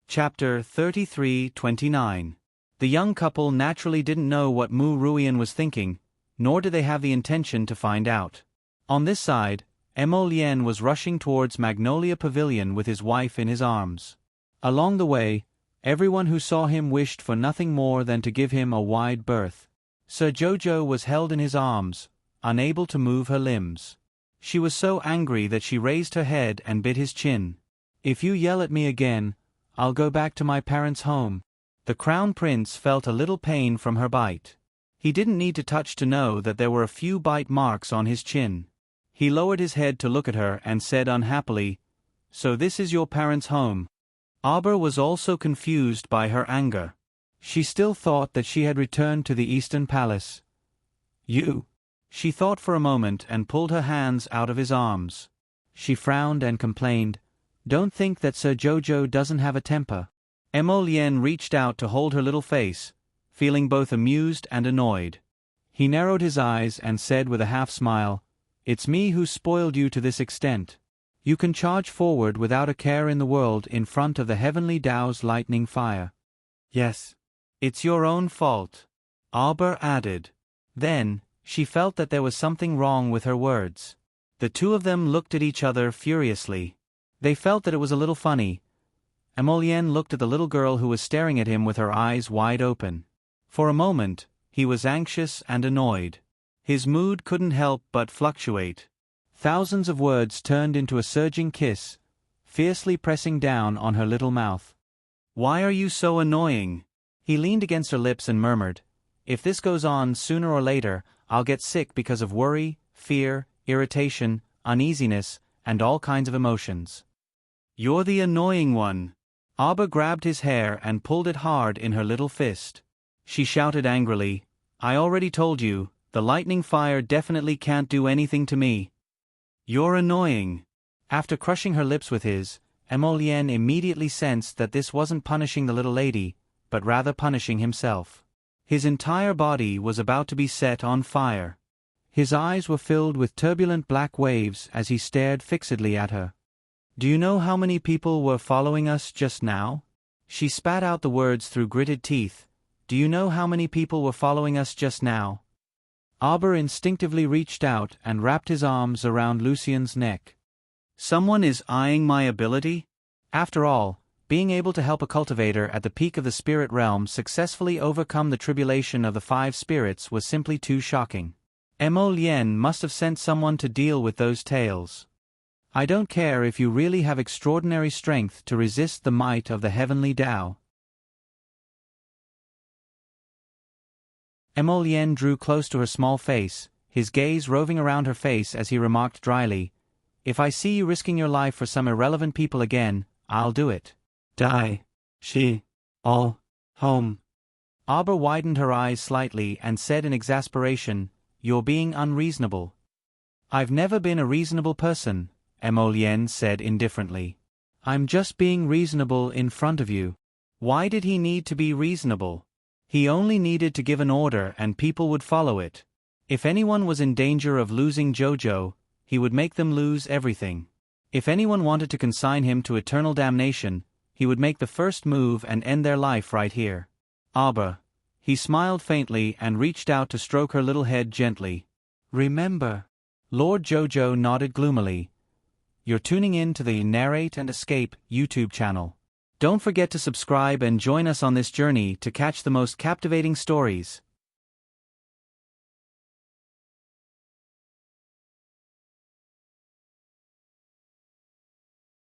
Chapter 33-29. The young couple naturally didn't know what Mu Ruian was thinking, nor did they have the intention to find out. On this side, Emolien was rushing towards Magnolia Pavilion with his wife in his arms. Along the way, everyone who saw him wished for nothing more than to give him a wide berth. Sir Jojo was held in his arms, unable to move her limbs. She was so angry that she raised her head and bit his chin. "If you yell at me again, I'll go back to my parents' home." The crown prince felt a little pain from her bite. He didn't need to touch to know that there were a few bite marks on his chin. He lowered his head to look at her and said unhappily, "So this is your parents' home." Abba was also confused by her anger. She still thought that she had returned to the Eastern Palace. "You?" She thought for a moment and pulled her hands out of his arms. She frowned and complained, "Don't think that Sir Jojo doesn't have a temper." Emolien reached out to hold her little face, feeling both amused and annoyed. He narrowed his eyes and said with a half-smile, "It's me who spoiled you to this extent. You can charge forward without a care in the world in front of the heavenly Tao's lightning fire." "Yes. It's your own fault," Abba added. Then, she felt that there was something wrong with her words. The two of them looked at each other furiously. They felt that it was a little funny. Emolien looked at the little girl who was staring at him with her eyes wide open. For a moment, he was anxious and annoyed. His mood couldn't help but fluctuate. Thousands of words turned into a surging kiss, fiercely pressing down on her little mouth. "Why are you so annoying?" He leaned against her lips and murmured, "If this goes on, sooner or later, I'll get sick because of worry, fear, irritation, uneasiness, and all kinds of emotions." "You're the annoying one." Abba grabbed his hair and pulled it hard in her little fist. She shouted angrily, "I already told you, the lightning fire definitely can't do anything to me." "You're annoying." After crushing her lips with his, Emolien immediately sensed that this wasn't punishing the little lady, but rather punishing himself. His entire body was about to be set on fire. His eyes were filled with turbulent black waves as he stared fixedly at her. "Do you know how many people were following us just now?" She spat out the words through gritted teeth. "Do you know how many people were following us just now?" Abba instinctively reached out and wrapped his arms around Lucien's neck. "Someone is eyeing my ability?" After all, being able to help a cultivator at the peak of the spirit realm successfully overcome the tribulation of the 5 spirits was simply too shocking. Emolien must have sent someone to deal with those tales. "I don't care if you really have extraordinary strength to resist the might of the heavenly Tao." Emolien drew close to her small face, his gaze roving around her face as he remarked dryly, "If I see you risking your life for some irrelevant people again, I'll do it." "Die. She. All. Home." Abba widened her eyes slightly and said in exasperation, "You're being unreasonable." "I've never been a reasonable person," Emolien said indifferently. "I'm just being reasonable in front of you." Why did he need to be reasonable? He only needed to give an order and people would follow it. If anyone was in danger of losing Jojo, he would make them lose everything. If anyone wanted to consign him to eternal damnation, he would make the first move and end their life right here. Abba. He smiled faintly and reached out to stroke her little head gently. Remember. Lord Jojo nodded gloomily. You're tuning in to the Narrate and Escape YouTube channel. Don't forget to subscribe and join us on this journey to catch the most captivating stories.